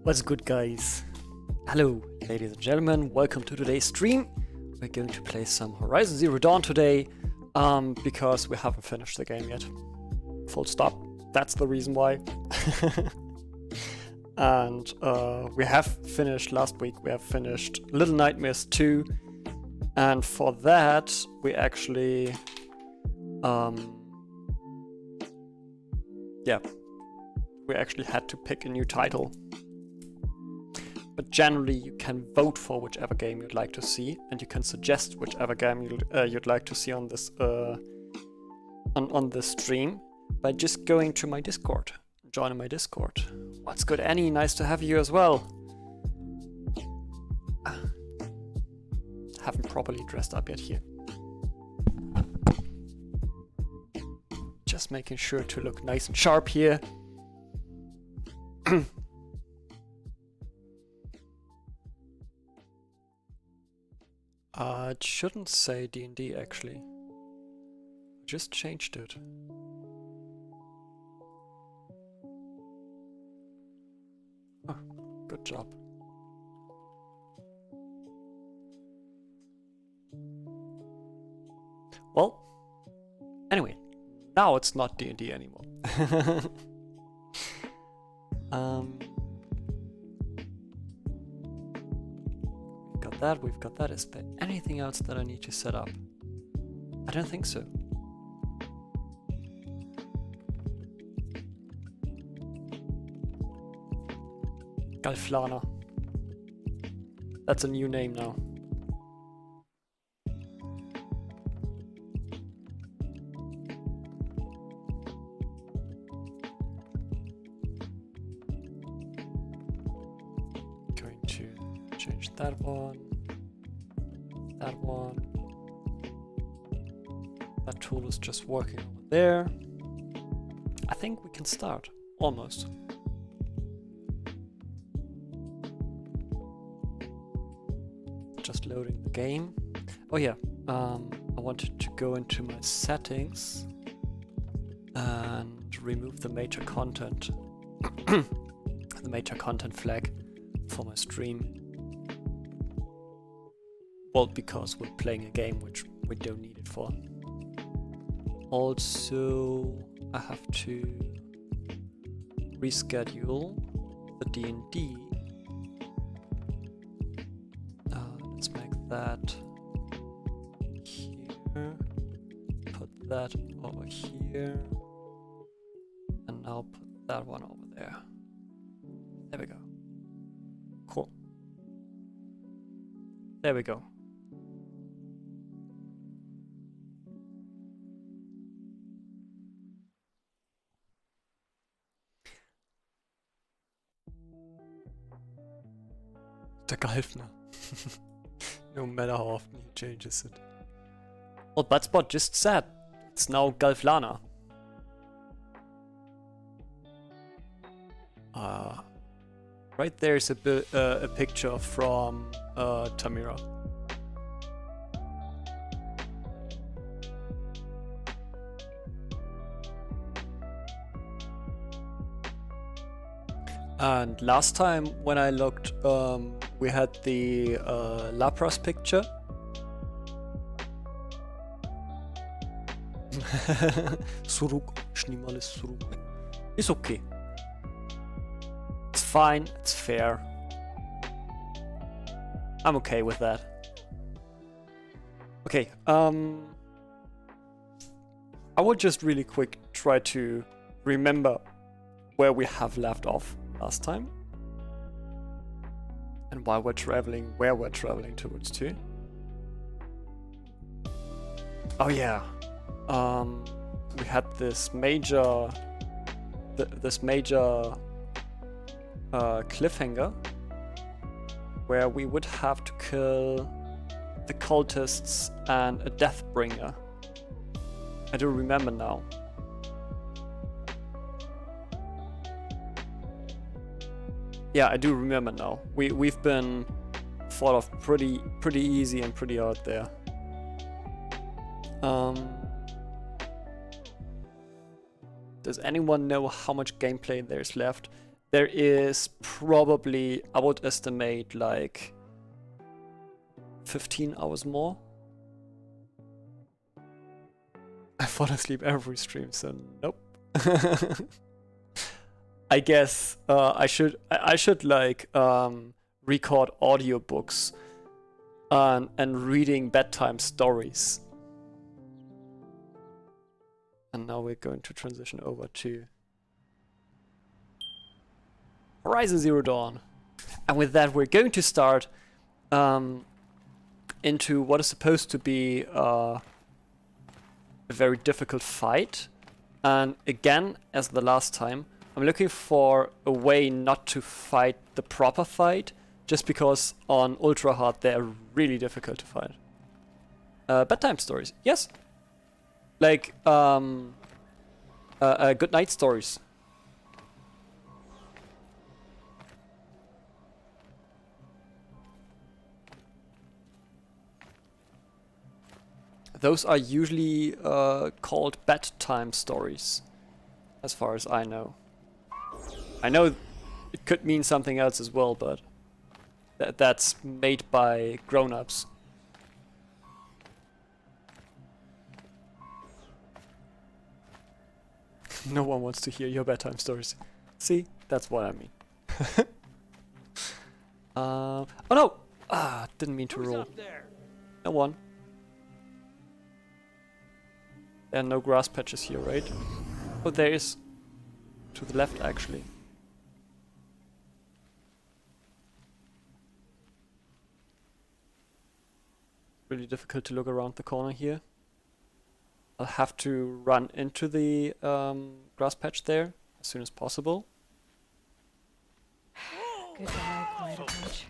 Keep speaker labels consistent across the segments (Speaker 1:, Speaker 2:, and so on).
Speaker 1: What's good, guys? Hello, ladies and gentlemen, welcome to today's stream. We're going to play some Horizon Zero Dawn today, because we haven't finished the game yet. Full stop. That's the reason why. And we have finished last week, we have finished Little Nightmares 2, and for that we actually we actually had to pick a new title. But generally you can vote for whichever game you'd like to see, and you can suggest whichever game you'd like to see on this on this stream by just going to my Discord, joining my Discord. What's good, Annie? Nice to have you as well. Haven't properly dressed up yet here. Just making sure to look nice and sharp here. It shouldn't say D&D actually. I just changed it. Oh, good job. Well, anyway, now it's not D&D anymore. We've got that. Is there anything else that I need to set up? I don't think so. Galflana. That's a new name now. Going to change that one. That one. That tool is just working over there. I think we can start, almost. Just loading the game. Oh yeah, I wanted to go into my settings and remove the major content, the major content flag for my stream. Well, because we're playing a game which we don't need it for. Also, I have to reschedule the D&D. Let's make that here, put that over here, and now put that one over there. There we go. Cool. There we go. Der Galfner. No matter how often he changes it. Well, Budspot just said it's now Galflana. Right there's a picture from Tamira. And last time when I looked, we had the Lapras picture. Suruk, Schneemal ist Suruk. It's okay. It's fine, it's fair. I'm okay with that. Okay, I will just really quick try to remember where we have left off last time. And while we're traveling, where we're traveling towards to. Oh yeah, we had this major, cliffhanger where we would have to kill the cultists and a Deathbringer. I do remember now. Yeah, I do remember now. We've been fought off pretty easy and pretty hard there. Does anyone know how much gameplay there's left? there is probably, I would estimate, like 15 hours more. I fall asleep every stream, so nope. I guess I should like record audiobooks and reading bedtime stories. And now we're going to transition over to Horizon Zero Dawn. And with that, we're going to start into what is supposed to be a very difficult fight. And again, as the last time, I'm looking for a way not to fight the proper fight, just because on Ultra Hard they're really difficult to fight. Bedtime stories, yes. Like, good night stories. Those are usually called bedtime stories, as far as I know. I know it could mean something else as well, but that's made by grown-ups. No one wants to hear your bedtime stories. See, that's what I mean. Oh no! Ah, didn't mean to roll. No one. There are no grass patches here, right? Oh, there is. To the left, actually. Really difficult to look around the corner here. I'll have to run into the grass patch there as soon as possible.
Speaker 2: Goodbye, quiet approach.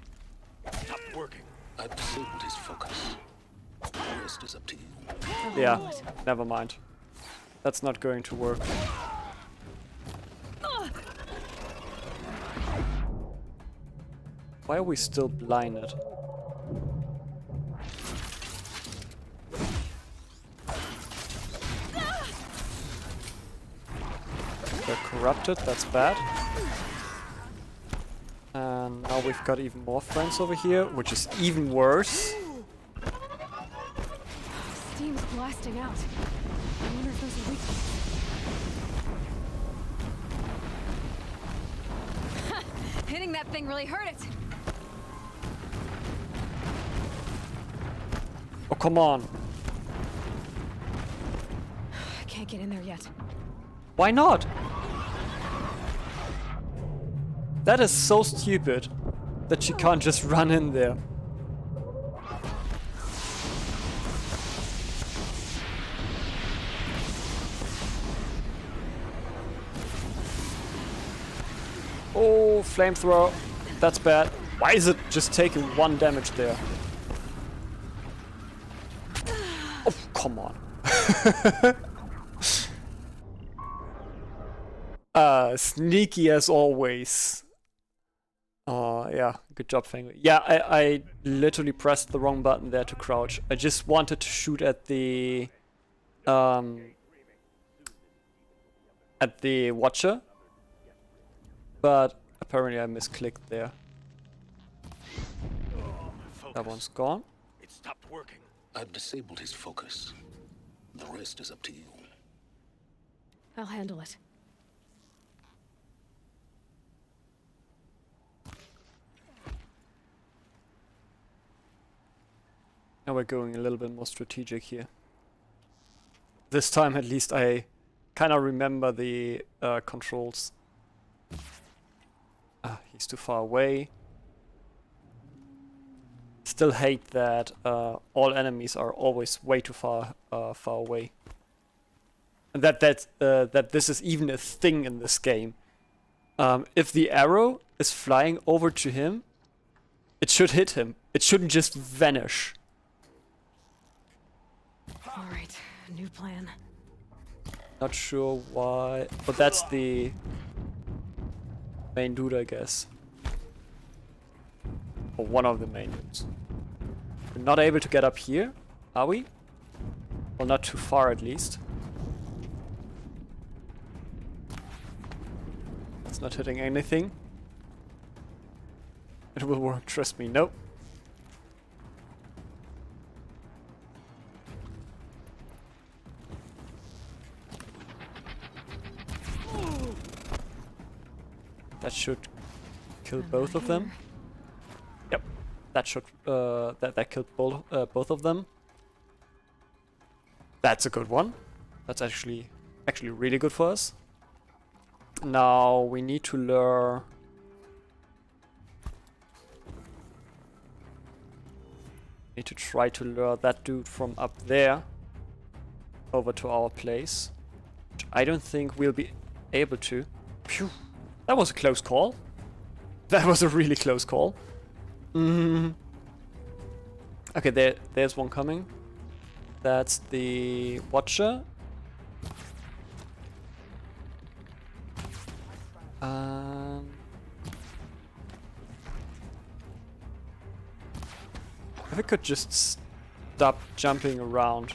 Speaker 3: Stop working. I've disabled his focus. The rest is up to you.
Speaker 1: Yeah, never mind. That's not going to work. Why are we still blinded? They're corrupted, that's bad. And now we've got even more friends over here, which is even worse.
Speaker 2: Steam's blasting out. I wonder if those are weak. Hitting that thing really hurt it.
Speaker 1: Oh, come on.
Speaker 2: I can't get in there yet.
Speaker 1: Why not? That is so stupid that she can't just run in there. Oh, flamethrower. That's bad. Why is it just taking 1 damage there? Oh, come on. Sneaky as always. Oh, yeah. Good job, Fang. Yeah, I literally pressed the wrong button there to crouch. I just wanted to shoot at the Watcher. But apparently I misclicked there. That one's gone.
Speaker 3: It stopped working. I've disabled his focus. The rest is up to you.
Speaker 2: I'll handle it.
Speaker 1: Now we're going a little bit more strategic here. This time at least I kind of remember the controls. He's too far away. Still hate that all enemies are always way too far away. And that this is even a thing in this game. If the arrow is flying over to him, it should hit him. It shouldn't just vanish.
Speaker 2: All right, new plan.
Speaker 1: Not sure why, but that's the main dude, I guess. Or one of the main dudes. We're not able to get up here, are we? Well, not too far at least. That's not hitting anything. It will work, trust me. Nope. That should kill both of them. Yep, that should that killed both of them. That's a good one. That's actually really good for us. Now we need to lure. Need to try to lure that dude from up there over to our place, which I don't think we'll be able to. Phew. That was a close call. That was a really close call. Okay, there's one coming. That's the Watcher. If we could just stop jumping around.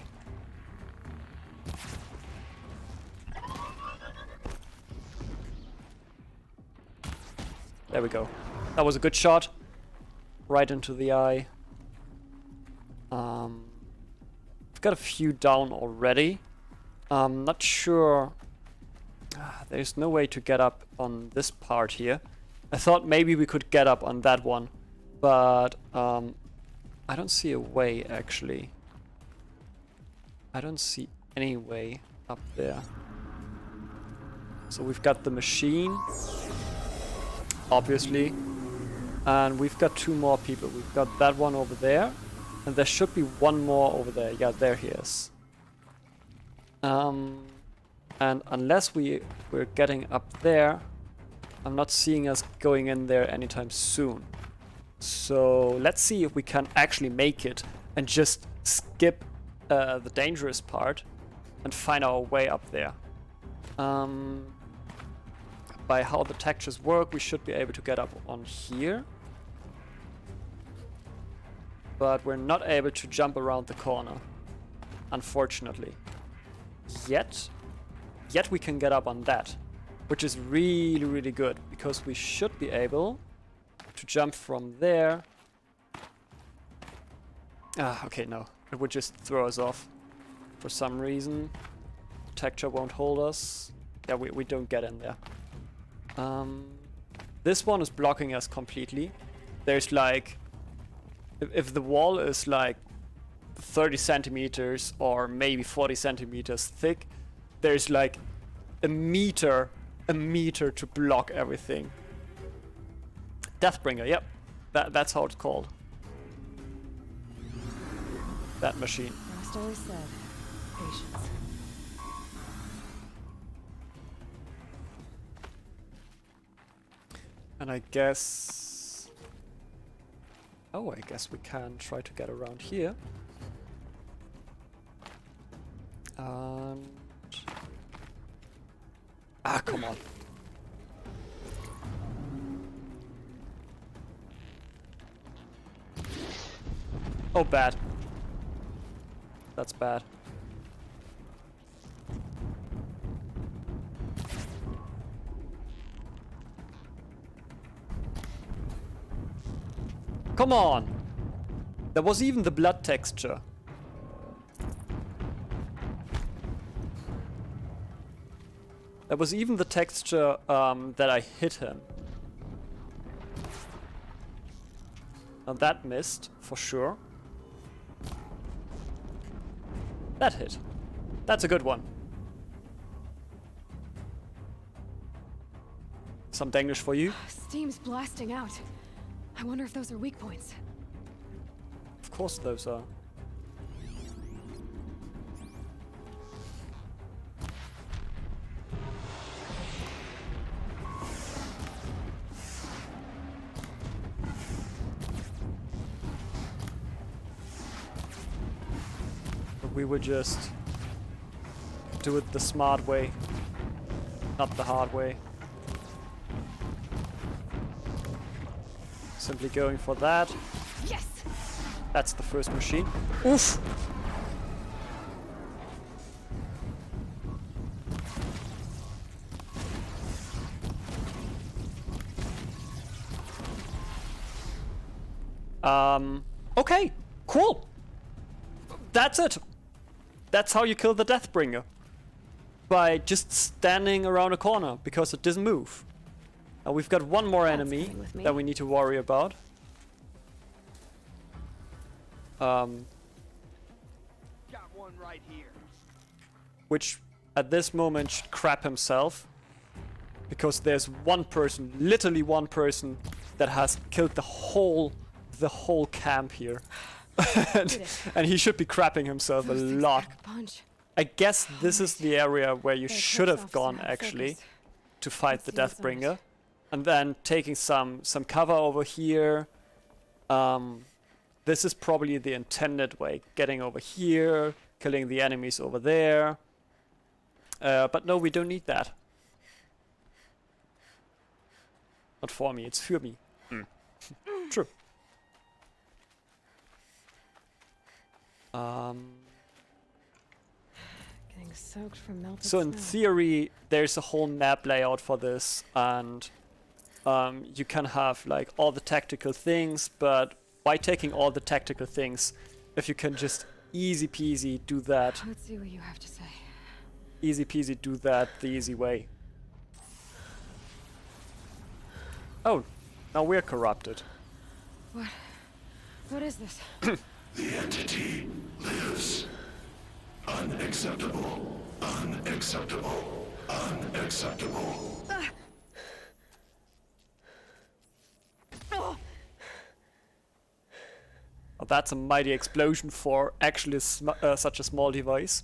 Speaker 1: There we go. That was a good shot. Right into the eye. We've got a few down already. Not sure. There's no way to get up on this part here. I thought maybe we could get up on that one, but I don't see a way actually. I don't see any way up there. So we've got the machine, obviously, and we've got two more people. We've got that one over there, and there should be one more over there. Yeah, there he is. And unless we're getting up there, I'm not seeing us going in there anytime soon. So let's see if we can actually make it and just skip the dangerous part and find our way up there. By how the textures work, we should be able to get up on here. But we're not able to jump around the corner, unfortunately. Yet we can get up on that, which is really, really good, because we should be able to jump from there. Okay, no. It would just throw us off for some reason. Texture won't hold us. Yeah, we don't get in there. This one is blocking us completely. There's like... If the wall is like 30 centimeters or maybe 40 centimeters thick, there's like a meter to block everything. Deathbringer, yep. That's how it's called. That machine.
Speaker 2: Last always said, patience.
Speaker 1: And I guess... Oh, I guess we can try to get around here. And... Ah, come on. Oh, bad. That's bad. Come on! There was even the blood texture. There was even the texture that I hit him. Now that missed, for sure. That hit. That's a good one. Some Denglish for you.
Speaker 2: Steam's blasting out. I wonder if those are weak points.
Speaker 1: Of course those are. But we would just do it the smart way, not the hard way. Simply going for that.
Speaker 2: Yes!
Speaker 1: That's the first machine. Oof! Okay, cool. That's it. That's how you kill the Deathbringer. By just standing around a corner, because it doesn't move. Now we've got one more enemy
Speaker 2: fine with me.
Speaker 1: that we need to worry about.
Speaker 4: Got one right here.
Speaker 1: Which at this moment should crap himself. Because there's one person, literally one person, that has killed the whole camp here. and he should be crapping himself a
Speaker 2: Those things
Speaker 1: lot.
Speaker 2: pack a punch.
Speaker 1: I guess this is the area where you
Speaker 2: Their
Speaker 1: should have
Speaker 2: clips
Speaker 1: gone
Speaker 2: off
Speaker 1: actually
Speaker 2: focus.
Speaker 1: to fight
Speaker 2: Let's
Speaker 1: the
Speaker 2: see what's on it.
Speaker 1: Deathbringer. And then taking some cover over here. This is probably the intended way. Getting over here, killing the enemies over there. But no, we don't need that. Not for me, it's für me. True.
Speaker 2: Getting soaked from melted
Speaker 1: So in
Speaker 2: snow.
Speaker 1: theory, there's a whole map layout for this, and you can have like all the tactical things, but why taking all the tactical things if you can just easy peasy do that,
Speaker 2: Let's see what you have to say.
Speaker 1: easy peasy do that the easy way. Oh, now we're corrupted.
Speaker 2: What is this?
Speaker 5: The entity lives. Unacceptable. Unacceptable. Unacceptable.
Speaker 1: Oh, that's a mighty explosion for actually such a small device.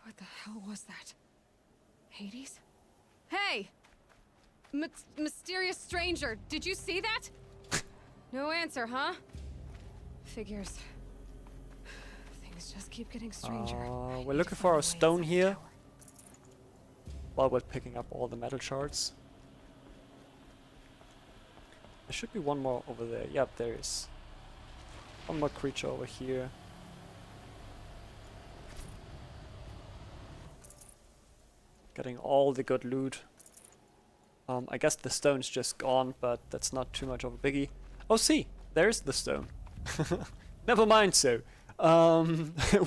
Speaker 2: What the hell was that? Hades? Hey! Mysterious stranger, did you see that? No answer, huh? Figures. Things just keep getting stranger. I
Speaker 1: We're
Speaker 2: need
Speaker 1: looking
Speaker 2: to
Speaker 1: for
Speaker 2: find
Speaker 1: a
Speaker 2: way
Speaker 1: stone
Speaker 2: inside the
Speaker 1: here.
Speaker 2: tower.
Speaker 1: While we're picking up all the metal shards. There should be one more over there. Yep, there is. One more creature over here. Getting all the good loot. I guess the stone's just gone, but that's not too much of a biggie. Oh, see, there's the stone. Never mind, so.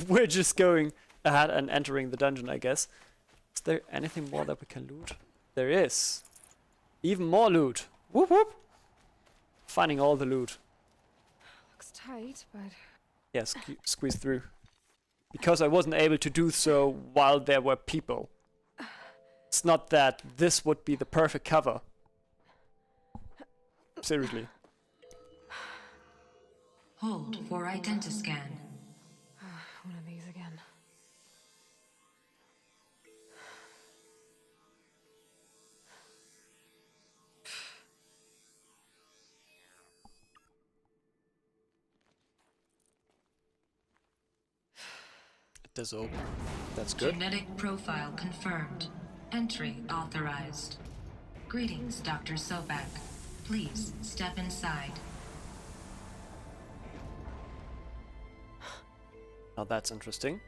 Speaker 1: We're just going ahead and entering the dungeon, I guess. Is there anything more that we can loot? There is. Even more loot. Whoop whoop. Finding all the loot.
Speaker 2: Looks tight, but
Speaker 1: Yeah, squeeze through. Because I wasn't able to do so while there were people. It's not that this would be the perfect cover. Seriously.
Speaker 6: Hold for identiscan.
Speaker 2: one of these again.
Speaker 1: It does open. That's good.
Speaker 6: Genetic profile confirmed. Entry authorized. Greetings, Dr. Sobek. Please step inside.
Speaker 1: Now that's interesting.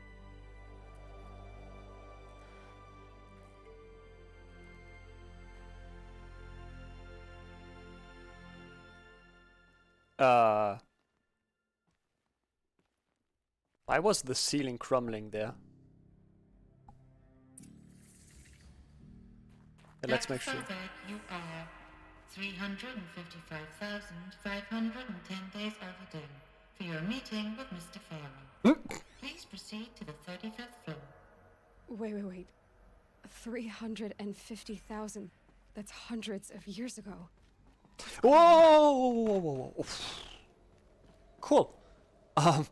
Speaker 1: Why was the ceiling crumbling there? Yeah, let's make sure.
Speaker 7: You are 355,510 days overdue for your meeting with Mr. Fairman. Please proceed to the 35th floor.
Speaker 2: Wait. 350,000. That's hundreds of years ago.
Speaker 1: Whoa! Cool. I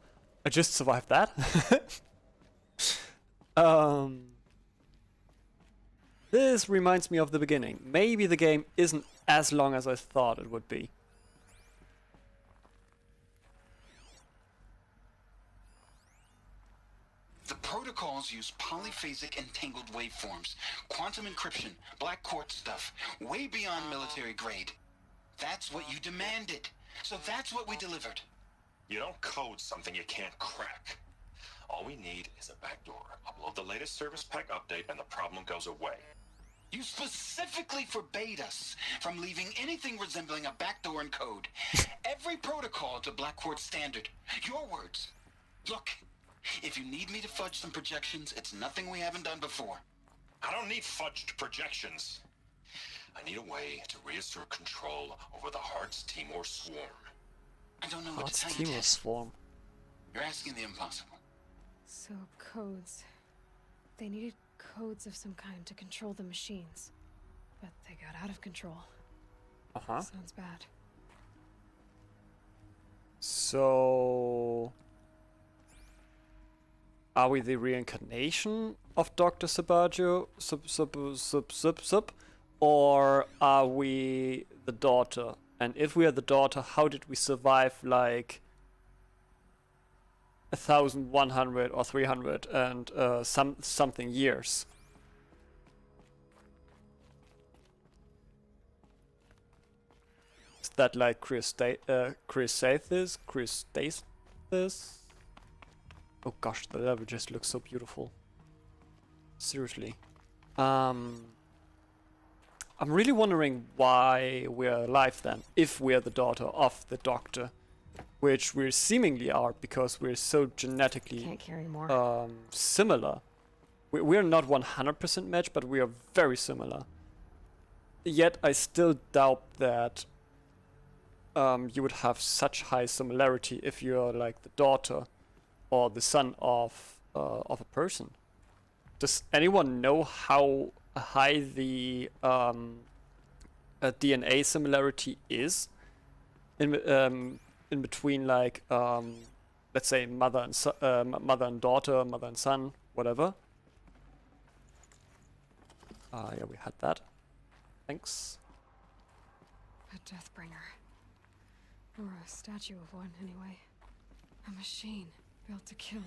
Speaker 1: just survived that. This reminds me of the beginning. Maybe the game isn't as long as I thought it would be.
Speaker 3: The protocols use polyphasic entangled waveforms, quantum encryption, black quartz stuff, way beyond military grade. That's what you demanded. So that's what we delivered.
Speaker 8: You don't code something you can't crack. All we need is a backdoor. Upload the latest service pack update and the problem goes away.
Speaker 3: You specifically forbade us from leaving anything resembling a backdoor in code. Every protocol to Black Quartz standard. Your words. Look, if you need me to fudge some projections, it's nothing we haven't done before.
Speaker 8: I don't need fudged projections. I need a way to reassert control over the Hearts Timor swarm.
Speaker 3: I don't know what
Speaker 1: Hearts
Speaker 3: to tell you,
Speaker 1: Timor
Speaker 3: Ted.
Speaker 1: swarm.
Speaker 3: You're asking the impossible.
Speaker 2: So, codes. They needed codes of some kind to control the machines. But they got out of control.
Speaker 1: Uh-huh.
Speaker 2: Sounds bad.
Speaker 1: So... Are we the reincarnation of Dr. Sabaggio? Or are we the daughter? And if we are the daughter, how did we survive like 1,100 or 300 and something years? Is that like Chrysathis? Oh gosh, the level just looks so beautiful. Seriously. I'm really wondering why we're alive then, if we're the daughter of the doctor. Which we seemingly are, because we're so genetically
Speaker 2: Can't carry more.
Speaker 1: similar. We're not 100% match, but we are very similar. Yet I still doubt that you would have such high similarity if you're like the daughter or the son of a person. Does anyone know how high the DNA similarity is in between, like let's say mother and daughter, mother and son, whatever? Yeah, we had that. Thanks.
Speaker 2: A Deathbringer. Or a statue of one, anyway. A machine built to kill.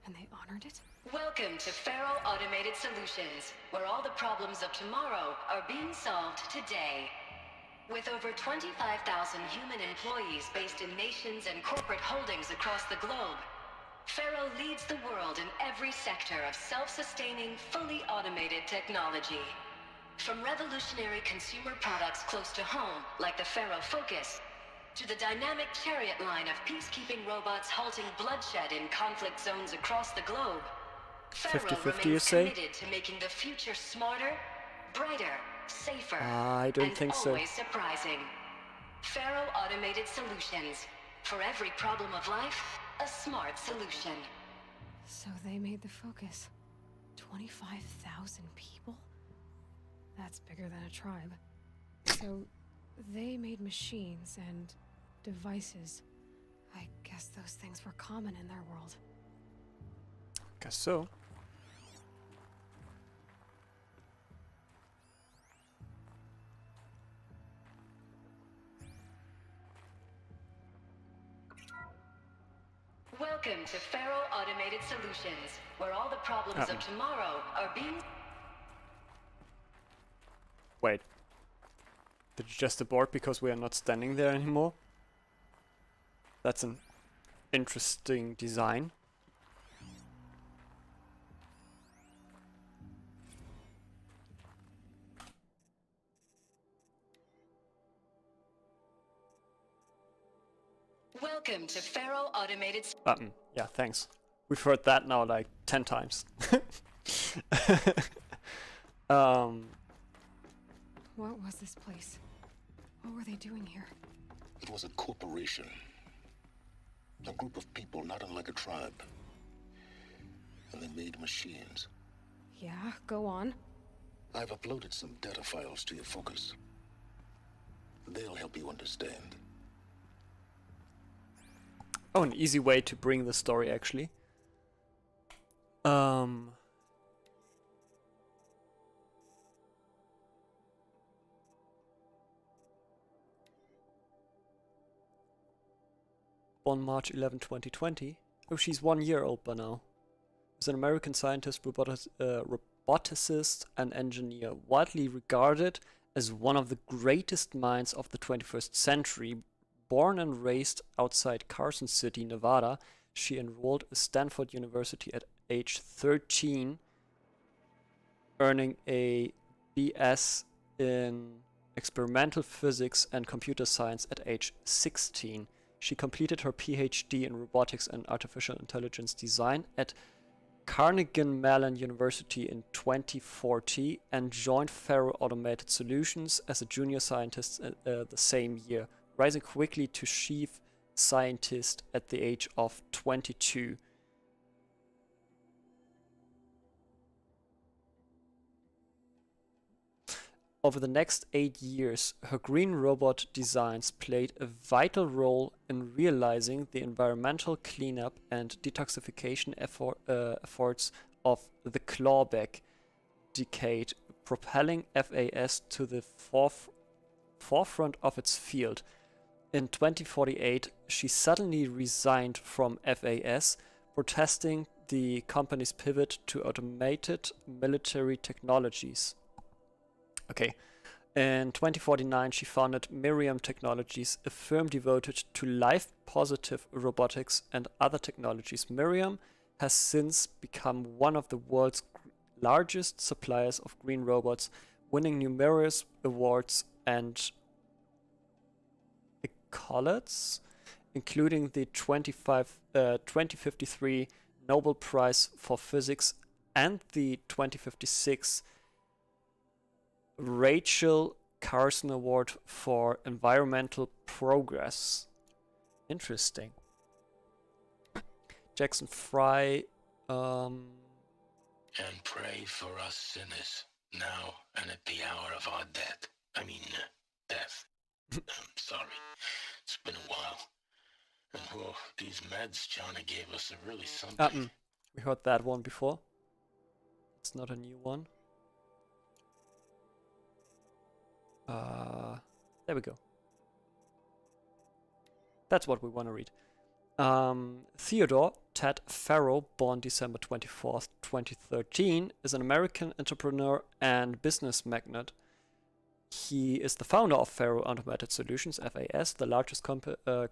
Speaker 2: And they honored it?
Speaker 6: Welcome to Faro Automated Solutions, where all the problems of tomorrow are being solved today. With over 25,000 human employees based in nations and corporate holdings across the globe, Faro leads the world in every sector of self-sustaining, fully automated technology. From revolutionary consumer products close to home, like the Faro Focus, to the dynamic Chariot line of peacekeeping robots halting bloodshed in conflict zones across the globe, Faro
Speaker 1: 50-50, you
Speaker 6: remains
Speaker 1: say?
Speaker 6: committed to making the future smarter, brighter, safer,
Speaker 1: I don't
Speaker 6: and
Speaker 1: think so.
Speaker 6: always surprising. Faro Automated Solutions. For every problem of life, a smart solution.
Speaker 2: So they made the Focus. 25,000 people? That's bigger than a tribe. So they made machines and devices. I guess those things were common in their world.
Speaker 1: Guess so.
Speaker 6: Welcome to Faro Automated Solutions, where all the problems of tomorrow are being...
Speaker 1: Wait. Did you just abort because we are not standing there anymore? That's an interesting design.
Speaker 6: Welcome to Faro Automated...
Speaker 1: Yeah, thanks. We've heard that now like 10 times.
Speaker 2: What was this place? What were they doing here?
Speaker 5: It was a corporation. A group of people not unlike a tribe. And they made machines.
Speaker 2: Yeah, go on.
Speaker 5: I've uploaded some data files to your Focus. They'll help you understand.
Speaker 1: Oh, an easy way to bring the story, actually. Born March 11, 2020. Oh, she's 1 year old by now. Is an American scientist, roboticist, and engineer, widely regarded as one of the greatest minds of the 21st century. Born and raised outside Carson City, Nevada, she enrolled at Stanford University at age 13, earning a BS in experimental physics and computer science at age 16. She completed her PhD in robotics and artificial intelligence design at Carnegie Mellon University in 2014 and joined Faro Automated Solutions as a junior scientist the same year, rising quickly to chief scientist at the age of 22. Over the next 8 years, her green robot designs played a vital role in realizing the environmental cleanup and detoxification efforts of the clawback decade, propelling FAS to the forefront of its field. In 2048, she suddenly resigned from FAS, protesting the company's pivot to automated military technologies. Okay. In 2049, she founded Miriam Technologies, a firm devoted to life-positive robotics and other technologies. Miriam has since become one of the world's largest suppliers of green robots, winning numerous awards and accolades, including the 2053 Nobel Prize for Physics and the 2056 Rachel Carson Award for Environmental Progress. Interesting. Jackson Fry.
Speaker 5: And pray for us sinners, now and at the hour of our death. Death. I'm sorry. It's been a while. And whoa, these meds Johnny gave us are really something.
Speaker 1: We heard that one before. It's not a new one. There we go. That's what we want to read. Theodore Ted Faro, born December 24th, 2013, is an American entrepreneur and business magnate. He is the founder of Faro Automated Solutions, FAS, the largest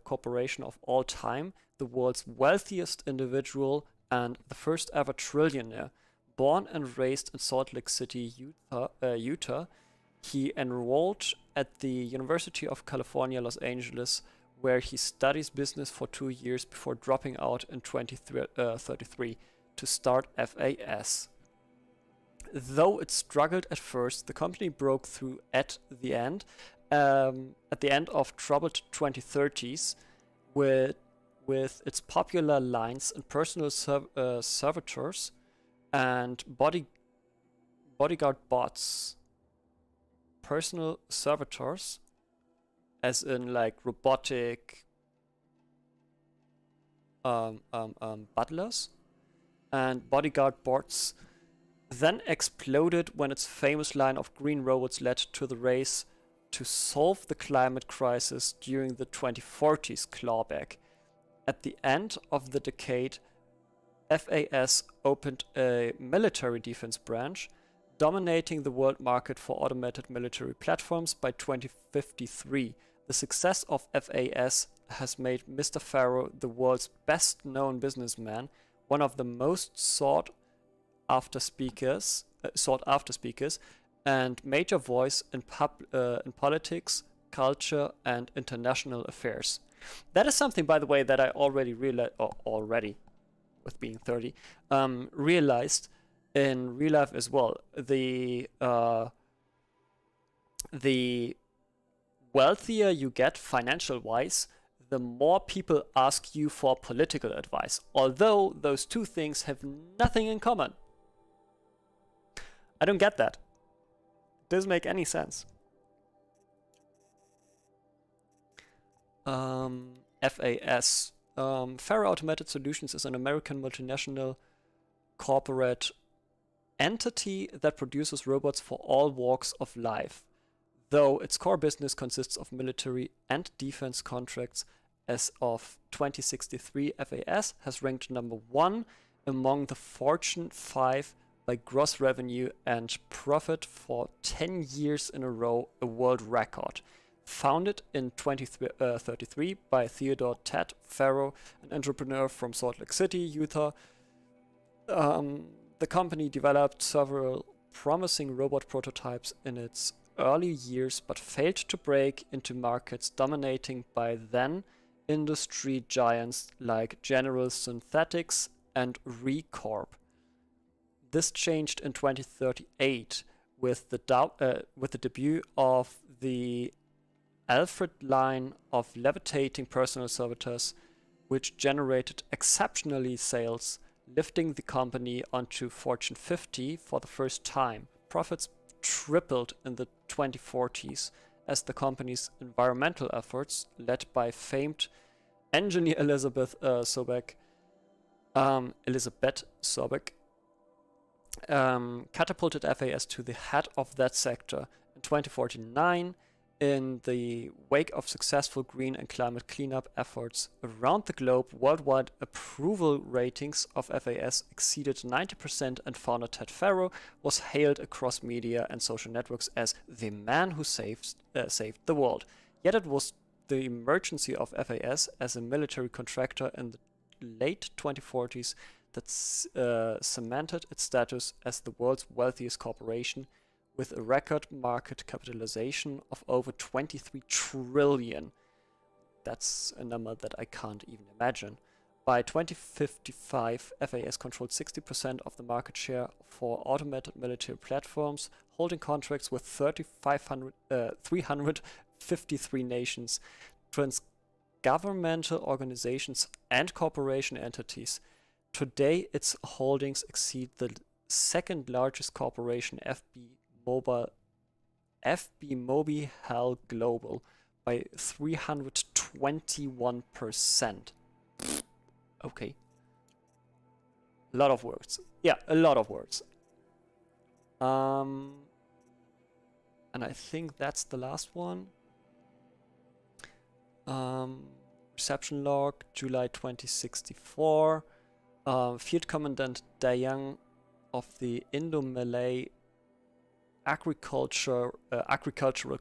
Speaker 1: corporation of all time, the world's wealthiest individual, and the first ever trillionaire. Born and raised in Salt Lake City, Utah, he enrolled at the University of California, Los Angeles, where he studies business for 2 years before dropping out in 2033 to start FAS. Though it struggled at first, the company broke through at the end of troubled 2030s with its popular lines and personal servitors and bodyguard bots. Personal servitors, as in like robotic butlers, and bodyguard bots, then exploded when its famous line of green robots led to the race to solve the climate crisis during the 2040s clawback. At the end of the decade, FAS opened a military defense branch, dominating the world market for automated military platforms by 2053. The success of FAS has made Mr. Faro the world's best-known businessman, one of the most sought-after speakers, and major voice in politics, culture, and international affairs. That is something, by the way, that I already realized, with being 30, realized in real life as well. The wealthier you get financial-wise, the more people ask you for political advice, although those two things have nothing in common. I don't get that. It doesn't make any sense. FAS. Faro Automated Solutions is an American multinational corporate entity that produces robots for all walks of life, though its core business consists of military and defense contracts. As of 2063, FAS has ranked number 1 among the Fortune 5 by gross revenue and profit for 10 years in a row, a world record. Founded in 2033 by Theodore Ted Faro, an entrepreneur from Salt Lake City, Utah, the company developed several promising robot prototypes in its early years, but failed to break into markets dominating by then industry giants like General Synthetics and ReCorp. This changed in 2038 with the debut of the Alfred line of levitating personal servitors, which generated exceptionally sales, lifting the company onto Fortune 50 for the first time. Profits tripled in the 2040s as the company's environmental efforts, led by famed engineer Elizabeth Sobek, catapulted FAS to the head of that sector. In 2049, in the wake of successful green and climate cleanup efforts around the globe, worldwide approval ratings of FAS exceeded 90%, and founder Ted Faro was hailed across media and social networks as the man who saved the world. Yet it was the emergency of FAS as a military contractor in the late 2040s that cemented its status as the world's wealthiest corporation, with a record market capitalization of over 23 trillion. That's a number that I can't even imagine. By 2055, FAS controlled 60% of the market share for automated military platforms, holding contracts with 353 nations, governmental organizations, and corporation entities. Today, its holdings exceed the second largest corporation, FB Mobile Global, by 321%. Okay. A lot of words. Yeah, a lot of words. And I think that's the last one. Reception log, July 2064. Field Commandant Dayang of the Indo-Malay agricultural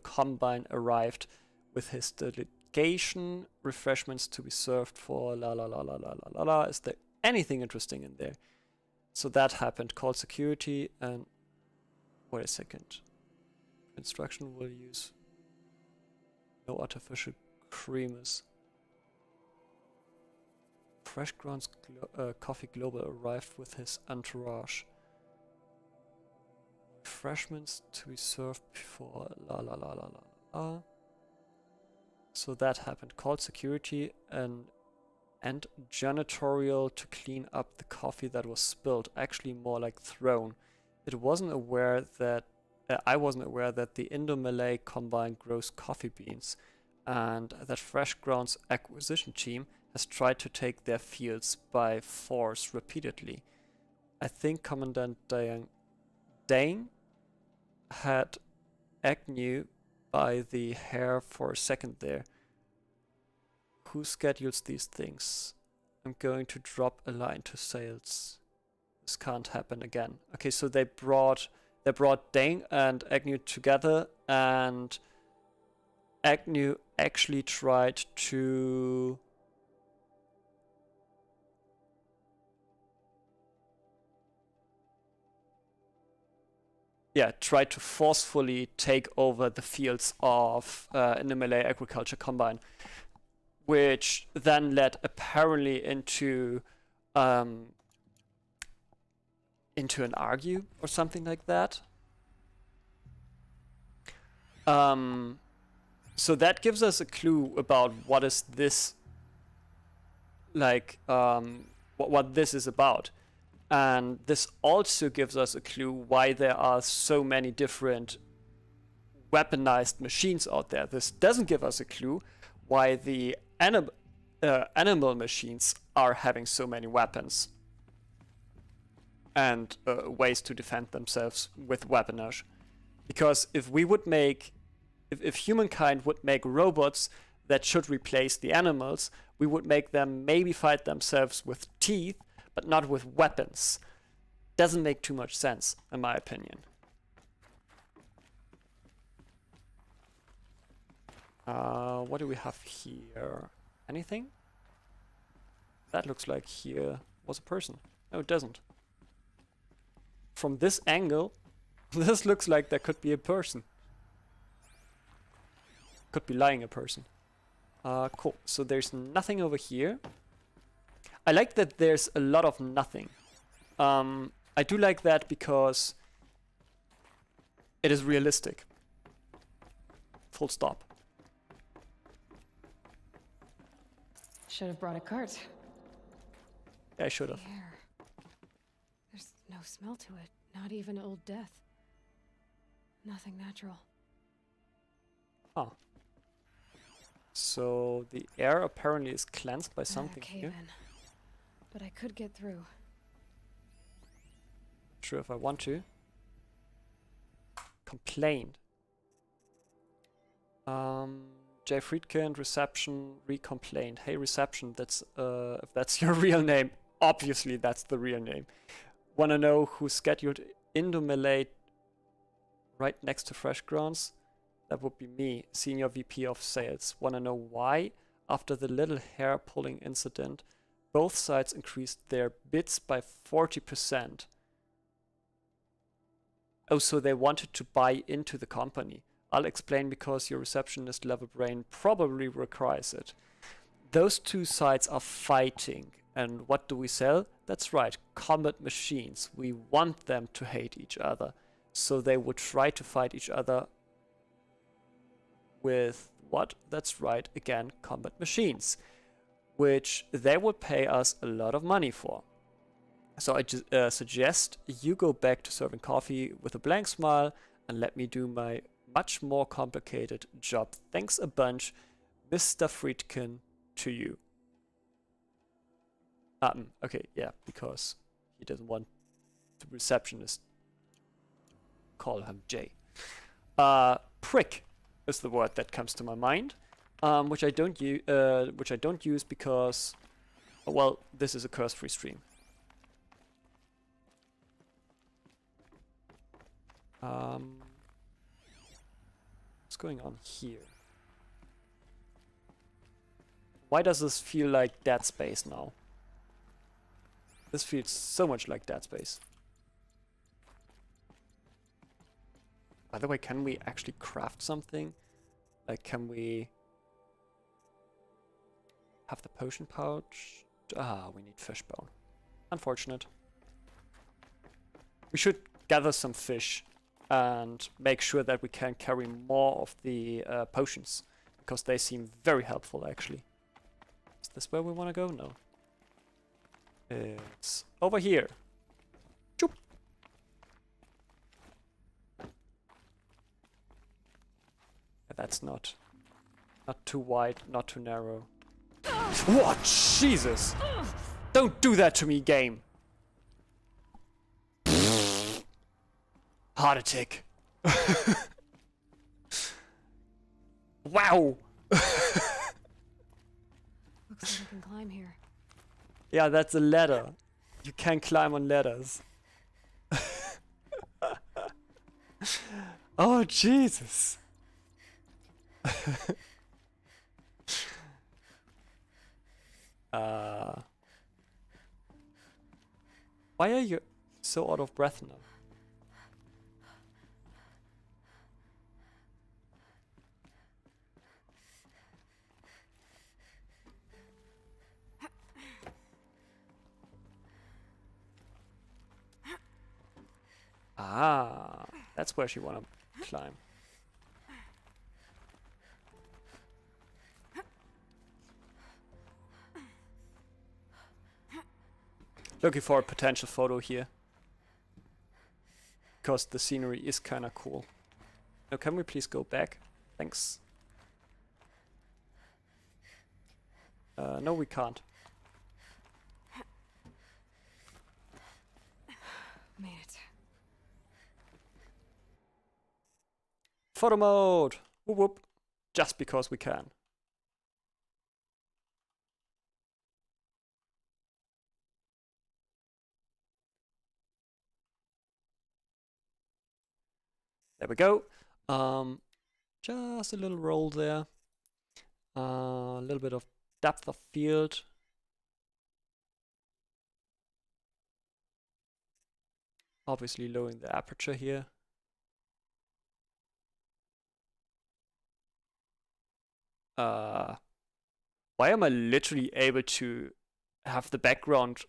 Speaker 1: combine arrived with his delegation. Refreshments to be served for la la la la la la la la. Is there anything interesting in there? So that happened. Call security and wait a second. Construction will use no artificial creamers. Fresh Grounds Coffee Global arrived with his entourage. Refreshments to be served before la la la la la la. So that happened. Called security and janitorial to clean up the coffee that was spilled. Actually, more like thrown. I wasn't aware that the Indo-Malay combine grows coffee beans, and that Fresh Grounds acquisition team has tried to take their fields by force repeatedly. I think Commandant Dane had Agnew by the hair for a second there. Who schedules these things? I'm going to drop a line to sales. This can't happen again. Okay, so they brought Dane and Agnew together, and Agnew actually tried to forcefully take over the fields of in the Malay Agriculture Combine, which then led apparently into an argue or something like that. So that gives us a clue about what is this like, what this is about. And this also gives us a clue why there are so many different weaponized machines out there. This doesn't give us a clue why the animal machines are having so many weapons and ways to defend themselves with weaponage. Because if humankind would make robots that should replace the animals, we would make them maybe fight themselves with teeth, but not with weapons. Doesn't make too much sense, in my opinion. What do we have here? Anything? That looks like here was a person. No, it doesn't. From this angle, This looks like there could be a person. Could be lying a person. Cool. So there's nothing over here. I like that there's a lot of nothing. I do like that because it is realistic. Full stop.
Speaker 2: Should have brought a cart.
Speaker 1: Yeah, I should have.
Speaker 2: The air. There's no smell to it. Not even old death. Nothing natural.
Speaker 1: Huh. So the air apparently is cleansed by something
Speaker 2: Cave
Speaker 1: here.
Speaker 2: in. But I could get through.
Speaker 1: Not sure if I want to. Complained. Jay Friedkin, reception, recomplained. Hey reception, that's if that's your real name, obviously that's the real name. Wanna know who's scheduled into Melee right next to Fresh Grounds? That would be me, Senior VP of Sales. Wanna know why? After the little hair pulling incident, both sides increased their bids by 40%. Oh, so they wanted to buy into the company. I'll explain because your receptionist level brain probably requires it. Those two sides are fighting. And what do we sell? That's right, combat machines. We want them to hate each other. So they would try to fight each other with what? That's right, again, combat machines. Which they would pay us a lot of money for. So I just suggest you go back to serving coffee with a blank smile and let me do my much more complicated job. Thanks a bunch, Mr. Friedkin, to you. Okay, yeah, because he doesn't want the receptionist call him Jay. Prick is the word that comes to my mind, which I don't use because, well, this is a curse-free stream. What's going on here? Why does this feel like Dead Space now? This feels so much like Dead Space. By the way, can we actually craft something? Like, can we have the potion pouch? Ah, we need fish bone. Unfortunate. We should gather some fish and make sure that we can carry more of the potions, because they seem very helpful actually. Is this where we want to go? No. It's over here. Choop. That's not too wide, not too narrow. What? Jesus! Don't do that to me, game! Heart attack. Wow!
Speaker 2: Looks like I can climb here.
Speaker 1: Yeah, that's a ladder. You can climb on ladders. Oh, Jesus! Why are you so out of breath now? Ah, that's where she wanna climb. Looking for a potential photo here. Because the scenery is kinda cool. Now can we please go back? Thanks. No, we can't.
Speaker 2: Made it.
Speaker 1: Photo mode! Whoop whoop. Just because we can. There we go. Just a little roll there. A little bit of depth of field. Obviously lowering the aperture here. Why am I literally able to have the background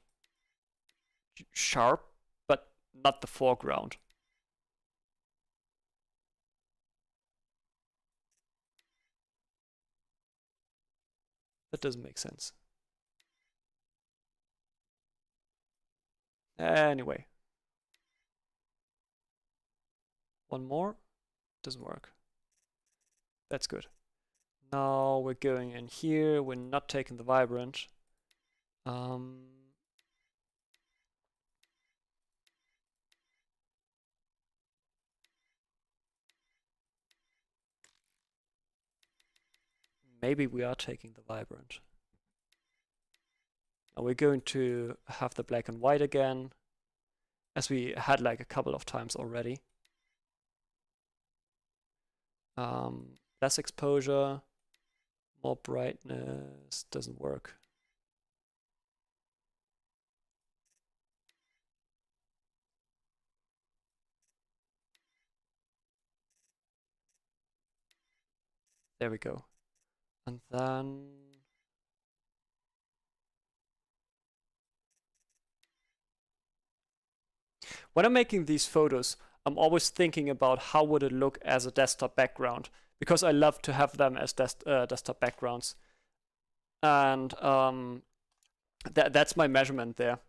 Speaker 1: sharp, but not the foreground? That doesn't make sense. Anyway. One more. Doesn't work. That's good. Now we're going in here. We're not taking the vibrant. Maybe we are taking the vibrant. Now we're going to have the black and white again, as we had like a couple of times already. Less exposure, more brightness, doesn't work. There we go. And then when I'm making these photos, I'm always thinking about how would it look as a desktop background, because I love to have them as desktop backgrounds. And that's my measurement there.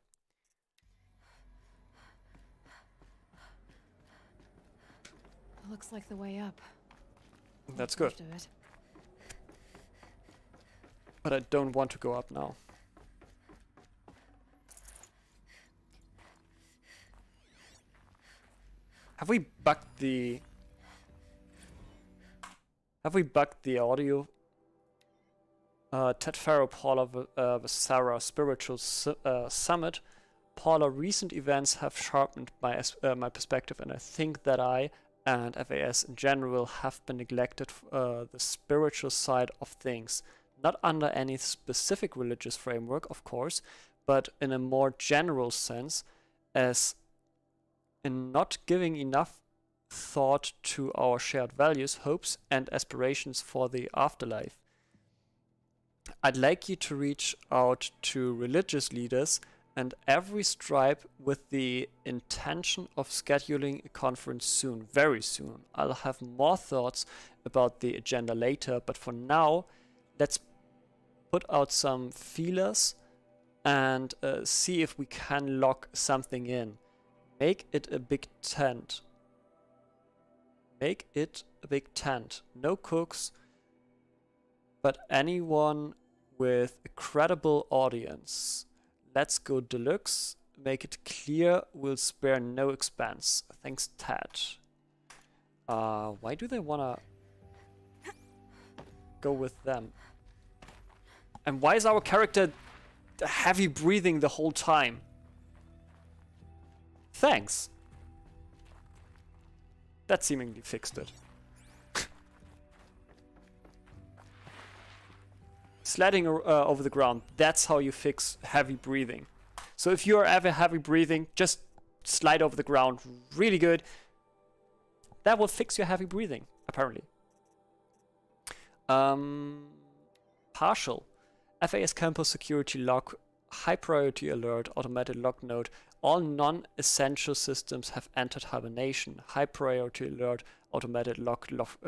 Speaker 2: Looks like the way up.
Speaker 1: That's good. But I don't want to go up now. Have we bugged the audio? Ted Faro, Paula Sarah Spiritual Summit. Paula, recent events have sharpened my perspective, and I think that I and FAS in general have been neglected the spiritual side of things. Not under any specific religious framework, of course, but in a more general sense, as in not giving enough thought to our shared values, hopes, and aspirations for the afterlife. I'd like you to reach out to religious leaders and every stripe with the intention of scheduling a conference soon, very soon. I'll have more thoughts about the agenda later, but for now, let's put out some feelers and see if we can lock something in. Make it a big tent. Make it a big tent. No cooks, but anyone with a credible audience. Let's go deluxe. Make it clear we'll spare no expense. Thanks, Ted. Why do they wanna go with them? And why is our character heavy breathing the whole time? Thanks. That seemingly fixed it. Sliding over the ground, that's how you fix heavy breathing. So if you're ever heavy breathing, just slide over the ground really good. That will fix your heavy breathing, apparently. Partial. FAS campus security lock, high priority alert, automated lock node. All non-essential systems have entered hibernation. High priority alert, automated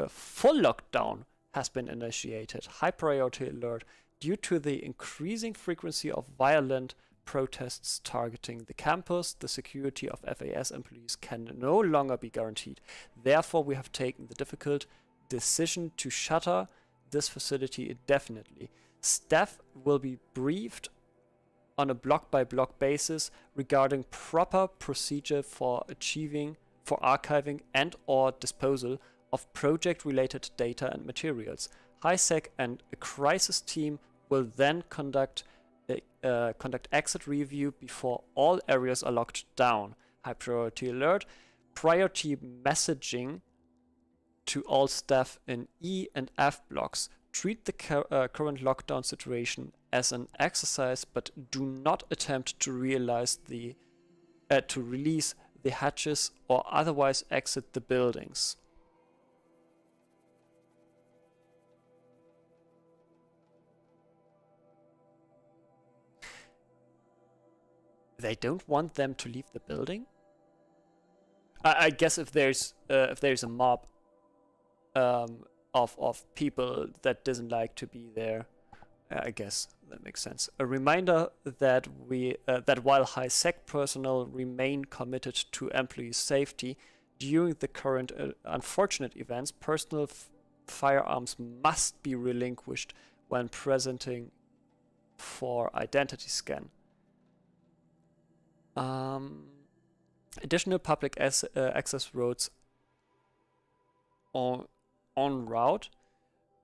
Speaker 1: full lockdown has been initiated. High priority alert. Due to the increasing frequency of violent protests targeting the campus, the security of FAS employees can no longer be guaranteed. Therefore, we have taken the difficult decision to shutter this facility indefinitely. Staff will be briefed on a block-by-block basis regarding proper procedure for archiving and/or disposal of project-related data and materials. HiSec and a crisis team will then conduct exit review before all areas are locked down. High priority alert. Priority messaging to all staff in E and F blocks. Treat the current lockdown situation as an exercise, but do not attempt to release the hatches or otherwise exit the buildings. They don't want them to leave the building? I guess if there's a mob of people that doesn't like to be there, I guess that makes sense. A reminder that that while high-sec personnel remain committed to employee safety during the current unfortunate events, personal firearms must be relinquished when presenting for identity scan. Additional public access roads en route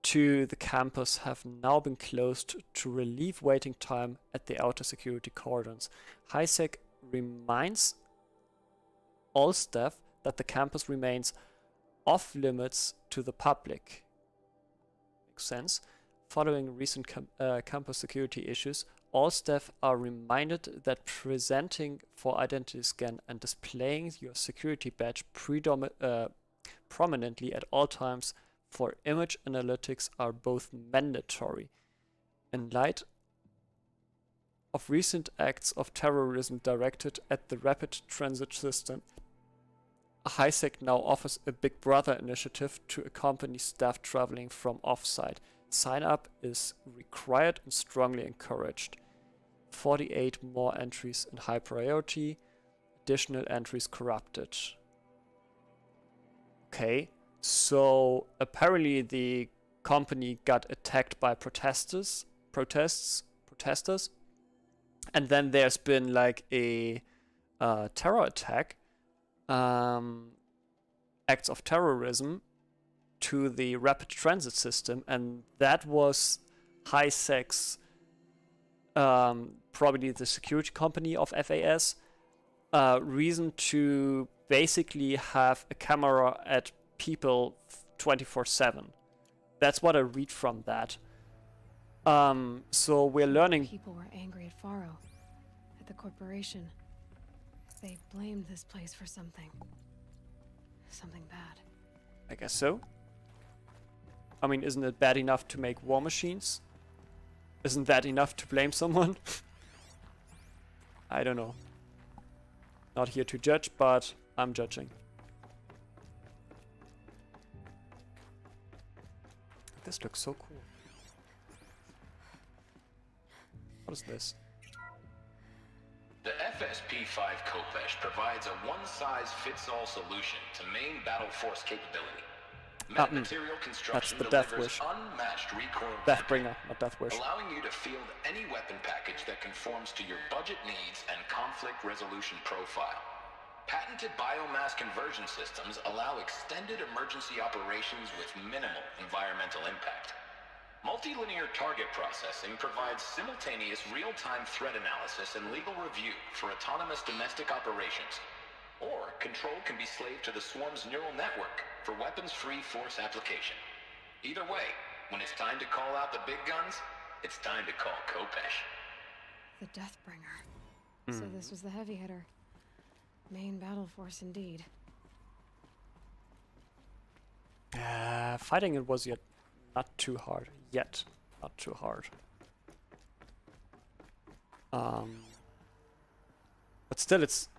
Speaker 1: to the campus have now been closed to relieve waiting time at the outer security cordons. HiSec reminds all staff that the campus remains off limits to the public. Makes sense. Following recent campus security issues, all staff are reminded that presenting for identity scan and displaying your security badge prominently at all times for image analytics are both mandatory. In light of recent acts of terrorism directed at the rapid transit system, HiSec now offers a Big Brother initiative to accompany staff traveling from offsite. Sign up is required and strongly encouraged. 48 more entries in high priority, additional entries corrupted. Okay, so apparently the company got attacked by protesters, and then there's been like a terror attack, acts of terrorism to the rapid transit system, and that was HiSec's, probably the security company of FAS, reason to basically have a camera at people 24/7. That's what I read from that. So we're learning.
Speaker 2: People were angry at Faro, at the corporation. They blamed this place for something bad.
Speaker 1: I guess so. I mean, isn't it bad enough to make war machines? Isn't that enough to blame someone? I don't know. Not here to judge, but I'm judging. This looks so cool. What is this?
Speaker 5: The FSP-5 Khopesh provides a one-size-fits-all solution to main battle force capability. Metamaterial construction
Speaker 1: that's the Death
Speaker 5: delivers
Speaker 1: Wish.
Speaker 5: unmatched recoil,
Speaker 1: Deathbringer, not Death Wish.
Speaker 5: allowing you to field any weapon package that conforms to your budget needs and conflict resolution profile. Patented biomass conversion systems allow extended emergency operations with minimal environmental impact. Multilinear target processing provides simultaneous real-time threat analysis and legal review for autonomous domestic operations. Or control can be slaved to the swarm's neural network for weapons-free force application. Either way, when it's time to call out the big guns, it's time to call Khopesh.
Speaker 2: The Deathbringer. So this was the heavy hitter. Main battle force indeed.
Speaker 1: Fighting it was yet not too hard. Not too hard. But still, it's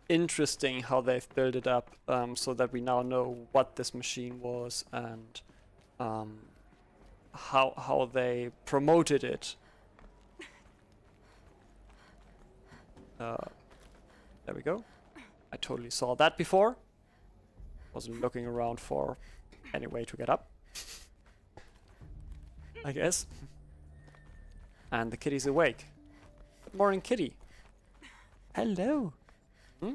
Speaker 1: interesting how they've built it up, so that we now know what this machine was and how they promoted it. There we go. I totally saw that before. Wasn't looking around for any way to get up, I guess. And the kitty's awake. Good morning, kitty. Hello. Hmm?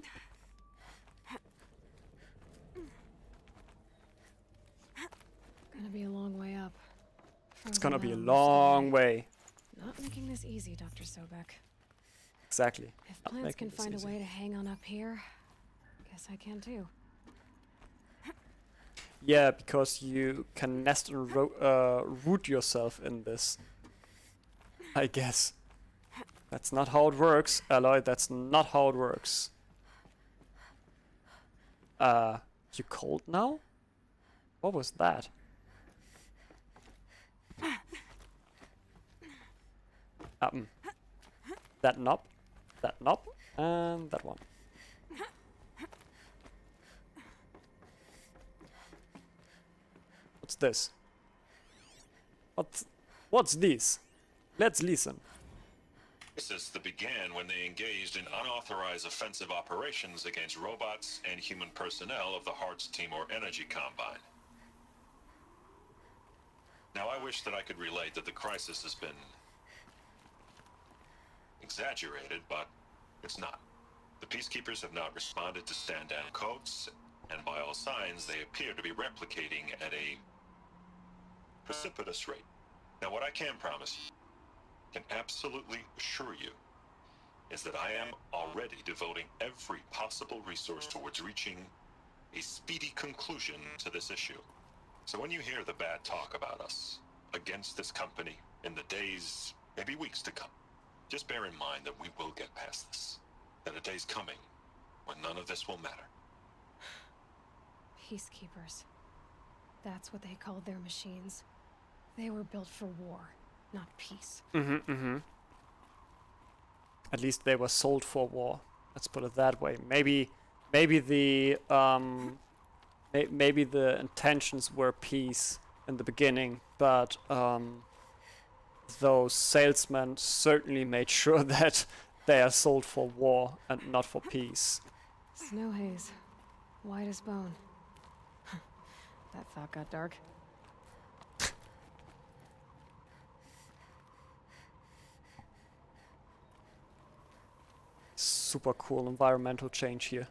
Speaker 2: Gonna be a long way up.
Speaker 1: It's gonna be a
Speaker 2: Frozen
Speaker 1: long
Speaker 2: Mountains.
Speaker 1: way.
Speaker 2: Not making this easy, Dr. Sobek.
Speaker 1: Exactly.
Speaker 2: If
Speaker 1: Not
Speaker 2: plants
Speaker 1: making
Speaker 2: can
Speaker 1: this
Speaker 2: find
Speaker 1: easy.
Speaker 2: a way to hang on up here, guess I can too.
Speaker 1: Yeah, because you can nest and root yourself in this. I guess. That's not how it works, Aloy. That's not how it works. You cold now? What was that? That knob? that knob, and that one. What's this? What's this? Let's listen.
Speaker 8: Crisis that began when they engaged in unauthorized offensive operations against robots and human personnel of the Hearts Timor Energy Combine. Now, I wish that I could relate that the crisis has been exaggerated, but it's not. The peacekeepers have not responded to stand-down codes, and by all signs, they appear to be replicating at a precipitous rate. Now, what I can promise you, can absolutely assure you, is that I am already devoting every possible resource towards reaching a speedy conclusion to this issue. So when you hear the bad talk about us against this company in the days, maybe weeks to come, just bear in mind that we will get past this. That a day's coming when none of this will matter.
Speaker 2: Peacekeepers. That's what they called their machines. They were built for war, not peace.
Speaker 1: At least they were sold for war. Let's put it that way. Maybe the maybe the intentions were peace in the beginning, but those salesmen certainly made sure that they are sold for war and not for peace.
Speaker 2: Snow haze. White as bone. That thought got dark.
Speaker 1: Super cool environmental change here.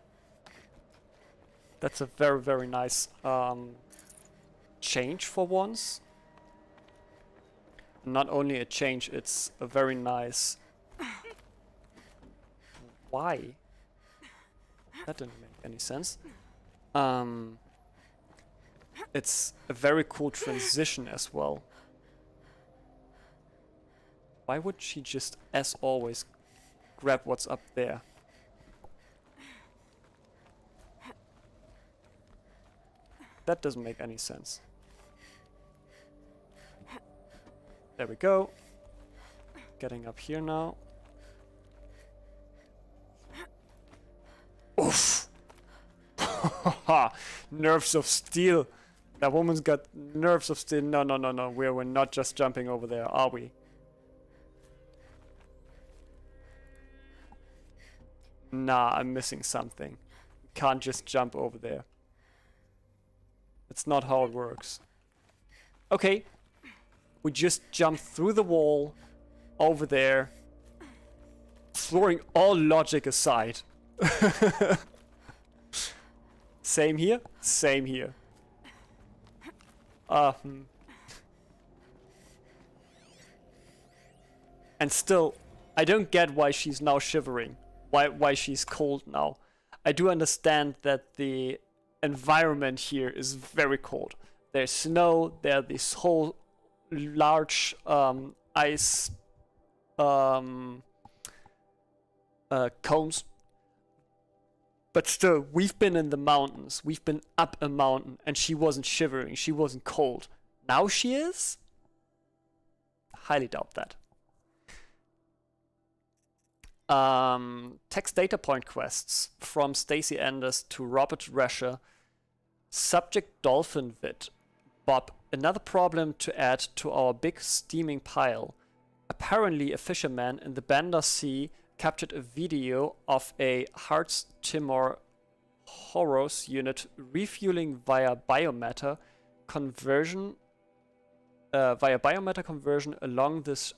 Speaker 1: That's a very, very nice change for once. Not only a change, it's a very nice... Why? That didn't make any sense. It's a very cool transition as well. Why would she just, as always, grab what's up there? That doesn't make any sense. There we go. Getting up here now. Oof! Nerves of steel. That woman's got nerves of steel. No, no, no, no. We're not just jumping over there, are we? Nah, I'm missing something. Can't just jump over there. It's not how it works. Okay. We just jump through the wall over there, throwing all logic aside. Same here, same here. And still, I don't get why she's now shivering. Why she's cold now. I do understand that the environment here is very cold. There's snow, there are these whole large ice cones. But still, we've been in the mountains. We've been up a mountain, and she wasn't shivering. She wasn't cold. Now she is? Highly doubt that. Text data point quests from Stacy Anders to Robert Rescher. Subject Dolphin Vid. Bob, another problem to add to our big steaming pile. Apparently, a fisherman in the Banda Sea captured a video of a Hearts Timor Horus unit refueling via biomatter conversion along this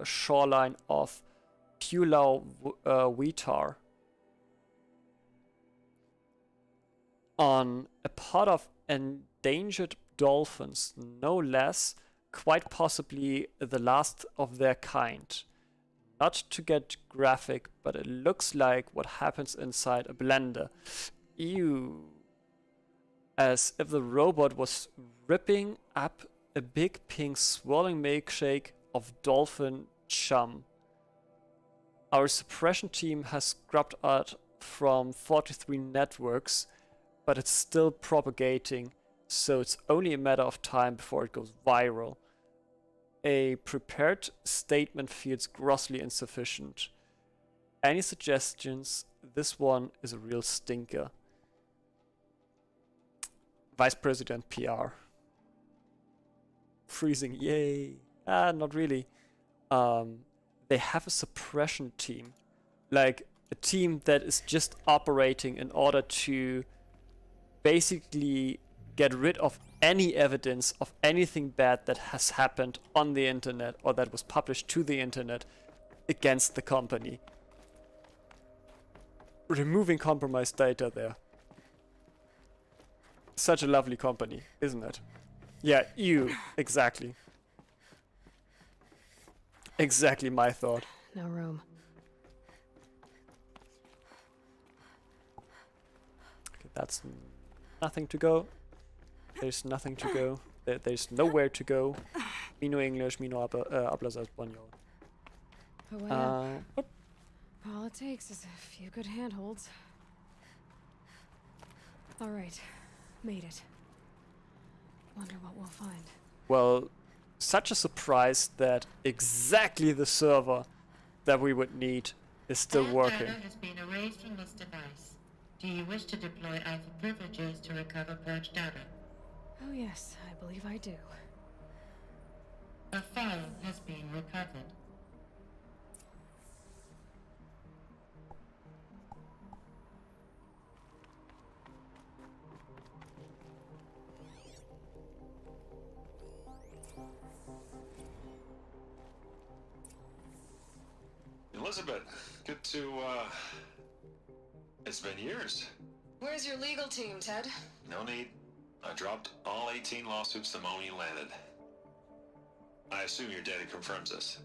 Speaker 1: shoreline of Pulau Witar. On a pod of endangered dolphins, no less, quite possibly the last of their kind. Not to get graphic, but it looks like what happens inside a blender. Ew. As if the robot was ripping up a big pink swirling milkshake of dolphin chum. Our suppression team has scrubbed out from 43 networks, but it's still propagating, so it's only a matter of time before it goes viral. A prepared statement feels grossly insufficient. Any suggestions? This one is a real stinker. Vice President PR. Freezing, yay. Not really. They have a suppression team. Like a team that is just operating in order to basically get rid of any evidence of anything bad that has happened on the internet or that was published to the internet against the company. Removing compromised data there. Such a lovely company, isn't it? Yeah, ew, exactly. Exactly my thought.
Speaker 2: No room.
Speaker 1: Okay, that's nothing to go. There's nothing to go. There's nowhere to go. Me no English, me no hablas español.
Speaker 2: But well,
Speaker 1: What?
Speaker 2: all it takes is a few good handholds. All right, made it. Wonder what we'll find.
Speaker 1: Well, such a surprise that exactly the server that we would need is still
Speaker 7: That
Speaker 1: working.
Speaker 7: data has been erased from this device. Do you wish to deploy Alpha privileges to recover purged data?
Speaker 2: Oh yes, I believe I do.
Speaker 7: A file has been recovered.
Speaker 8: Elizabeth, good to, It's been years.
Speaker 6: Where's your legal team, Ted?
Speaker 8: No need. I dropped all 18 lawsuits the moment you landed. I assume your daddy confirms this.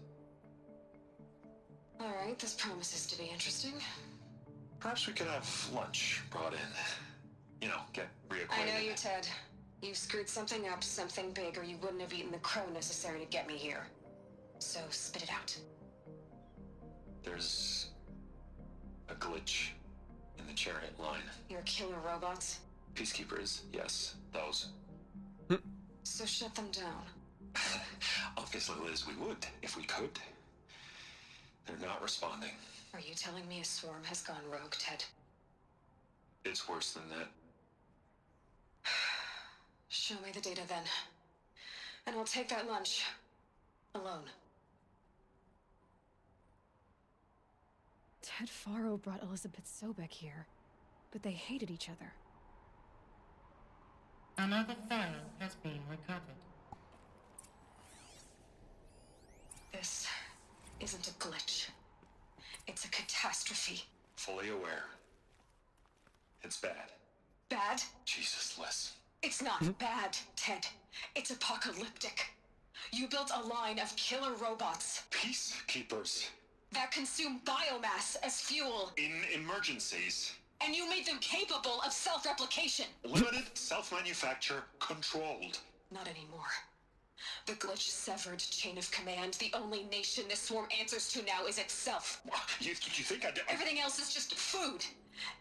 Speaker 6: All right, this promises to be interesting.
Speaker 8: Perhaps we could have lunch brought in. You know, get
Speaker 6: I
Speaker 8: reacquainted.
Speaker 6: know you, Ted. You screwed something up, something big, or you wouldn't have eaten the crow necessary to get me here. So spit it out.
Speaker 8: There's a glitch in the chariot line.
Speaker 6: Your killer robots?
Speaker 8: Peacekeepers, yes, those.
Speaker 6: So shut them down.
Speaker 8: Obviously, Liz, we would, if we could. They're not responding.
Speaker 6: Are you telling me a swarm has gone rogue, Ted?
Speaker 8: It's worse than that.
Speaker 6: Show me the data then. And I'll take that lunch. Alone.
Speaker 2: Ted Faro brought Elizabeth Sobek here, but they hated each other.
Speaker 7: Another file has been recovered.
Speaker 6: This isn't a glitch. It's a catastrophe.
Speaker 8: Fully aware. It's bad.
Speaker 6: Bad?
Speaker 8: Jesus, Liz.
Speaker 6: It's not bad, Ted. It's apocalyptic. You built a line of killer robots
Speaker 8: Peacekeepers.
Speaker 6: that consume biomass as fuel,
Speaker 8: In emergencies.
Speaker 6: and you made them capable of self-replication.
Speaker 8: Limited, self-manufacture, controlled.
Speaker 6: Not anymore. The glitch severed chain of command. The only nation this swarm answers to now is itself.
Speaker 8: You think I'd...
Speaker 6: Everything else is just food.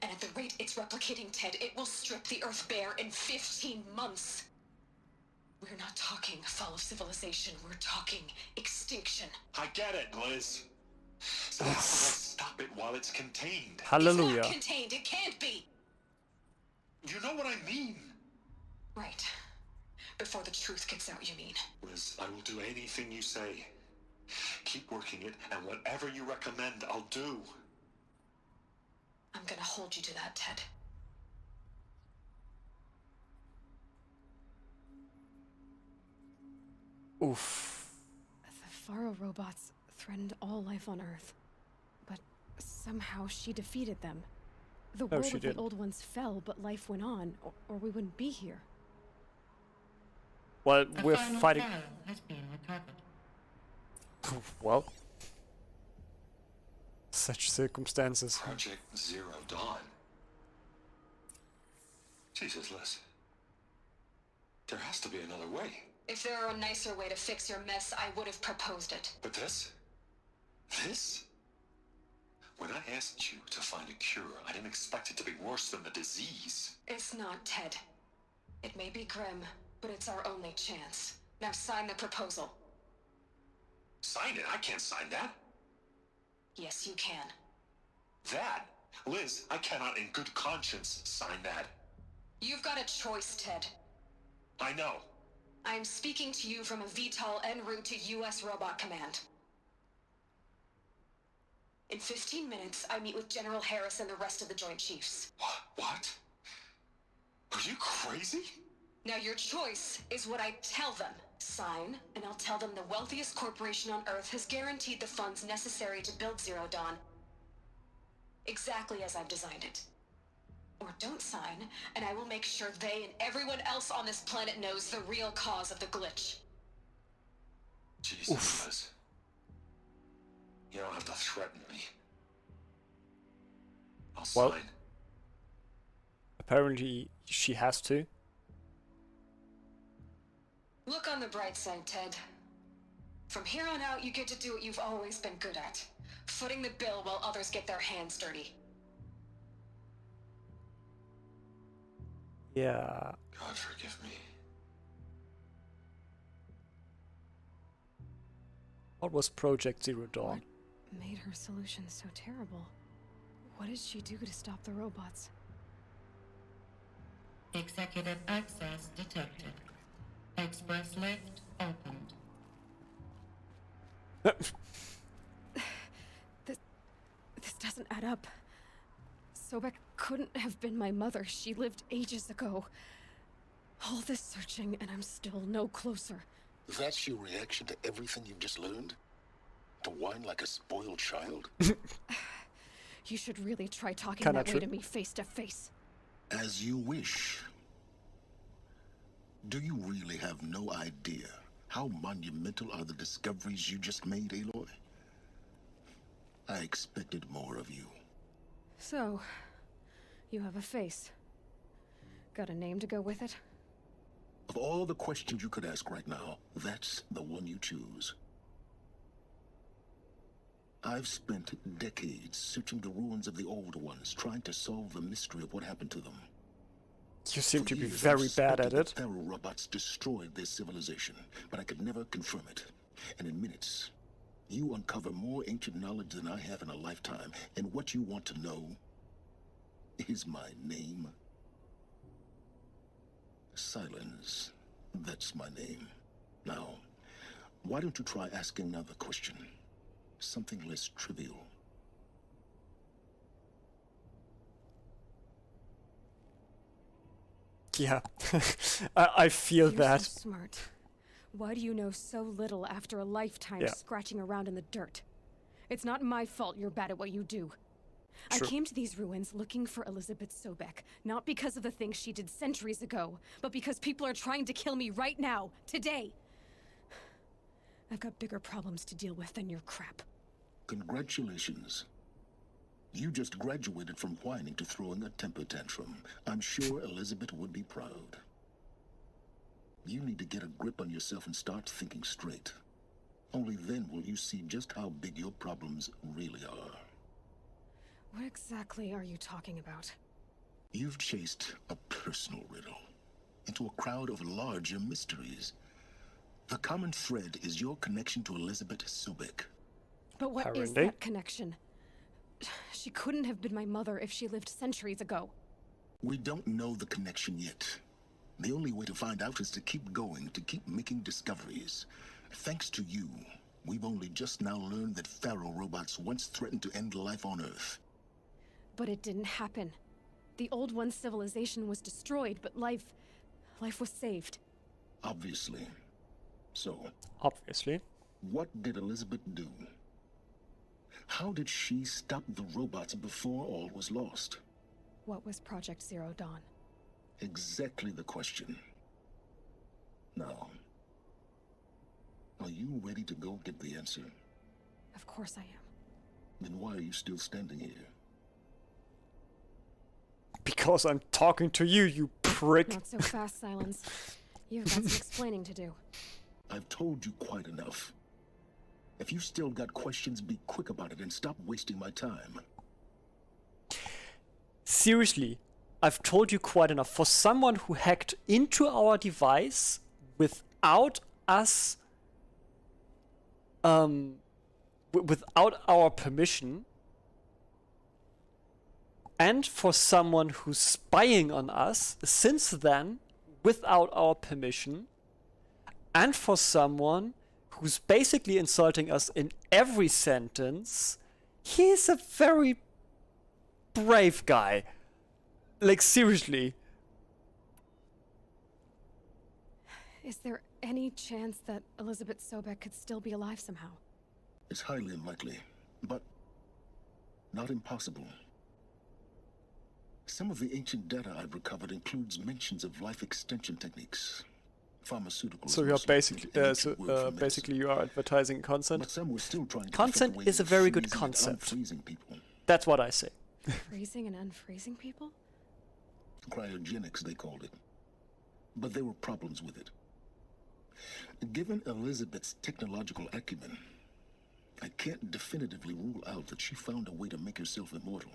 Speaker 6: And at the rate it's replicating, Ted, it will strip the Earth bare in 15 months. We're not talking fall of civilization. We're talking extinction.
Speaker 8: I get it, Liz. So let's stop it while it's contained.
Speaker 1: Hallelujah.
Speaker 6: It's not contained. It can't be.
Speaker 8: You know what I mean?
Speaker 6: Right. Before the truth gets out, you mean?
Speaker 8: Liz, I will do anything you say. Keep working it, and whatever you recommend, I'll do.
Speaker 6: I'm gonna hold you to that, Ted.
Speaker 1: Oof.
Speaker 2: The Faro robots threatened all life on Earth, but somehow she defeated them. The world
Speaker 1: she
Speaker 2: of the
Speaker 1: did.
Speaker 2: old ones fell, but life went on, or we wouldn't be here.
Speaker 1: Well,
Speaker 7: A
Speaker 1: we're
Speaker 7: final
Speaker 1: fighting.
Speaker 7: file has been recovered.
Speaker 1: Well, such circumstances.
Speaker 8: Project Zero Dawn. Jesus, Liz. There has to be another way.
Speaker 6: If there were a nicer way to fix your mess, I would have proposed it.
Speaker 8: But this? This? When I asked you to find a cure, I didn't expect it to be worse than the disease.
Speaker 6: It's not, Ted. It may be grim, but it's our only chance. Now sign the proposal.
Speaker 8: Sign it? I can't sign that.
Speaker 6: Yes, you can.
Speaker 8: That? Liz, I cannot in good conscience sign that.
Speaker 2: You've got a choice, Ted.
Speaker 8: I know.
Speaker 2: I'm speaking to you from a VTOL en route to U.S. Robot Command. In 15 minutes, I meet with General Harris and the rest of the Joint Chiefs.
Speaker 8: What? Are you crazy?
Speaker 2: Now your choice is what I tell them. Sign, and I'll tell them the wealthiest corporation on Earth has guaranteed the funds necessary to build Zero Dawn. Exactly as I've designed it. Or don't sign, and I will make sure they and everyone else on this planet knows the real cause of the glitch.
Speaker 8: Jesus, Liz. You don't have to threaten me. I'll
Speaker 1: Well,
Speaker 8: sign.
Speaker 1: apparently she has to.
Speaker 2: Look on the bright side, Ted. From here on out, you get to do what you've always been good at. Footing the bill while others get their hands dirty.
Speaker 1: Yeah.
Speaker 8: God forgive me.
Speaker 1: What was Project Zero Dawn?
Speaker 2: What made her solution so terrible? What did she do to stop the robots?
Speaker 7: Executive access detected. Express lift opened.
Speaker 2: This doesn't add up. Sobek couldn't have been my mother. She lived ages ago. All this searching, and I'm still no closer.
Speaker 4: That's your reaction to everything you've just learned? To whine like a spoiled child?
Speaker 2: You should really try talking
Speaker 1: Kinda
Speaker 2: that way
Speaker 1: true.
Speaker 2: to me face to face.
Speaker 4: As you wish. Do you really have no idea how monumental are the discoveries you just made, Aloy? I expected more of you.
Speaker 2: So, you have a face. Got a name to go with it?
Speaker 4: Of all the questions you could ask right now, that's the one you choose. I've spent decades searching the ruins of the old ones, trying to solve the mystery of what happened to them.
Speaker 1: You seem
Speaker 4: For
Speaker 1: to be
Speaker 4: years,
Speaker 1: very
Speaker 4: I've
Speaker 1: bad at
Speaker 4: suspected
Speaker 1: it.
Speaker 4: that Feral robots destroyed their civilization, but I could never confirm it. And in minutes, you uncover more ancient knowledge than I have in a lifetime. And what you want to know is my name. Silence. That's my name. Now, why don't you try asking another question? Something less trivial.
Speaker 1: Yeah, I feel
Speaker 2: You're
Speaker 1: that.
Speaker 2: so smart. Why do you know so little after a lifetime
Speaker 1: Yeah.
Speaker 2: scratching around in the dirt? It's not my fault you're bad at what you do.
Speaker 1: True.
Speaker 2: I came to these ruins looking for Elizabeth Sobek, not because of the things she did centuries ago, but because people are trying to kill me right now, today. I've got bigger problems to deal with than your crap.
Speaker 4: Congratulations. You just graduated from whining to throwing a temper tantrum. I'm sure Elizabeth would be proud. You need to get a grip on yourself and start thinking straight. Only then will you see just how big your problems really are.
Speaker 2: What exactly are you talking about?
Speaker 4: You've chased a personal riddle into a crowd of larger mysteries. The common thread is your connection to Elizabeth Sobek.
Speaker 2: But what is
Speaker 1: Apparently.
Speaker 2: that connection? She couldn't have been my mother if she lived centuries ago.
Speaker 4: We don't know the connection yet. The only way to find out is to keep going, to keep making discoveries. Thanks to you, we've only just now learned that Feral robots once threatened to end life on Earth.
Speaker 2: But it didn't happen. The old one's civilization was destroyed, but life was saved.
Speaker 4: Obviously. So,
Speaker 1: Obviously.
Speaker 4: what did Elizabeth do? How did she stop the robots before all was lost?
Speaker 2: What was Project Zero Dawn?
Speaker 4: Exactly the question. Now, are you ready to go get the answer?
Speaker 2: Of course I am.
Speaker 4: Then why are you still standing here?
Speaker 1: Because I'm talking to you, you prick.
Speaker 2: Not so fast, Silence. You've got some explaining to do.
Speaker 4: I've told you quite enough. If you still got questions, be quick about it and stop wasting my time.
Speaker 1: Seriously, I've told you quite enough. For someone who hacked into our device without us, without our permission, and for someone who's spying on us since then without our permission, and for someone who's basically insulting us in every sentence. He's a very brave guy. Like, seriously.
Speaker 2: Is there any chance that Elizabeth Sobek could still be alive somehow?
Speaker 4: It's highly unlikely, but not impossible. Some of the ancient data I've recovered includes mentions of life extension techniques, pharmaceuticals.
Speaker 1: So you're basically you are advertising consent.
Speaker 4: But some were still trying to
Speaker 1: Consent
Speaker 4: perfect a way
Speaker 1: is a
Speaker 4: of
Speaker 1: very good
Speaker 4: freezing and
Speaker 1: concept.
Speaker 4: unfreezing people.
Speaker 1: That's what I say.
Speaker 2: Freezing and unfreezing people?
Speaker 4: Cryogenics, they called it. But there were problems with it. Given Elizabeth's technological acumen, I can't definitively rule out that she found a way to make herself immortal.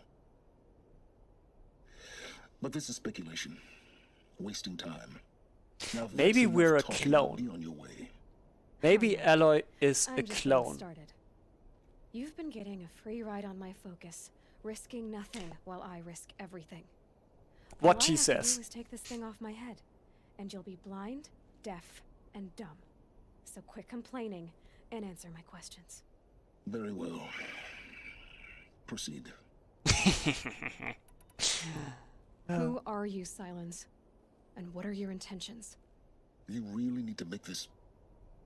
Speaker 4: But this is speculation. Wasting time. Now,
Speaker 1: Maybe
Speaker 4: that's
Speaker 1: we're a
Speaker 4: enough talking.
Speaker 1: clone.
Speaker 4: Be on your way.
Speaker 1: Maybe Aloy is
Speaker 2: I'm
Speaker 1: a
Speaker 2: just getting
Speaker 1: clone.
Speaker 2: started. You've been getting a free ride on my focus, risking nothing while I risk everything.
Speaker 1: What
Speaker 2: All
Speaker 1: she
Speaker 2: I have to
Speaker 1: says.
Speaker 2: do is take this thing off my head, and you'll be blind, deaf, and dumb. So quit complaining and answer my questions.
Speaker 4: Very well. Proceed.
Speaker 2: Who are you, Silence? And what are your intentions?
Speaker 4: You really need to make this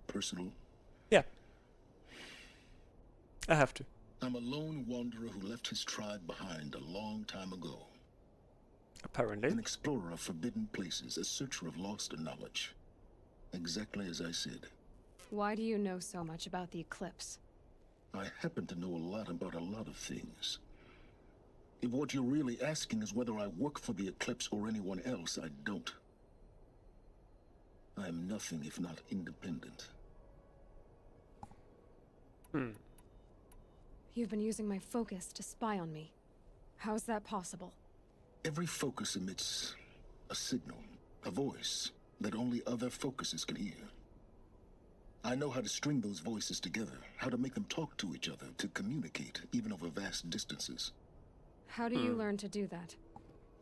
Speaker 4: personal?
Speaker 1: Yeah. I have to.
Speaker 4: I'm a lone wanderer who left his tribe behind a long time ago.
Speaker 1: Apparently.
Speaker 4: An explorer of forbidden places, a searcher of lost knowledge. Exactly as I said.
Speaker 2: Why do you know so much about the eclipse?
Speaker 4: I happen to know a lot about a lot of things. If what you're really asking is whether I work for the Eclipse or anyone else, I don't. I am nothing if not independent.
Speaker 2: You've been using my focus to spy on me. How's that possible?
Speaker 4: Every focus emits a signal, a voice, that only other focuses can hear. I know how to string those voices together, how to make them talk to each other, to communicate, even over vast distances.
Speaker 2: How do you learn to do that?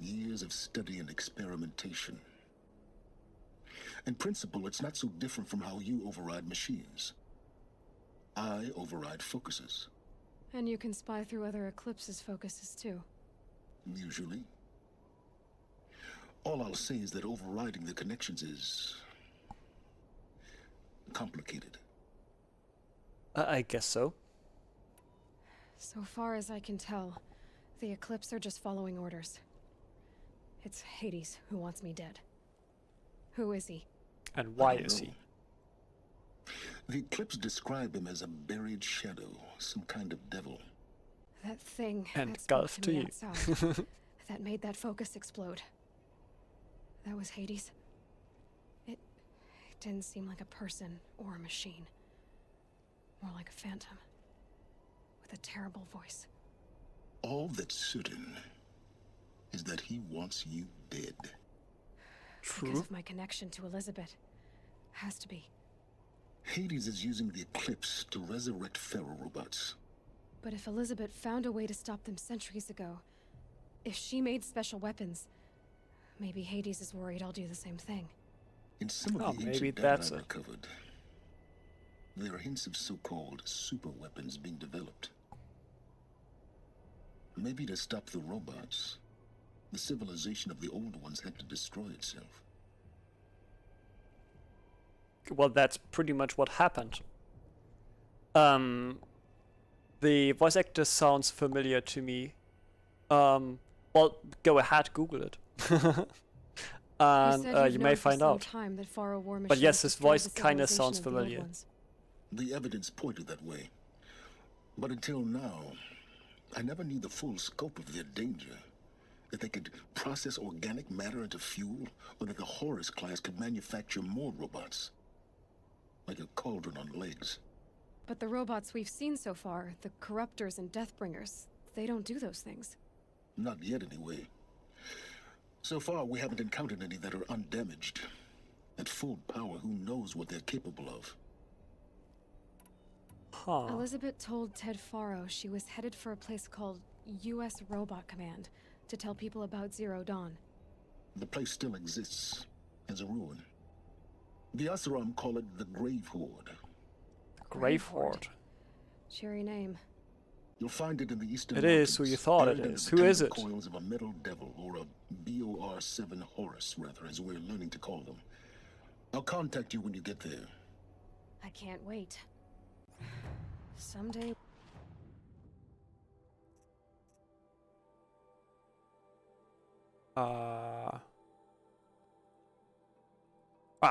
Speaker 4: Years of study and experimentation. In principle, it's not so different from how you override machines. I override focuses.
Speaker 2: And you can spy through other Eclipse's focuses too.
Speaker 4: Usually. All I'll say is that overriding the connections is complicated.
Speaker 1: I guess so.
Speaker 2: So far as I can tell, the Eclipse are just following orders. It's Hades who wants me dead. Who is he?
Speaker 1: And why
Speaker 4: I don't
Speaker 1: is
Speaker 4: know.
Speaker 1: he?
Speaker 4: The Eclipse describe him as a buried shadow, some kind of devil.
Speaker 2: That thing
Speaker 1: And
Speaker 2: that spoke
Speaker 1: Gulf
Speaker 2: to me
Speaker 1: to you.
Speaker 2: outside, that made that focus explode. That was Hades. It didn't seem like a person or a machine. More like a phantom. With a terrible voice.
Speaker 4: All that's certain is that he wants you dead.
Speaker 2: Because
Speaker 1: True.
Speaker 2: of my connection to Elizabeth. Has to be.
Speaker 4: Hades is using the Eclipse to resurrect ferrorobots.
Speaker 2: But if Elizabeth found a way to stop them centuries ago, if she made special weapons, maybe Hades is worried I'll do the same thing.
Speaker 4: In some of
Speaker 1: Oh,
Speaker 4: the
Speaker 1: maybe
Speaker 4: ancient
Speaker 1: that's
Speaker 4: data I
Speaker 1: it.
Speaker 4: recovered, there are hints of so-called super weapons being developed. Maybe to stop the robots, the civilization of the old ones had to destroy itself.
Speaker 1: Well, that's pretty much what happened. The voice actor sounds familiar to me. Well, go ahead, Google it. And you may find out. But yes, his voice kinda sounds familiar.
Speaker 4: The evidence pointed that way. But until now, I never knew the full scope of their danger. That they could process organic matter into fuel, or that the Horus class could manufacture more robots. Like a cauldron on legs.
Speaker 2: But the robots we've seen so far, the Corruptors and Deathbringers, they don't do those things.
Speaker 4: Not yet, anyway. So far, we haven't encountered any that are undamaged. At full power, who knows what they're capable of?
Speaker 1: Huh.
Speaker 2: Elizabeth told Ted Faro she was headed for a place called U.S. Robot Command, to tell people about Zero Dawn.
Speaker 4: The place still exists as a ruin. The Asaram call it the Grave Horde.
Speaker 1: Grave Horde.
Speaker 2: Cheery name.
Speaker 4: You'll find it in the eastern
Speaker 1: It is who you thought it
Speaker 4: buried under
Speaker 1: is.
Speaker 4: the
Speaker 1: Who is
Speaker 4: tender
Speaker 1: it?
Speaker 4: Coils of a metal devil, or a BOR-7 Horus, rather, as we're learning to call them. I'll contact you when you get there.
Speaker 2: I can't wait. Someday.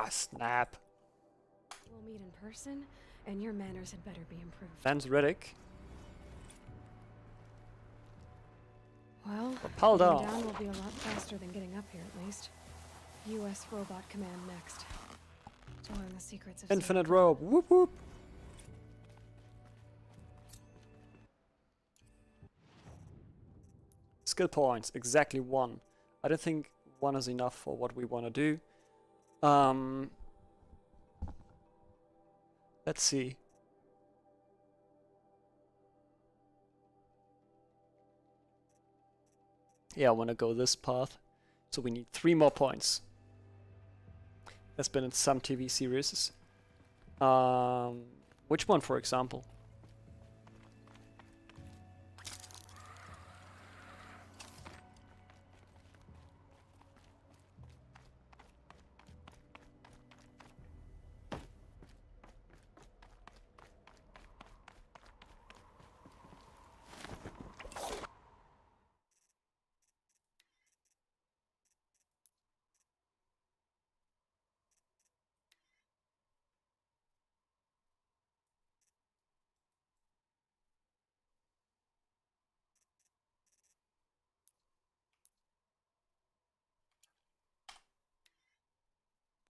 Speaker 1: Snap.
Speaker 2: We'll meet in person, and your manners had better be improved.
Speaker 1: Lance Riddick.
Speaker 2: Well,
Speaker 1: Propel
Speaker 2: getting
Speaker 1: down.
Speaker 2: down will be a lot faster than getting up here, at least. U.S. Robot Command next. To learn the secrets of
Speaker 1: Infinite rope. Whoop whoop. Skill points. Exactly 1. I don't think 1 is enough for what we want to do. Let's see. Yeah, I want to go this path. So we need 3 more points. That's been in some TV series. Which one, for example?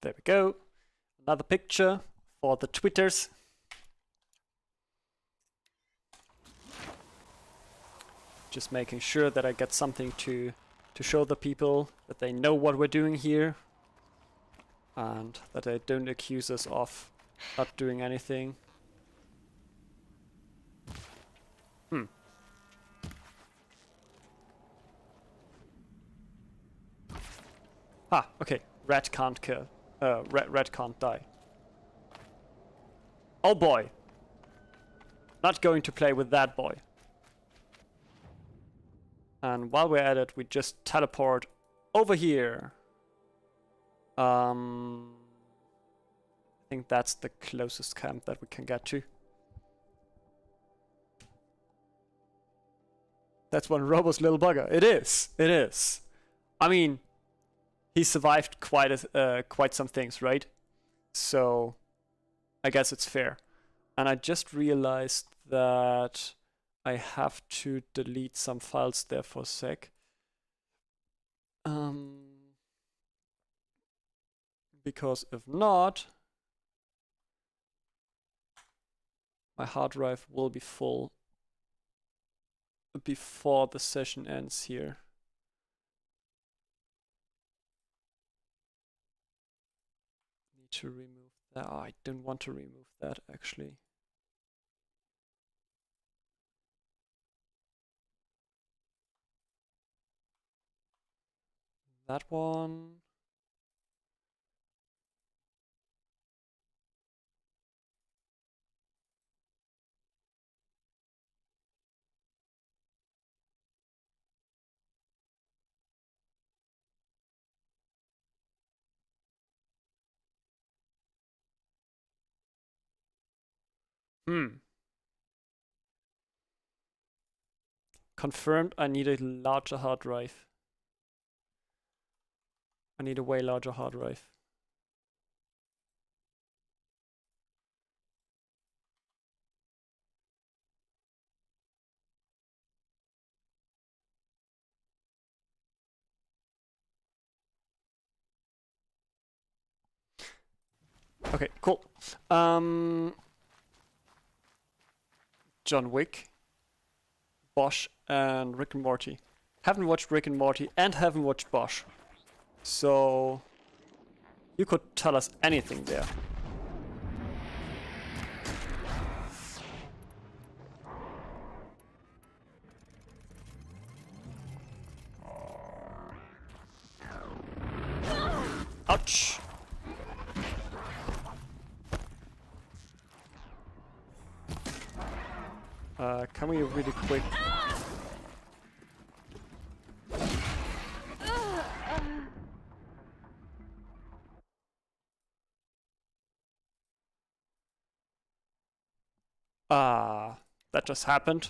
Speaker 1: There we go. Another picture for the Twitters. Just making sure that I get something to show the people, that they know what we're doing here, and that they don't accuse us of not doing anything. Okay. Rat can't kill. Rat can't die. Oh boy. Not going to play with that boy. And while we're at it, we just teleport over here. I think that's the closest camp that we can get to. That's one Robo's little bugger. It is. It is. I mean, he survived quite some things, right? So I guess it's fair. And I just realized that I have to delete some files there for a sec. Because if not, my hard drive will be full before the session ends here. To remove that. Oh, I don't want to remove that actually. That one. Confirmed, I need a larger hard drive. I need a way larger hard drive. Okay, cool. John Wick, Bosch, and Rick and Morty. Haven't watched Rick and Morty and haven't watched Bosch. So you could tell us anything there. Ouch! Can we really quick? That just happened.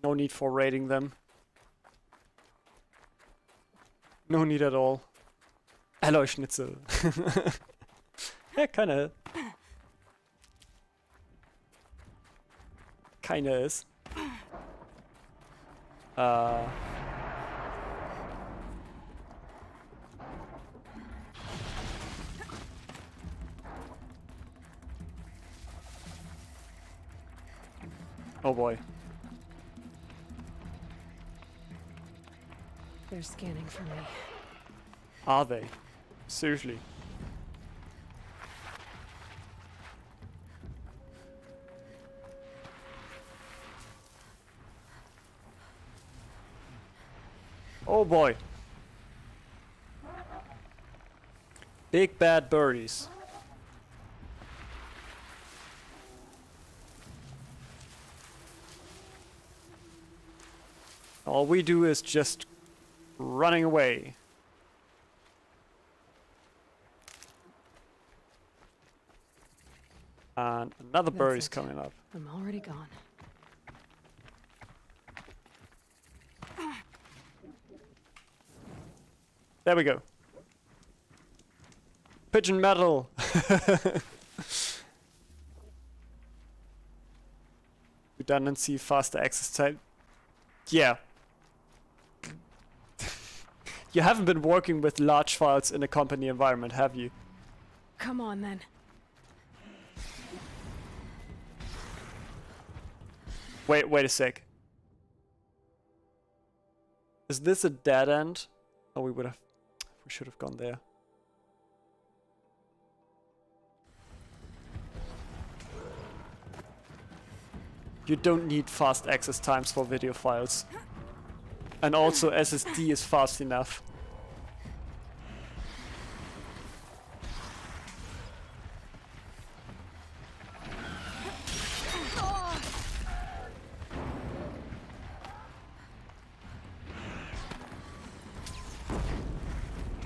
Speaker 1: No need for raiding them. No need at all. Alloy Schnitzel. Yeah, kinda. Kinda is. Oh boy.
Speaker 2: They're scanning for me.
Speaker 1: Are they? Seriously? Oh boy. Big bad birdies. All we do is just running away. And another bird is coming up.
Speaker 2: I'm already gone.
Speaker 1: There we go. Pigeon metal. Redundancy, faster access time. Yeah. You haven't been working with large files in a company environment, have you?
Speaker 2: Come on then.
Speaker 1: Wait a sec. Is this a dead end? Oh, we should have gone there. You don't need fast access times for video files. And also SSD is fast enough.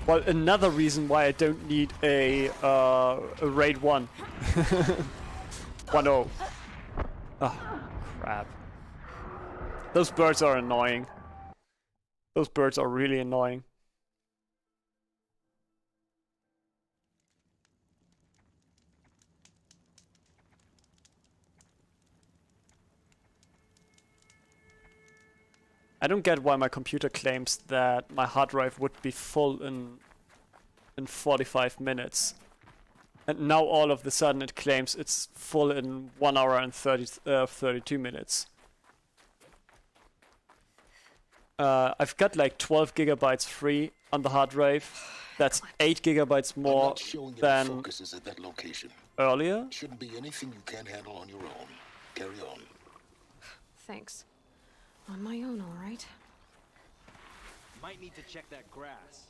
Speaker 1: Well, another reason why I don't need a RAID 1. 1.0. Oh, crap. Those birds are annoying. Those birds are really annoying. I don't get why my computer claims that my hard drive would be full in 45 minutes. And now all of the sudden it claims it's full in 1 hour and 32 minutes. I've got like 12 gigabytes free on the hard drive. That's 8 gigabytes more than
Speaker 4: focuses at that location.
Speaker 1: earlier.
Speaker 4: Shouldn't be anything you can't handle on your own. Carry on.
Speaker 2: Thanks. On my own, all right.
Speaker 9: Might need to check that grass.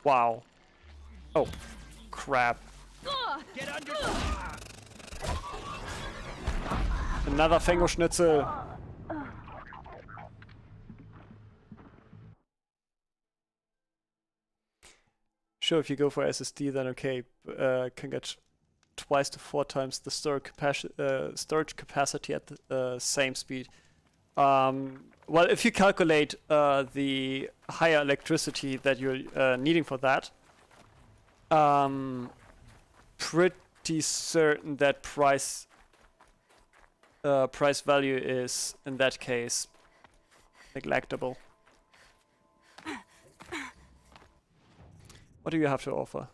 Speaker 1: Wow. Oh, crap.
Speaker 9: Get under.
Speaker 1: Another Fingerschnitzel. Sure, if you go for SSD, then okay, can get twice to 4 times the storage capacity at the same speed. Well, if you calculate the higher electricity that you're needing for that, pretty certain that price value is in that case neglectable. What do you have to offer?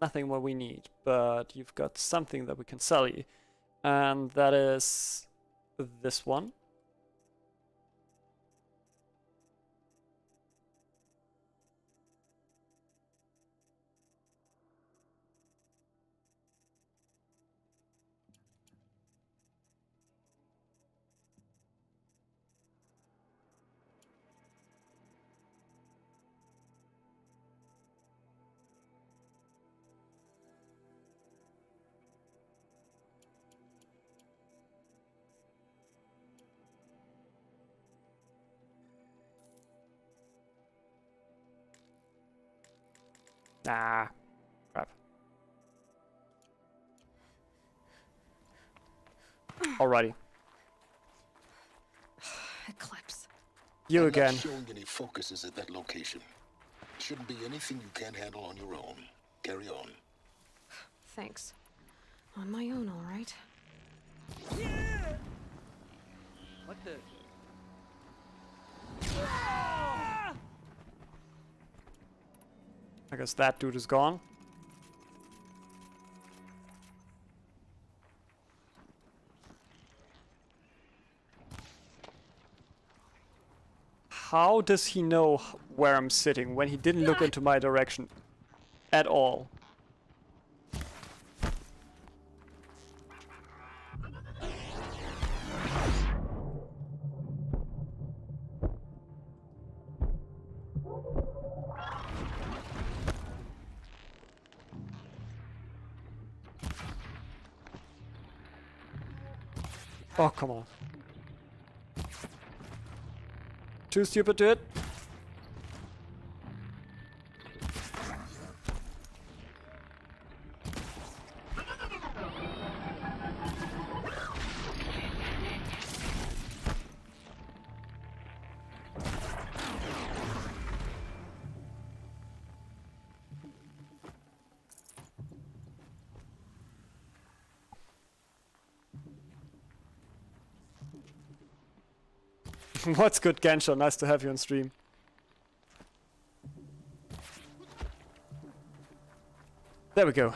Speaker 1: nothing what we need, but you've got something that we can sell you. And that is this one. Nah, crap. Alrighty.
Speaker 2: Eclipse.
Speaker 1: You
Speaker 4: I'm
Speaker 1: again.
Speaker 4: not showing any focuses at that location. Shouldn't be anything you can't handle on your own. Carry on.
Speaker 2: Thanks. On my own, all right.
Speaker 9: What the?
Speaker 1: I guess that dude is gone. How does he know where I'm sitting when he didn't look into my direction at all? Oh, come on. Too stupid to hit. What's good, Gensho? Nice to have you on stream. There we go.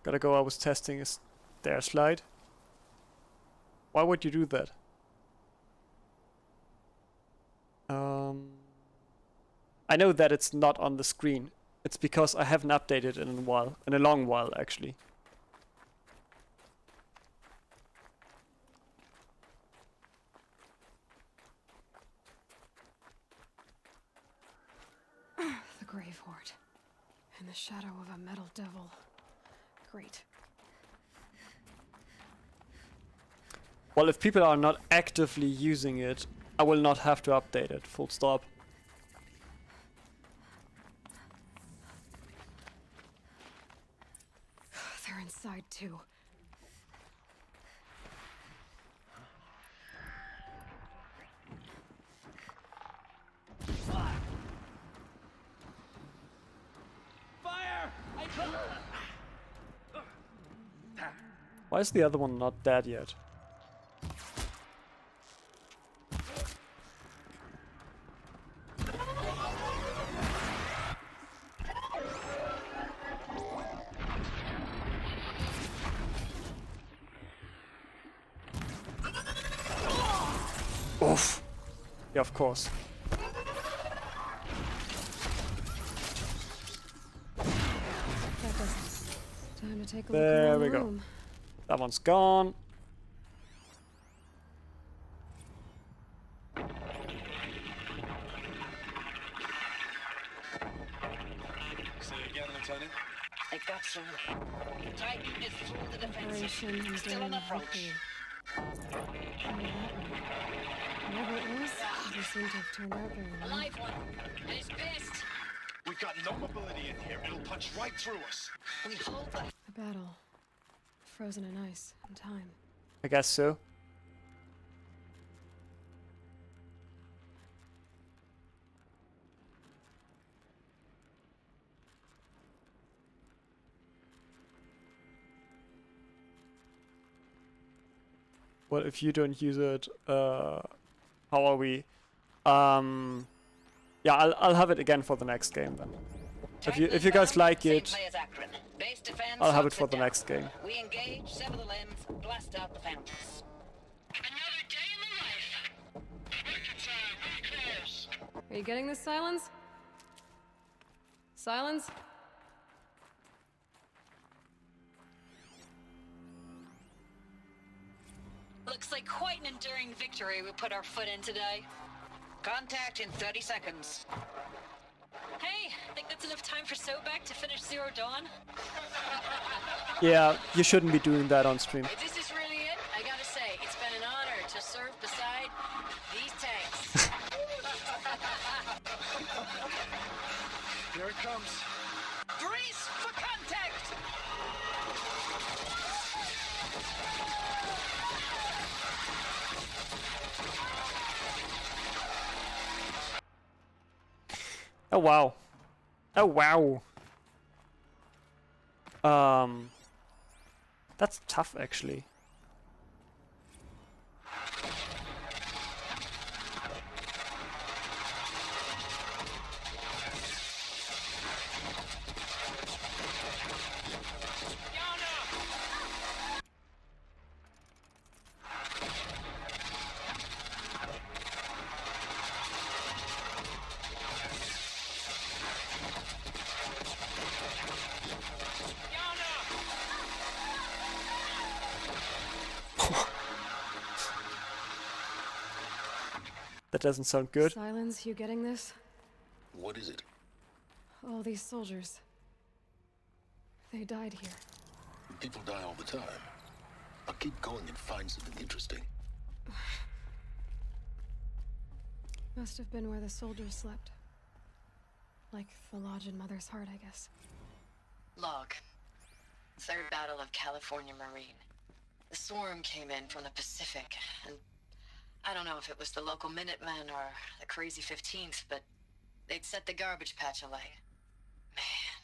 Speaker 1: Gotta go. I was testing a stair slide. Why would you do that? I know that it's not on the screen. It's because I haven't updated in a while, in a long while actually.
Speaker 2: The Grave Horde. In the shadow of a metal devil. Great.
Speaker 1: Well, if people are not actively using it, I will not have to update it. Full stop.
Speaker 2: They're inside too.
Speaker 9: Fire!
Speaker 1: Why is the other one not dead yet? Oof. Yeah, of course.
Speaker 2: That does it. Time to take a look
Speaker 1: There
Speaker 2: around
Speaker 1: we
Speaker 2: the
Speaker 1: go.
Speaker 2: room.
Speaker 1: That one's gone.
Speaker 3: Say again, Lieutenant.
Speaker 6: I got some. Titan is full to the
Speaker 2: Operation and
Speaker 6: Still on approach.
Speaker 2: Whatever it was, it doesn't seem to have turned out very well.
Speaker 6: Live one. And he's pissed.
Speaker 3: We've got no mobility in here. It'll punch right through us.
Speaker 6: We hold the
Speaker 2: A battle. Frozen in ice and time.
Speaker 1: I guess so. Well, if you don't use it, how are we? Yeah, I'll have it again for the next game then. If you guys like it, I'll have it for the next game.
Speaker 10: We engage, sever the limbs, blast out the fountains.
Speaker 6: Another day in the life. Reconcile, very close.
Speaker 2: Are you getting this, Silence? Silence?
Speaker 10: Looks like quite an enduring victory we put our foot in today. Contact in 30 seconds.
Speaker 11: Hey, think that's enough time for Sobek to finish Zero Dawn?
Speaker 1: Yeah, you shouldn't be doing that on stream.
Speaker 11: If this is really it, I gotta say, it's been an honor to serve beside these tanks.
Speaker 9: Here it comes.
Speaker 10: Grease for contact!
Speaker 1: Oh wow. Oh wow. That's tough actually. That doesn't sound good.
Speaker 2: Silence, you getting this?
Speaker 4: What is it?
Speaker 2: All these soldiers. They died here.
Speaker 4: People die all the time. I'll keep going and find something interesting.
Speaker 2: Must have been where the soldiers slept. Like the lodge in Mother's Heart, I guess.
Speaker 6: Log. Third Battle of California Marine. The swarm came in from the Pacific, and I don't know if it was the local Minutemen or the crazy 15th, but they'd set the garbage patch alight. Man,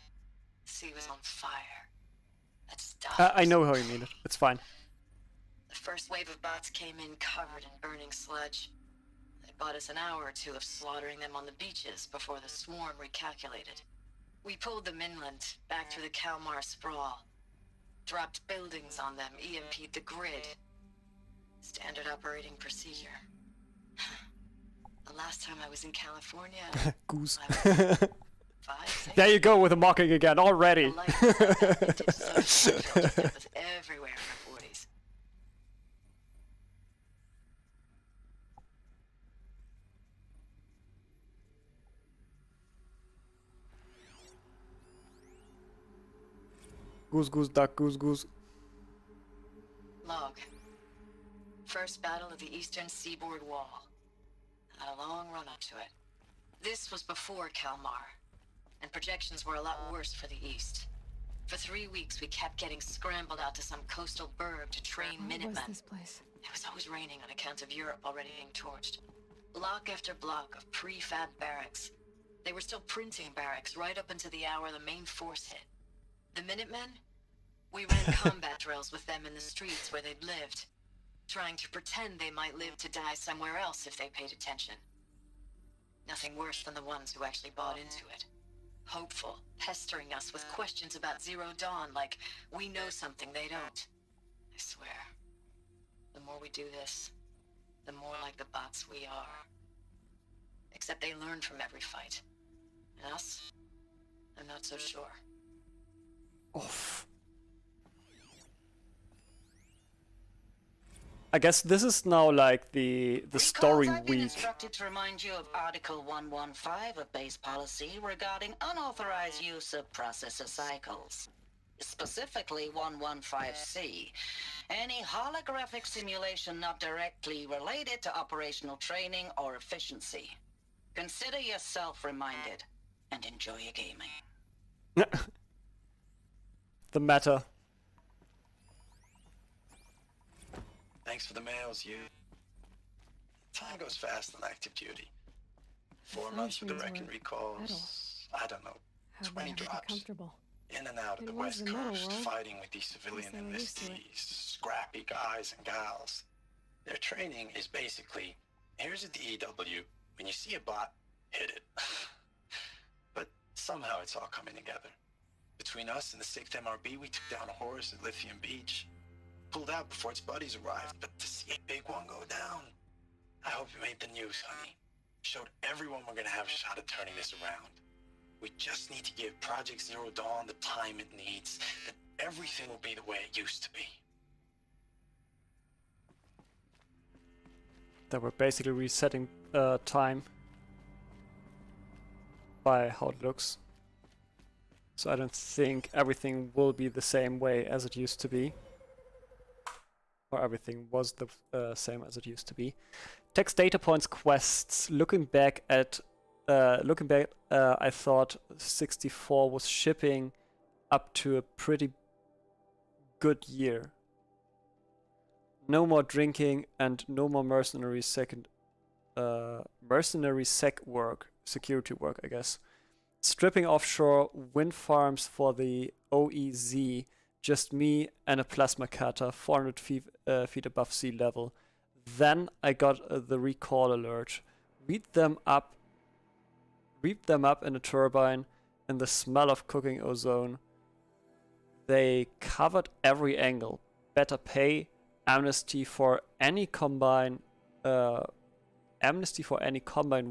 Speaker 6: the sea was on fire. That stuff.
Speaker 1: I know how you mean it. It's fine.
Speaker 6: The first wave of bots came in covered in burning sludge. They bought us an hour or two of slaughtering them on the beaches before the swarm recalculated. We pulled them inland, back through the Kalmar sprawl. Dropped buildings on them, EMP'd the grid. Standard operating procedure. The last time I was in California,
Speaker 1: Goose.
Speaker 6: I was 5, 6.
Speaker 1: There you go with the mocking again already.
Speaker 6: The light was like that vintage social filter that was everywhere in the 40s.
Speaker 1: Goose, goose, duck, goose, goose.
Speaker 6: Log. First battle of the Eastern Seaboard Wall. Had a long run up to it. This was before Kalmar, and projections were a lot worse for the East. For 3 weeks, we kept getting scrambled out to some coastal burg to train
Speaker 2: What was
Speaker 6: Minutemen.
Speaker 2: this place?
Speaker 6: It was always raining on account of Europe already being torched. Block after block of prefab barracks. They were still printing barracks right up until the hour the main force hit. The Minutemen? We ran combat drills with them in the streets where they'd lived, trying to pretend they might live to die somewhere else if they paid attention. Nothing worse than the ones who actually bought into it. Hopeful, pestering us with questions about Zero Dawn like we know something they don't. I swear, the more we do this, the more like the bots we are. Except they learn from every fight. And us? I'm not so sure.
Speaker 1: Oof. I guess this is now like the story
Speaker 10: I've been
Speaker 1: week.
Speaker 10: instructed to remind you of Article 115 of base policy regarding unauthorized use of processor cycles. Specifically 115C. Any holographic simulation not directly related to operational training or efficiency. Consider yourself reminded and enjoy your gaming.
Speaker 1: The meta.
Speaker 12: Thanks for the mails, you. Time goes fast on active duty. 4 months with the wreck and recalls. I don't know.
Speaker 2: How'd
Speaker 12: 20
Speaker 2: they ever get
Speaker 12: drops.
Speaker 2: comfortable?
Speaker 12: In and out of the
Speaker 2: It was
Speaker 12: West
Speaker 2: the metal
Speaker 12: Coast,
Speaker 2: world.
Speaker 12: fighting with these civilian
Speaker 2: they were used to it.
Speaker 12: enlistees, scrappy guys and gals. Their training is basically, here's a DEW, when you see a bot, hit it. But somehow it's all coming together. Between us and the 6th MRB, we took down a horse at Lithium Beach. Pulled out before its buddies arrived, but to see a big one go down, I hope you made the news, honey. Showed everyone we're gonna have a shot at turning this around. We just need to give Project Zero Dawn the time it needs, then everything will be the way it used to be.
Speaker 1: That we're basically resetting time by how it looks. So I don't think everything will be the same way as it used to be. Or everything was the same as it used to be. Text data points quests. Looking back, I thought 64 was shipping up to a pretty good year. No more drinking and no more mercenary security work, I guess. Stripping offshore wind farms for the OEZ. Just me and a plasma cutter, 400 feet above sea level. Then I got the recall alert. Read them up in a turbine, in the smell of cooking ozone. They covered every angle. Better pay, amnesty for any combine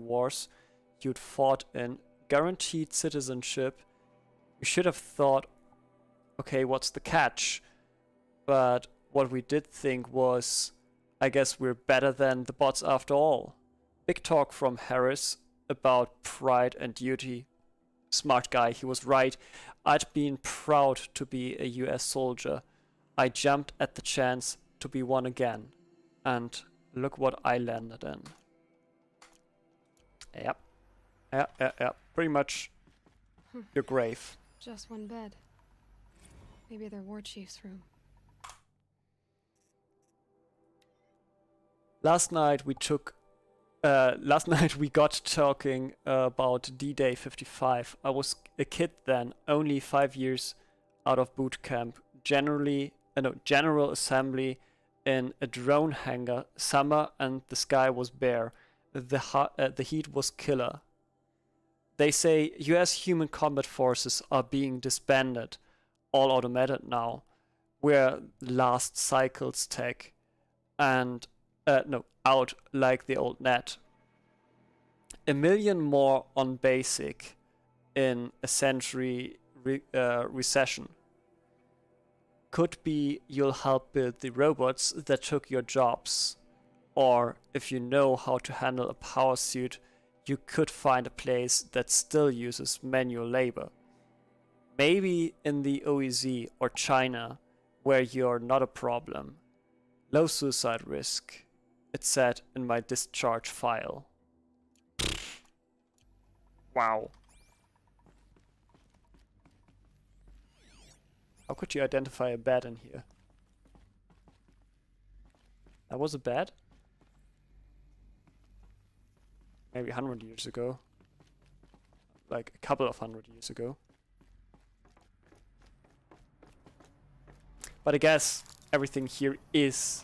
Speaker 1: wars you'd fought in, guaranteed citizenship. We should have thought, okay, what's the catch? But what we did think was, I guess we're better than the bots after all. Big talk from Harris about pride and duty. Smart guy, he was right. I'd been proud to be a US soldier. I jumped at the chance to be one again. And look what I landed in. Yep. Yeah. Pretty much your grave.
Speaker 2: Just one bed. Maybe their war chief's room.
Speaker 1: Last night we got talking about D-Day 55. I was a kid then, only 5 years out of boot camp. General assembly in a drone hangar. Summer and the sky was bare. The heat was killer. They say US human combat forces are being disbanded. All automated now. We're last cycles tech. And out like the old net. 1 million more on basic in a century recession. Could be you'll help build the robots that took your jobs. Or if you know how to handle a power suit, you could find a place that still uses manual labor. Maybe in the OEZ or China, where you're not a problem. Low suicide risk. It said in my discharge file. Wow. How could you identify a bed in here? That was a bed? Maybe 100 years ago. Like a couple of 100 years ago. But I guess everything here is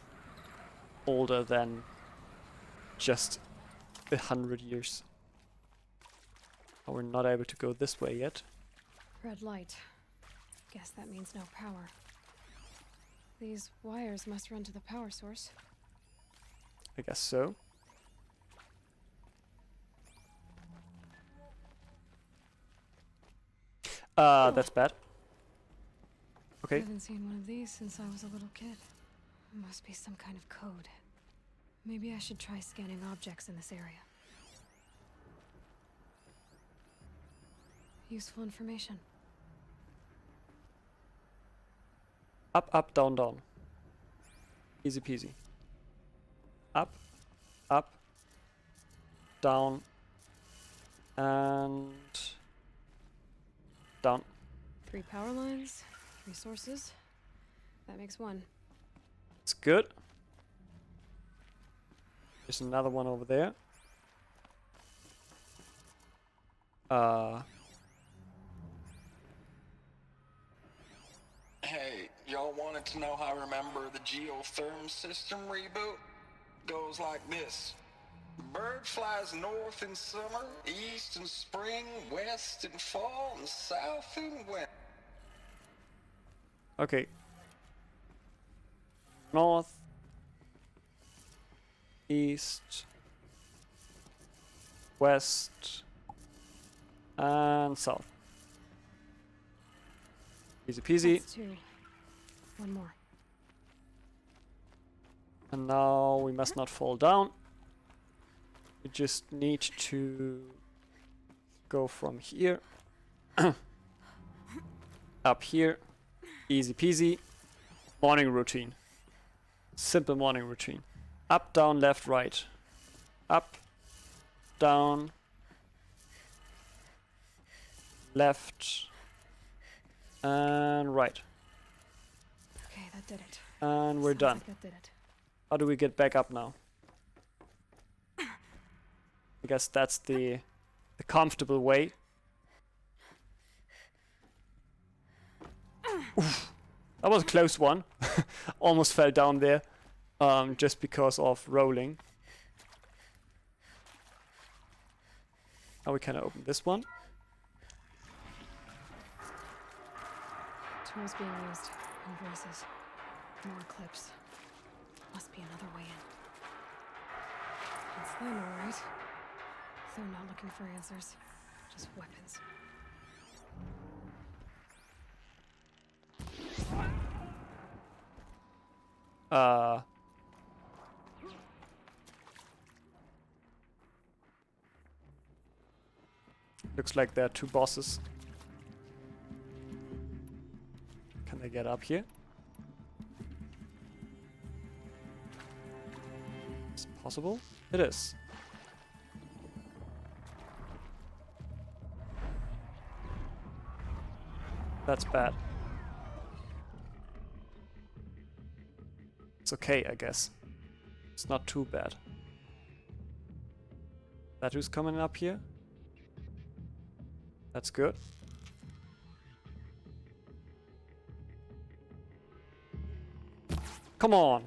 Speaker 1: older than just 100 years. Oh, we're not able to go this way yet.
Speaker 2: Red light. Guess that means no power. These wires must run to the power source.
Speaker 1: I guess so. That's bad. Okay.
Speaker 2: I haven't seen one of these since I was a little kid. Must be some kind of code. Maybe I should try scanning objects in this area. Useful information.
Speaker 1: Up, up, down, down. Easy peasy. Up, down, and down.
Speaker 2: 3 power lines, 3 sources. That makes 1.
Speaker 1: It's good. There's another one over there.
Speaker 12: Hey, y'all wanted to know how I remember the geotherm system reboot?
Speaker 3: goes like this. Bird flies north in summer, east in spring, west in fall, and south in winter.
Speaker 1: Okay. North, east, west, and south. Easy peasy.
Speaker 2: That's 2. One more.
Speaker 1: And now we must not fall down. We just need to go from here up here. Easy peasy. Morning routine. Simple morning routine. Up, down, left, right. Up, down, left, and right.
Speaker 2: Okay, that did it.
Speaker 1: And we're done.
Speaker 2: Like that did it.
Speaker 1: How do we get back up now? I guess that's the comfortable way. Oof, that was a close one. Almost fell down there, just because of rolling. Now we can open this one.
Speaker 2: Tools being used. Invoices. More clips. Must be another way in. It's them, alright. They're not looking for answers. Just weapons.
Speaker 1: Looks like there are 2 bosses. Can they get up here? Is it possible? It is. That's bad. It's okay, I guess. It's not too bad. That who's coming up here? That's good. Come on!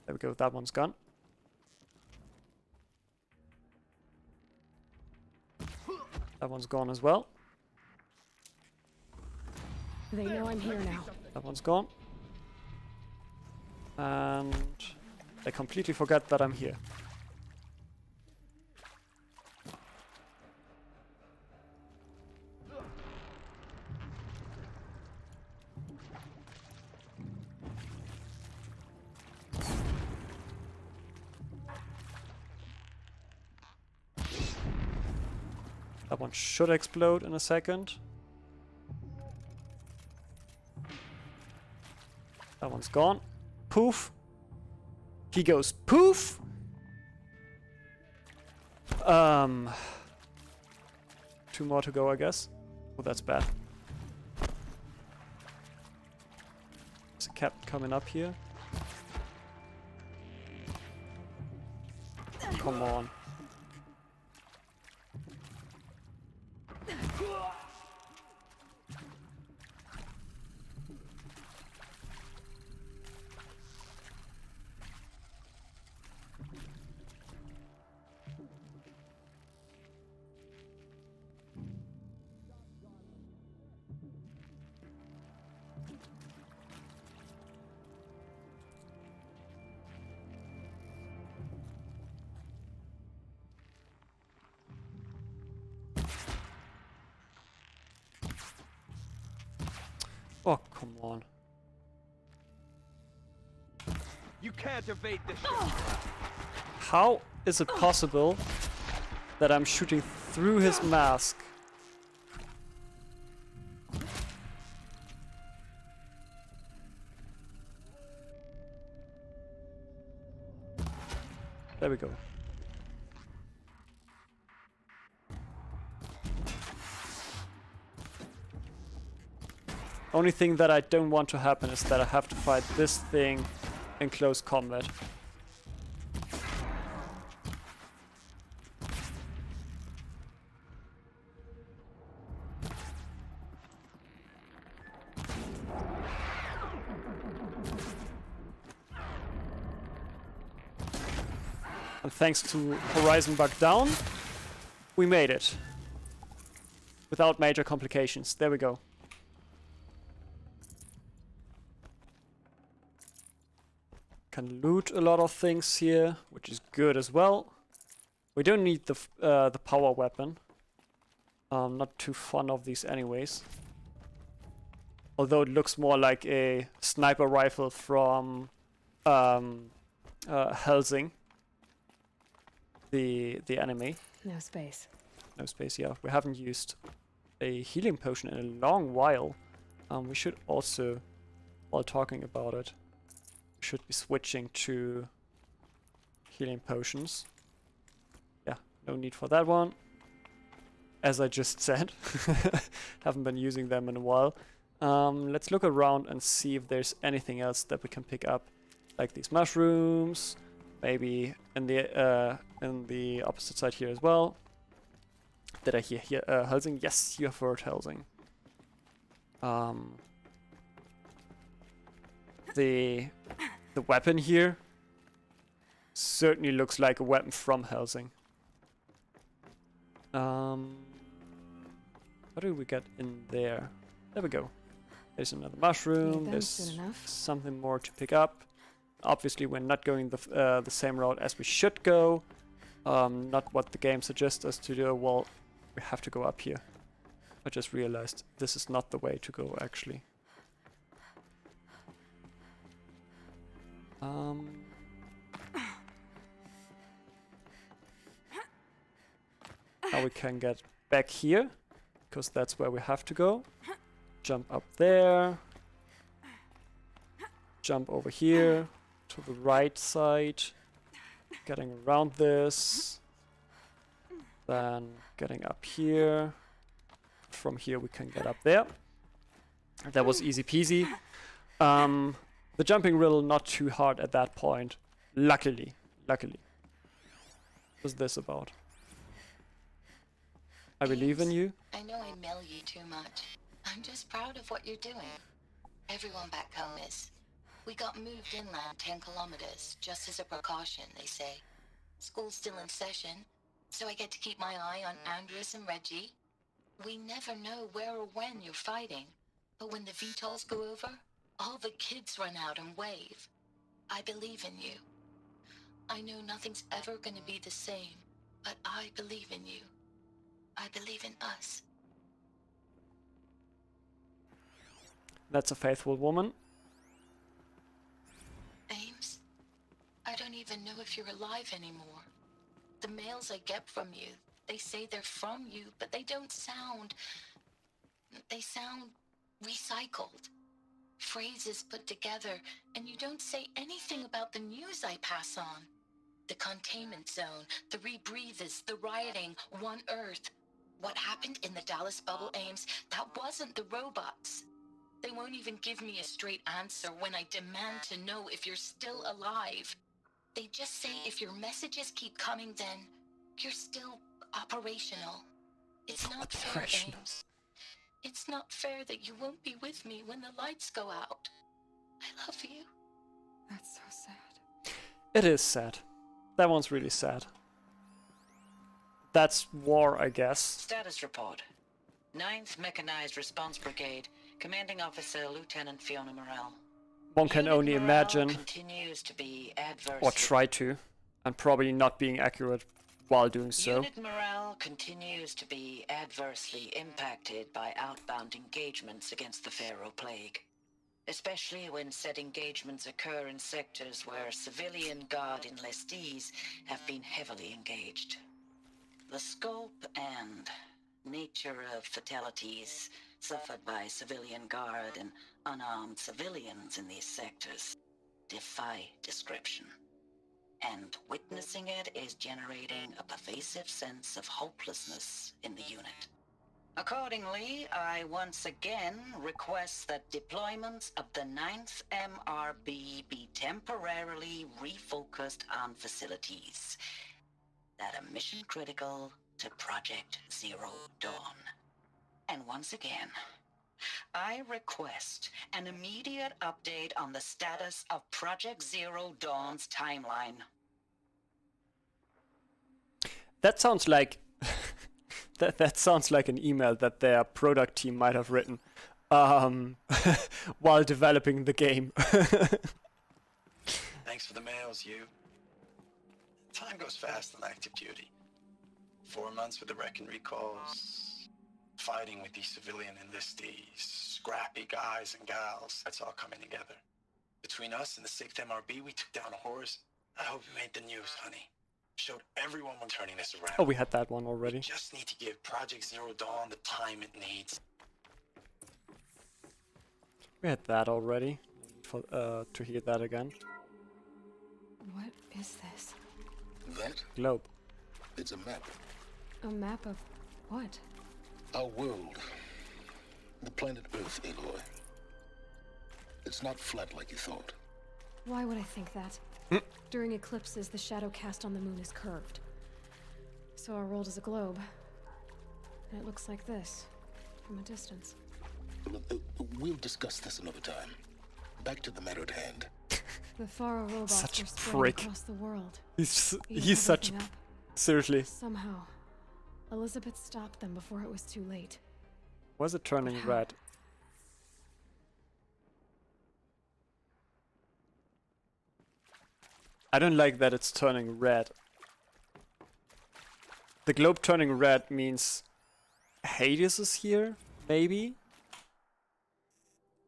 Speaker 1: There we go, that one's gone. That one's gone as well.
Speaker 2: They know I'm here now.
Speaker 1: That one's gone. And they completely forget that I'm here. That one should explode in a second. That one's gone. Poof. He goes poof. 2 more to go, I guess. Oh, that's bad. There's a captain coming up here. Come on. Oh, come on.
Speaker 9: You can't evade this.
Speaker 1: How is it possible that I'm shooting through his mask? There we go. Only thing that I don't want to happen is that I have to fight this thing in close combat. And thanks to Horizon Bug Down, we made it. Without major complications. There we go. Can loot a lot of things here, which is good as well. We don't need the power weapon. Not too fond of these anyways. Although it looks more like a sniper rifle from Helsing. The anime.
Speaker 2: No space.
Speaker 1: No space, yeah. We haven't used a healing potion in a long while. We should also, while talking about it, we should be switching to healing potions. Yeah, no need for that one. As I just said, haven't been using them in a while. Let's look around and see if there's anything else that we can pick up, like these mushrooms. Maybe in the opposite side here as well. Did I hear here Helsing? Yes, you have heard Helsing. The weapon here certainly looks like a weapon from Helsing. What do we get in there? There we go. There's another mushroom. There's something more to pick up. Obviously, we're not going the same route as we should go. Not what the game suggests us to do. Well, we have to go up here. I just realized this is not the way to go, actually. Now we can get back here, because that's where we have to go. Jump up there. Jump over here to the right side. Getting around this. Then getting up here. From here we can get up there. That was easy peasy. The jumping riddle not too hard at that point. Luckily. What's this about? I believe in you.
Speaker 6: I know I mail you too much. I'm just proud of what you're doing. Everyone back home is. We got moved inland 10 kilometers, just as a precaution, they say. School's still in session, so I get to keep my eye on Andres and Reggie. We never know where or when you're fighting, but when the VTOLs go over, all the kids run out and wave. I believe in you. I know nothing's ever gonna be the same, but I believe in you. I believe in us.
Speaker 1: That's a faithful woman.
Speaker 6: Ames, I don't even know if you're alive anymore. The mails I get from you, they say they're from you, but they don't sound... They sound recycled. Phrases put together, and you don't say anything about the news I pass on. The containment zone, the rebreathers, the rioting, One Earth. What happened in the Dallas bubble, Ames, that wasn't the robots. They won't even give me a straight answer when I demand to know if you're still alive. They just say if your messages keep coming, then you're still operational. It's not fair, Ames. It's not fair that you won't be with me when the lights go out. I love you.
Speaker 2: That's so sad.
Speaker 1: It is sad. That one's really sad. That's war, I guess.
Speaker 10: Status report. 9th Mechanized Response Brigade, Commanding Officer Lieutenant Fiona Morell.
Speaker 1: One can only imagine,
Speaker 10: continues to be adverse,
Speaker 1: or try to, and probably not being accurate while doing so.
Speaker 10: Unit morale continues to be adversely impacted by outbound engagements against the Pharaoh Plague, especially when said engagements occur in sectors where civilian guard enlistees have been heavily engaged. The scope and nature of fatalities suffered by civilian guard and unarmed civilians in these sectors defy description. And witnessing it is generating a pervasive sense of hopelessness in the unit. Accordingly, I once again request that deployments of the 9th MRB be temporarily refocused on facilities that are mission critical to Project Zero Dawn. And once again, I request an immediate update on the status of Project Zero Dawn's timeline.
Speaker 1: That sounds like that sounds like an email that their product team might have written while developing the game.
Speaker 12: Thanks for the mails, you. Time goes fast in active duty. 4 months with the wreck and recalls, fighting with these civilian enlistees, scrappy guys and gals. That's all coming together. Between us and the 6th MRB, we took down horrors. I hope you made the news, honey. Showed everyone we're turning this around.
Speaker 1: Oh, we had that one already.
Speaker 12: We just need to give Project Zero Dawn the time it needs.
Speaker 1: We had that already. For, to hear that again.
Speaker 2: What is this?
Speaker 4: That?
Speaker 1: Globe.
Speaker 4: It's a map.
Speaker 2: A map of what?
Speaker 4: Our world. The planet Earth, Aloy. It's not flat like you thought.
Speaker 2: Why would I think that? During eclipses, the shadow cast on the moon is curved. So our world is a globe. And it looks like this, from a distance.
Speaker 4: We'll discuss this another time. Back to the matter at hand.
Speaker 2: The Faro robots
Speaker 1: Such a
Speaker 2: are spreading
Speaker 1: prick.
Speaker 2: across the world.
Speaker 1: He's such...
Speaker 2: Up.
Speaker 1: Seriously.
Speaker 2: Somehow, Elizabeth stopped them before it was too late.
Speaker 1: Was it turning
Speaker 2: How?
Speaker 1: red? I don't like that it's turning red. The globe turning red means Hades is here, maybe?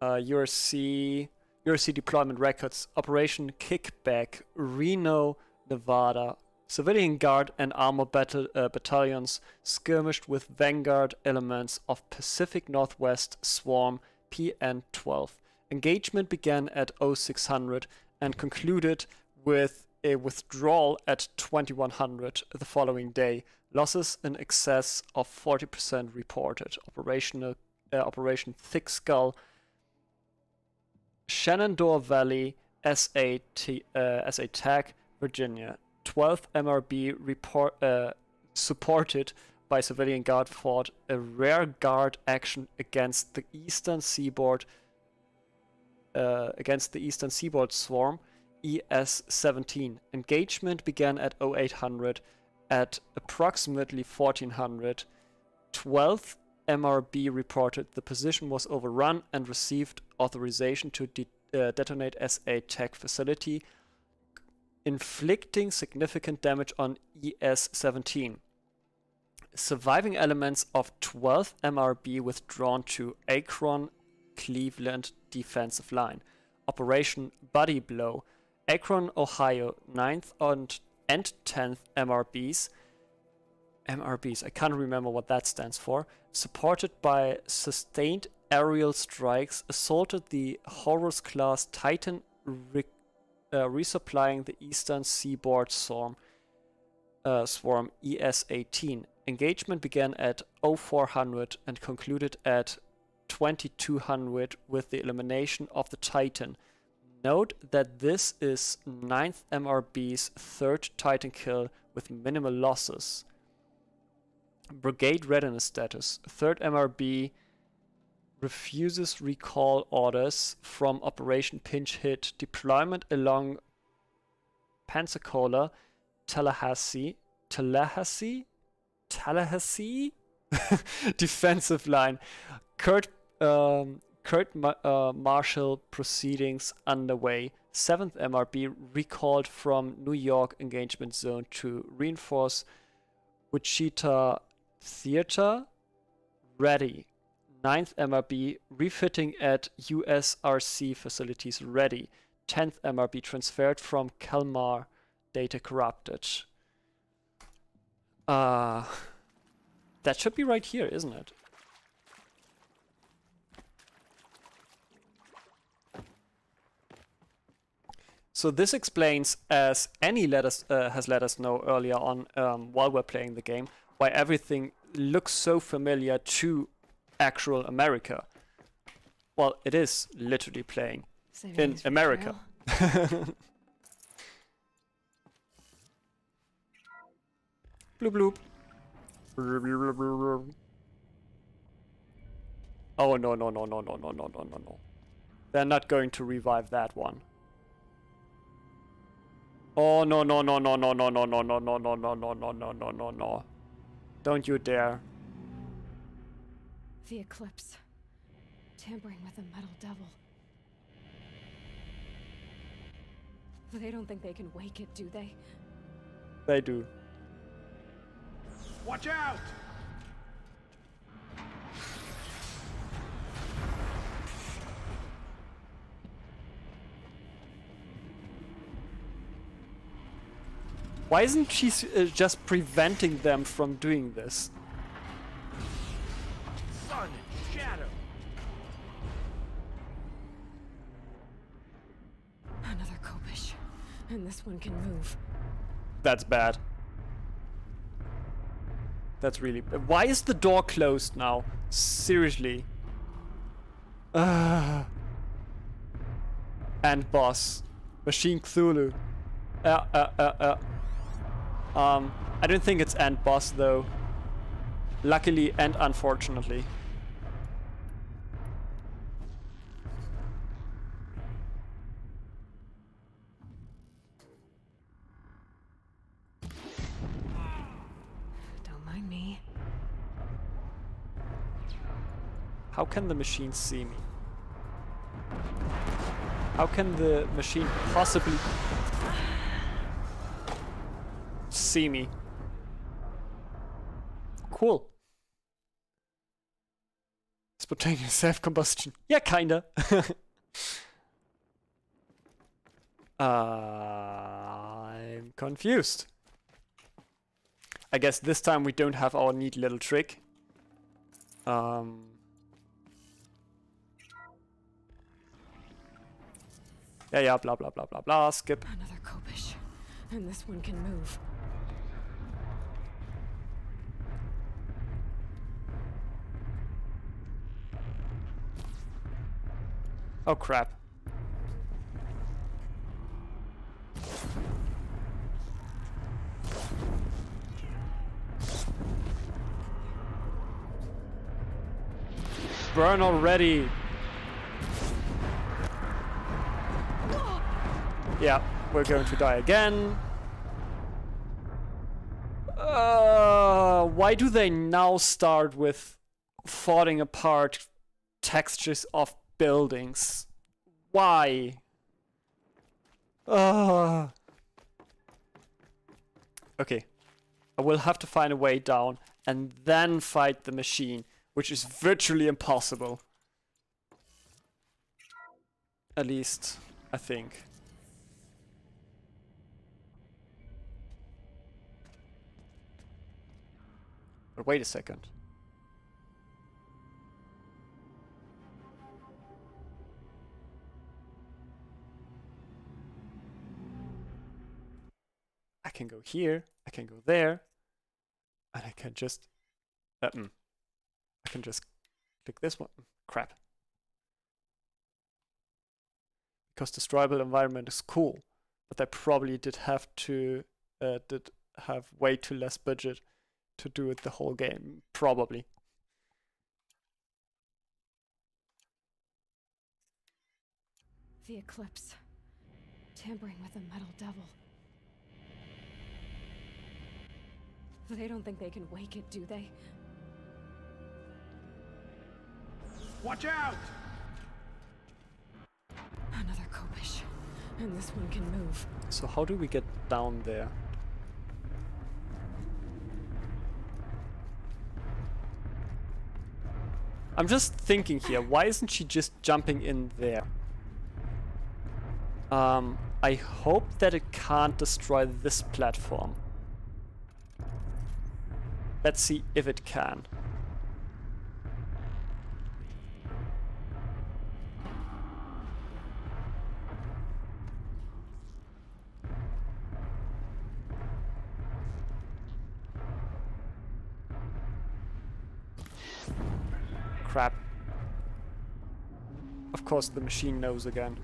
Speaker 1: URC deployment records. Operation Kickback, Reno, Nevada. Civilian Guard and Armor battalions skirmished with Vanguard elements of Pacific Northwest Swarm PN-12. Engagement began at 0600 and concluded with a withdrawal at 2100 the following day. Losses in excess of 40% reported. Operation Thick Skull, Shenandoah Valley, SA TAC, Virginia. 12th MRB supported by Civilian Guard fought a rear guard action against the Eastern Seaboard Swarm ES-17. Engagement began at 0800. At approximately 1400, 12th MRB reported the position was overrun and received authorization to detonate SA Tech facility, inflicting significant damage on ES-17. Surviving elements of 12th MRB withdrawn to Akron, Cleveland defensive line. Operation Body Blow, Akron, Ohio, 9th and 10th MRBs, I can't remember what that stands for, supported by sustained aerial strikes, assaulted the Horus-class Titan, resupplying the Eastern Seaboard Swarm ES-18. Engagement began at 0400 and concluded at 2200 with the elimination of the Titan. Note that this is 9th MRB's third Titan kill with minimal losses. Brigade readiness status. 3rd MRB refuses recall orders from Operation Pinch Hit. Deployment along Pensacola, Tallahassee defensive line. Kurt Marshall proceedings underway. 7th MRB recalled from New York engagement zone to reinforce Wichita Theater. Ready. 9th MRB refitting at USRC facilities ready. 10th MRB transferred from Kalmar. Data corrupted. That should be right here, isn't it? So this explains, as Annie has let us know earlier on while we're playing the game, why everything looks so familiar to actual America. Well, it is literally playing in America. Bloop bloop. Oh no. They're not going to revive that one. Oh no no no no no no no no no no no no no no no no no no. Don't you dare.
Speaker 2: The Eclipse. Tampering with the Metal Devil. They don't think they can wake it, do they?
Speaker 1: They do.
Speaker 9: Watch out!
Speaker 1: Why isn't she just preventing them from doing this?
Speaker 9: Sun and shadow.
Speaker 2: Another Kopish. And this one can move.
Speaker 1: That's bad. That's really bad. Why is the door closed now? Seriously. And boss. Machine Cthulhu. I don't think it's Ant Boss though. Luckily and unfortunately.
Speaker 2: Don't mind me.
Speaker 1: How can the machine see me? How can the machine possibly see me? Cool. Spontaneous self-combustion. Yeah, kinda. I'm confused. I guess this time we don't have our neat little trick. Yeah, blah blah blah blah blah, skip.
Speaker 2: Another Kopish. And this one can move.
Speaker 1: Oh crap. Burn already. Yeah, we're going to die again. Why do they now start with falling apart textures of buildings? Why? Okay. I will have to find a way down and then fight the machine, which is virtually impossible. At least, I think. But wait a second. I can go here, I can go there, and I can just... I can just click this one. Crap. Because the tribal environment is cool, but they probably did have way too less budget to do it the whole game. Probably.
Speaker 2: The Eclipse. Tampering with the Metal Devil. They don't think they can wake it, do they?
Speaker 9: Watch out!
Speaker 2: Another Kopish. And this one can move.
Speaker 1: So how do we get down there? I'm just thinking here, why isn't she just jumping in there? I hope that it can't destroy this platform. Let's see if it can. Crap. Of course the machine knows again.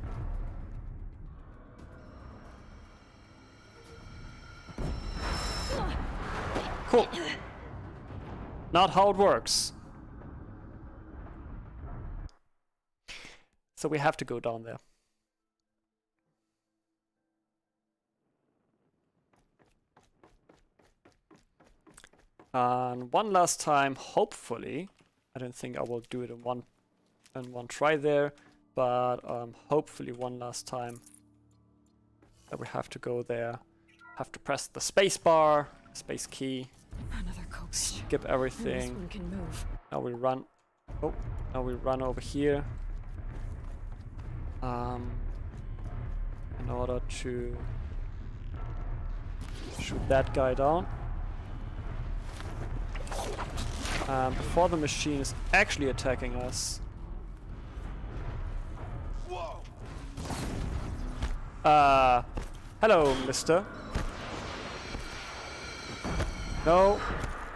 Speaker 1: Cool. Not how it works. So we have to go down there. And one last time, hopefully. I don't think I will do it in one try there, but hopefully one last time that we have to go there. Have to press the space bar, space key.
Speaker 2: Another Kopish.
Speaker 1: Skip everything.
Speaker 2: This one can move.
Speaker 1: Now we run. Oh, now we run over here. In order to shoot that guy down. Before the machine is actually attacking us.
Speaker 9: Whoa!
Speaker 1: Hello, mister. No,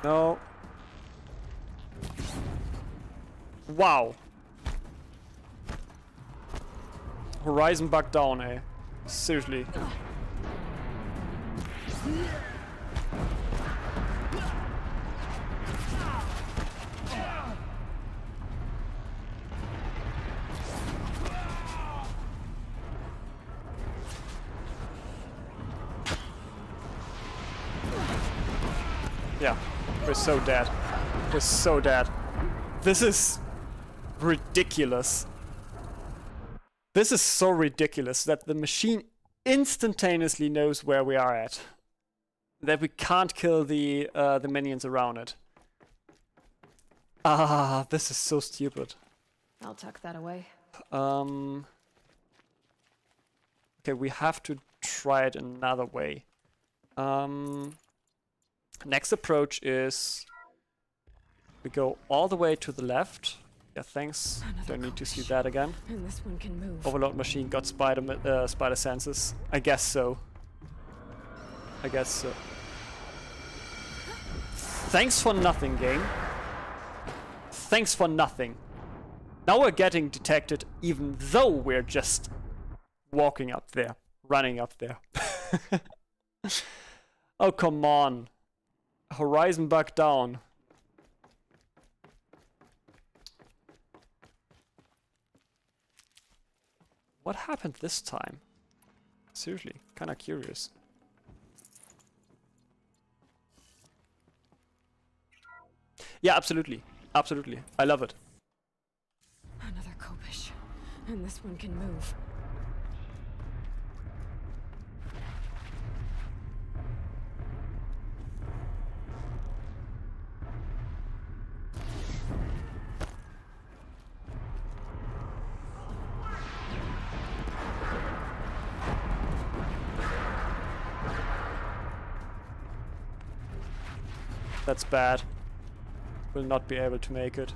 Speaker 1: no. Wow. Horizon bug down, eh? Seriously. Yeah, we're so dead. We're so dead. This is ridiculous. This is so ridiculous that the machine instantaneously knows where we are at. That we can't kill the minions around it. Ah, this is so stupid.
Speaker 2: I'll tuck that away.
Speaker 1: Okay, we have to try it another way. Next approach is we go all the way to the left. Yeah, thanks. Don't need to see that again.
Speaker 2: And this one can move.
Speaker 1: Overlord machine got spider senses. I guess so. I guess so. Thanks for nothing, game. Thanks for nothing. Now we're getting detected even though we're just walking up there. Running up there. Oh, come on. Horizon bug down. What happened this time? Seriously, kinda curious. Yeah, absolutely. Absolutely. I love it.
Speaker 2: Another Kopish. And this one can move.
Speaker 1: That's bad. Will not be able to make it.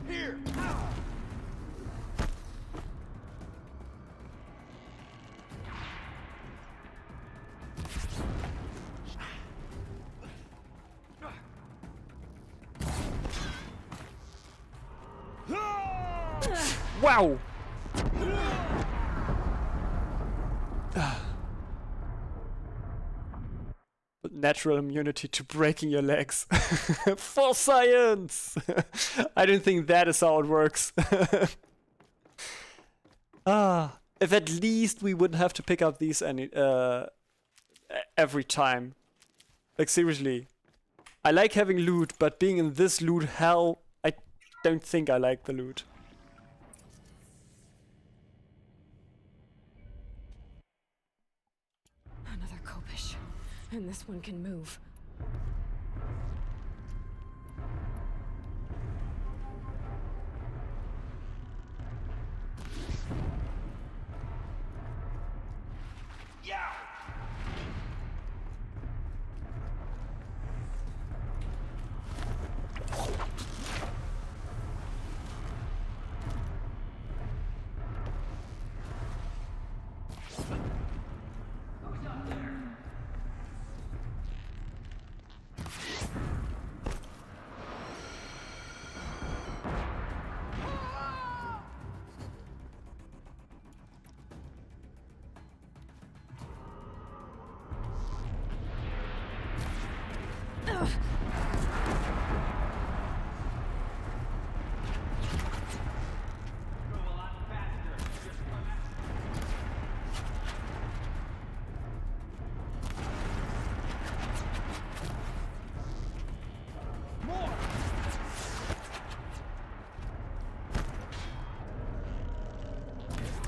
Speaker 9: Here!
Speaker 1: Wow! Natural immunity to breaking your legs. For science! I don't think that is how it works. If at least we wouldn't have to pick up these every time. Like, seriously. I like having loot, but being in this loot hell, I don't think I like the loot.
Speaker 2: Another Kopish. And this one can move.
Speaker 9: Yeah!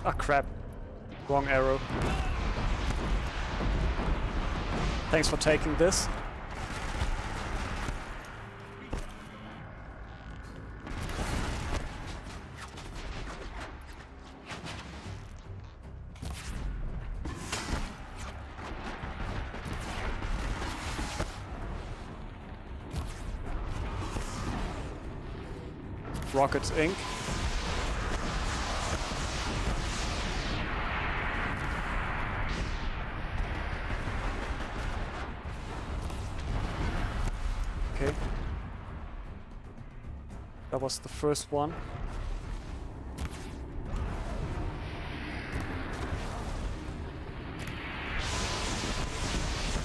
Speaker 1: Ah, crap. Wrong arrow. Thanks for taking this. Rockets Inc. Okay. That was the first one.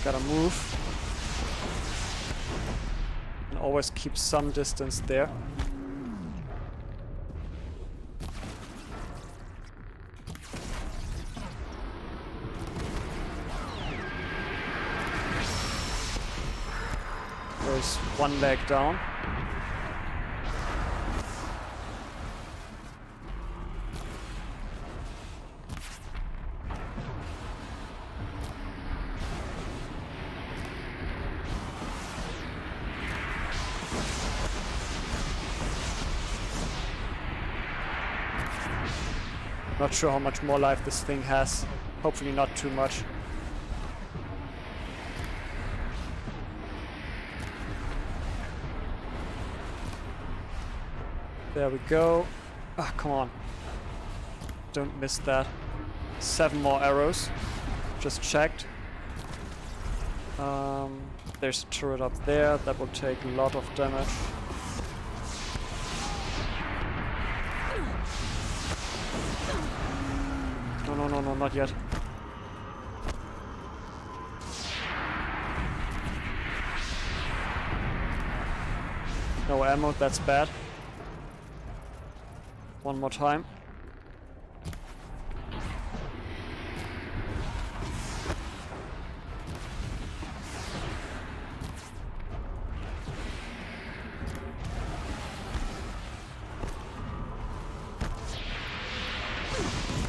Speaker 1: Gotta move. And always keep some distance there. There's one leg down. Not sure how much more life this thing has. Hopefully not too much. There we go. Ah, come on. Don't miss that. 7 more arrows. Just checked. There's a turret up there. That will take a lot of damage. No, not yet. No ammo, that's bad. One more time.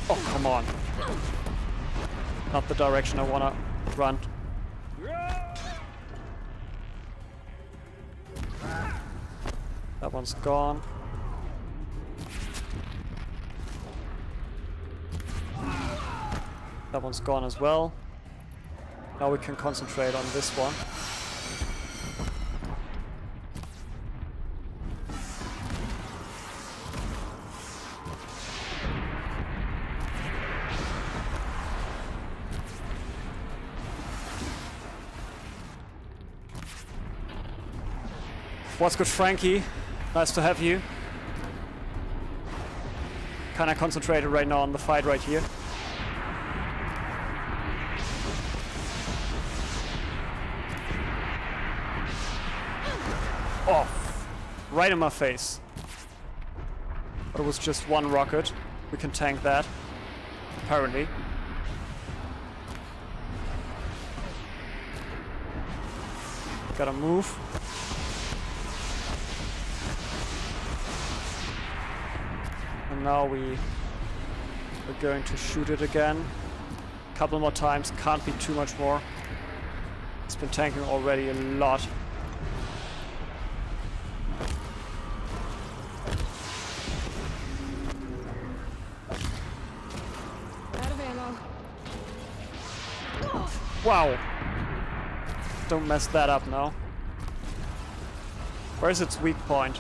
Speaker 1: Oh, come on. Not the direction I wanna run. That one's gone. That one's gone as well. Now we can concentrate on this one. What's good, Frankie? Nice to have you. Kinda concentrated right now on the fight right here. Oh, right in my face. But it was just one rocket. We can tank that, apparently. Gotta move. And now we're going to shoot it again. Couple more times, can't be too much more. It's been tanking already a lot.
Speaker 2: Out of ammo.
Speaker 1: Wow! Don't mess that up now. Where's its weak point?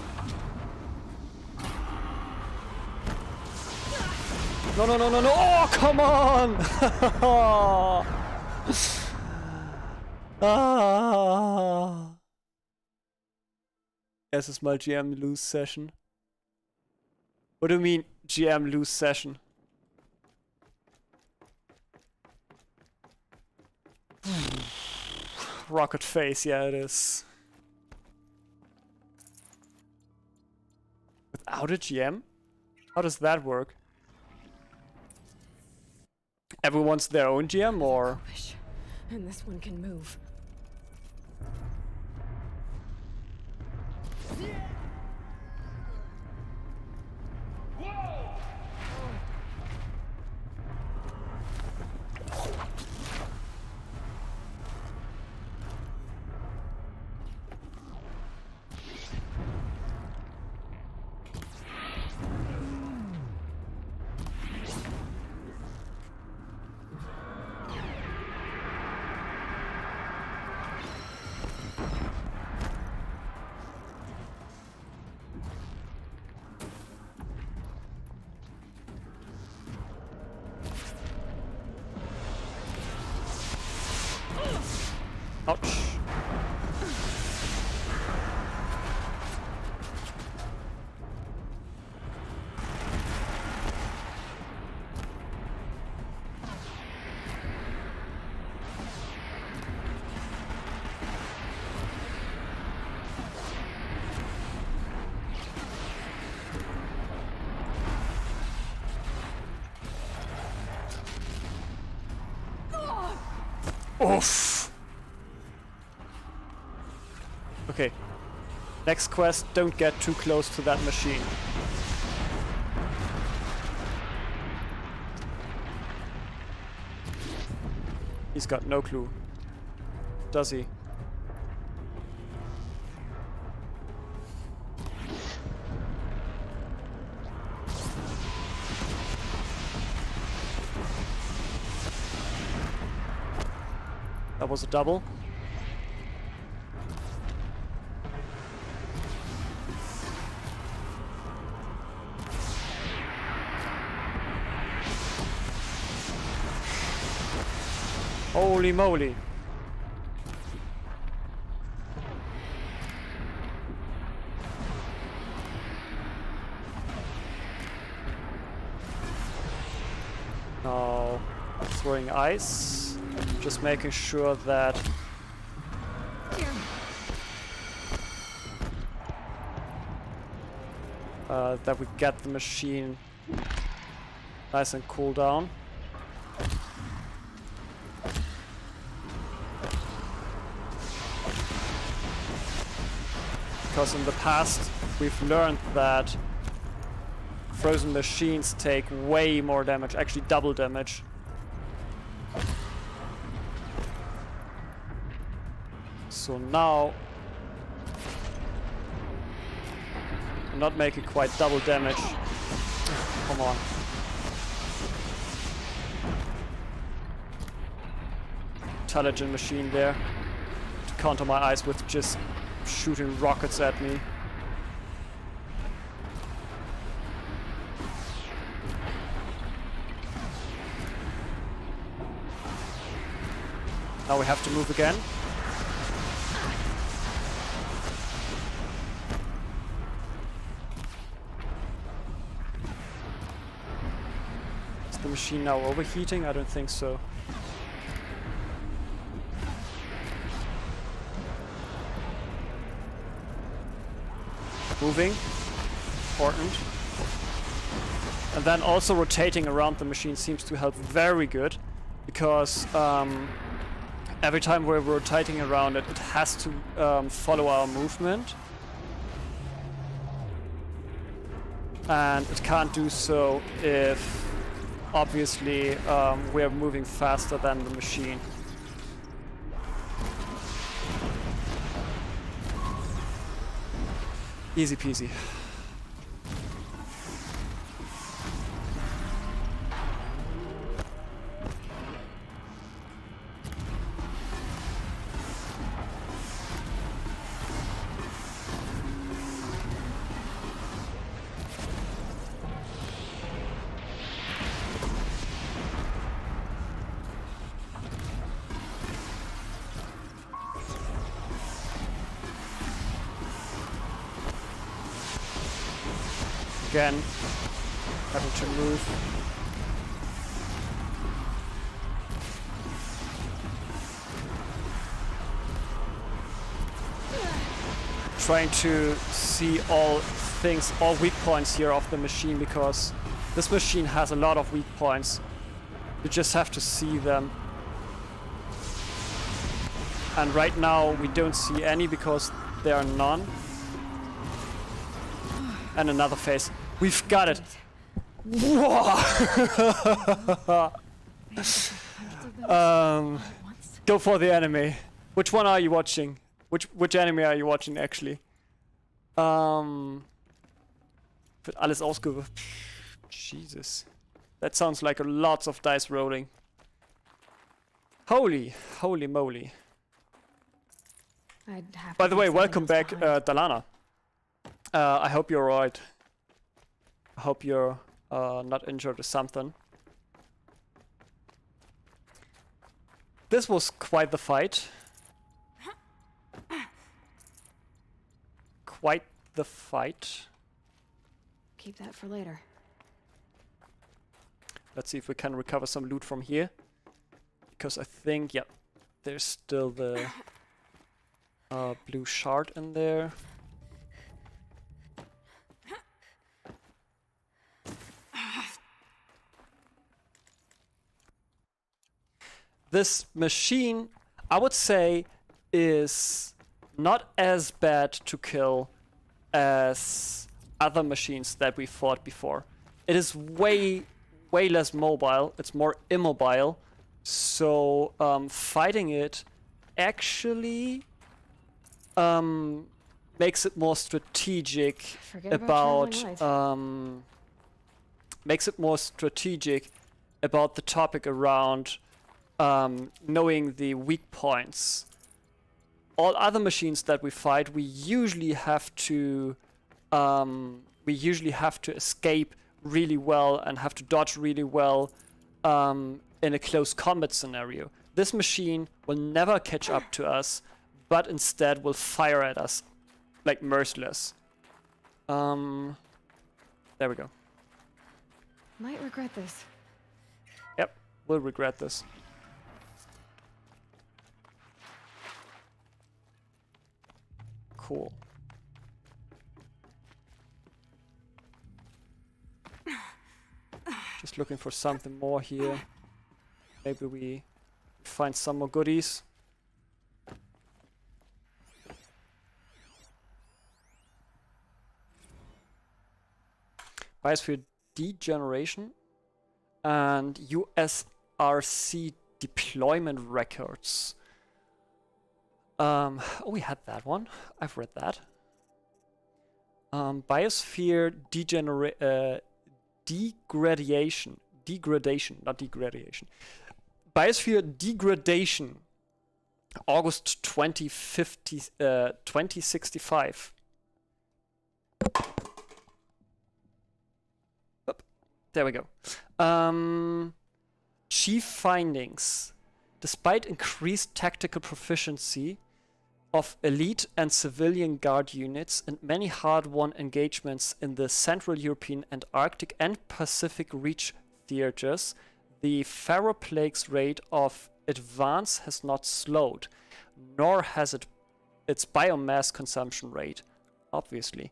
Speaker 1: No, no, no, no, no! Oh, come on! Ah. Erstes Mal GM lose session. What do you mean GM lose session? Rocket face, yeah it is. Without a GM? How does that work? Everyone's their own GM, or?
Speaker 2: And this one can move.
Speaker 1: Ouch. Oof. Okay. Next quest, don't get too close to that machine. He's got no clue. Does he? That was a double. Holy moly. Now, throwing ice. Just making sure that that we get the machine nice and cool down. Because in the past we've learned that frozen machines take way more damage, actually double damage. So now I'm not making quite double damage. Come on. Intelligent machine there to counter my ice with just shooting rockets at me. Now we have to move again. Is the machine now overheating? I don't think so. Moving, important. And then also rotating around the machine seems to help very good, because every time we're rotating around it, it has to follow our movement. And it can't do so if, obviously, we're moving faster than the machine. Easy peasy. Again, having to move. Trying to see all things, all weak points here of the machine, because this machine has a lot of weak points. You just have to see them. And right now we don't see any because there are none. And another phase. We've got it. Whoa. Go for the anime. Which one are you watching? Which anime are you watching actually? Wird alles ausgewürfelt. Jesus. That sounds like lots of dice rolling. Holy moly. By the way, welcome back, Dalana. I hope you're alright. I hope you're not injured or something. This was quite the fight. quite the fight.
Speaker 2: Keep that for later.
Speaker 1: Let's see if we can recover some loot from here. Because I think, yeah, there's still the blue shard in there. This machine, I would say, is not as bad to kill as other machines that we fought before. It is way less mobile. It's more immobile. So fighting it actually makes it more strategic makes it more strategic about the topic around knowing the weak points. All other machines that we fight, we usually have to escape really well and have to dodge really well in a close combat scenario. This machine will never catch up to us, but instead will fire at us like merciless. There we go.
Speaker 2: Might regret this.
Speaker 1: Yep, we'll regret this. Cool. Just looking for something more here. Maybe we find some more goodies. Biosphere degeneration and USRC deployment records. Oh, we had that one. I've read that. Biosphere degradation, not degradation. Biosphere degradation, August 2065. There we go. Chief findings. Despite increased tactical proficiency of elite and civilian guard units and many hard-won engagements in the Central European and Arctic and Pacific Reach theaters, the Pharaoh Plague's rate of advance has not slowed, nor has its biomass consumption rate, obviously.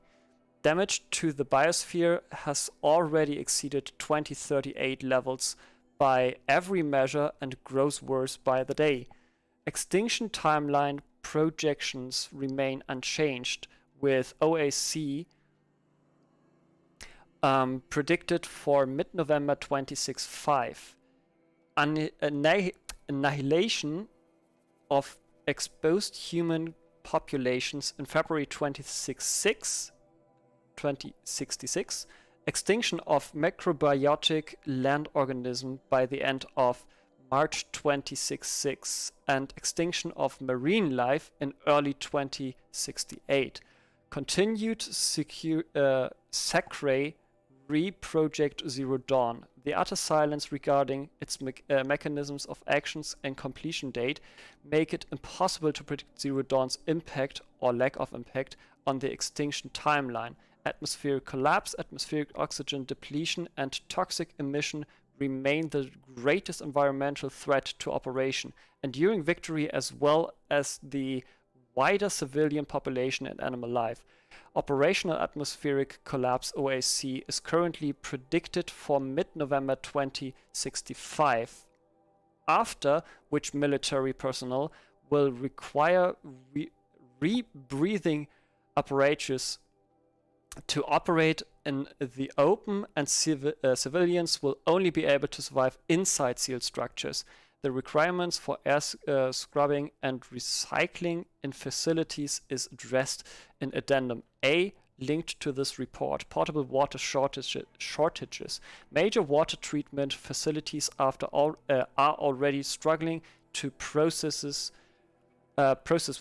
Speaker 1: Damage to the biosphere has already exceeded 2038 levels by every measure and grows worse by the day. Extinction timeline projections remain unchanged, with OAC predicted for mid-November 2065. Annihilation of exposed human populations in February 2066. Extinction of macrobiotic land organism by the end of March 2066, and extinction of marine life in early 2068. Continued Sacre Project Zero Dawn. The utter silence regarding its mechanisms of actions and completion date make it impossible to predict Zero Dawn's impact or lack of impact on the extinction timeline. Atmospheric collapse, atmospheric oxygen depletion, and toxic emission remain the greatest environmental threat to operation, enduring victory as well as the wider civilian population and animal life. Operational atmospheric collapse OAC is currently predicted for mid-November 2065, after which military personnel will require rebreathing apparatus to operate in the open, and civilians will only be able to survive inside sealed structures. The requirements for air scrubbing and recycling in facilities is addressed in Addendum A, linked to this report. Portable water shortages. Major water treatment facilities are already struggling to process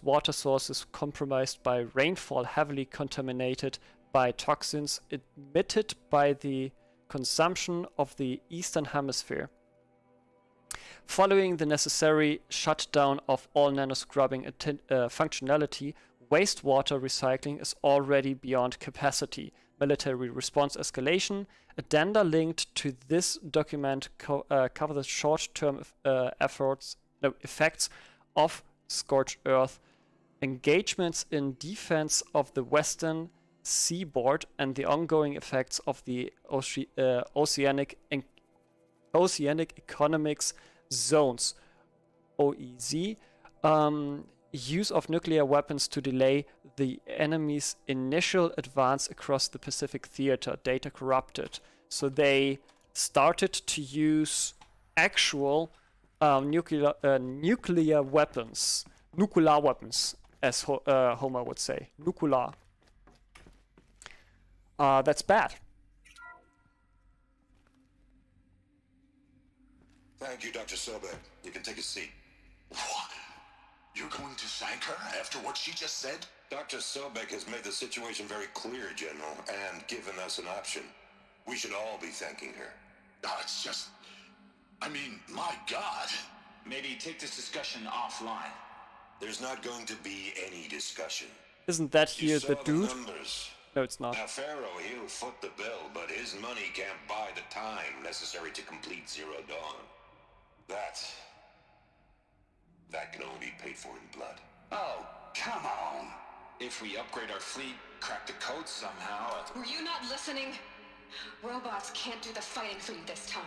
Speaker 1: water sources compromised by rainfall, heavily contaminated by toxins emitted by the consumption of the Eastern Hemisphere. Following the necessary shutdown of all nanoscrubbing functionality, wastewater recycling is already beyond capacity. Military response escalation. Addenda linked to this document cover the short-term effects of Scorched Earth, engagements in defense of the western seaboard, and the ongoing effects of the oceanic economics zones (OEZ). Use of nuclear weapons to delay the enemy's initial advance across the Pacific theater. Data corrupted. So they started to use actual nuclear weapons, as Homer would say, nuclear. That's bad.
Speaker 13: Thank you, Dr. Sobek. You can take a seat.
Speaker 3: What? You're going to thank her after what she just said?
Speaker 13: Dr. Sobek has made the situation very clear, General, and given us an option. We should all be thanking her.
Speaker 3: Oh, it's just... I mean, my God. Maybe take this discussion offline.
Speaker 13: There's not going to be any discussion.
Speaker 1: Isn't that here the dude?
Speaker 13: Numbers.
Speaker 1: No, it's not.
Speaker 13: Now, Pharaoh, he'll foot the bill, but his money can't buy the time necessary to complete Zero Dawn. That can only be paid for in blood.
Speaker 3: Oh, come on. If we upgrade our fleet, crack the code somehow...
Speaker 2: Were you not listening? Robots can't do the fighting for you this time.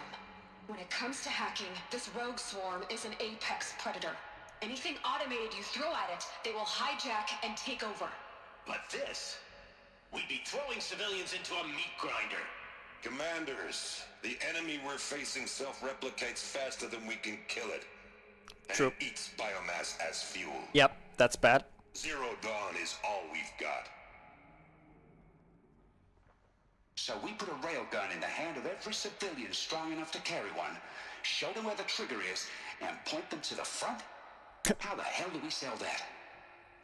Speaker 2: When it comes to hacking, this rogue swarm is an apex predator. Anything automated you throw at it, they will hijack and take over.
Speaker 3: But this... We'd be throwing civilians into a meat grinder.
Speaker 13: Commanders, the enemy we're facing self-replicates faster than we can kill it. And
Speaker 1: True.
Speaker 13: It eats biomass as fuel.
Speaker 1: Yep, that's bad.
Speaker 13: Zero Dawn is all we've got.
Speaker 3: So we put a railgun in the hand of every civilian strong enough to carry one, show them where the trigger is, and point them to the front? How the hell do we sell that?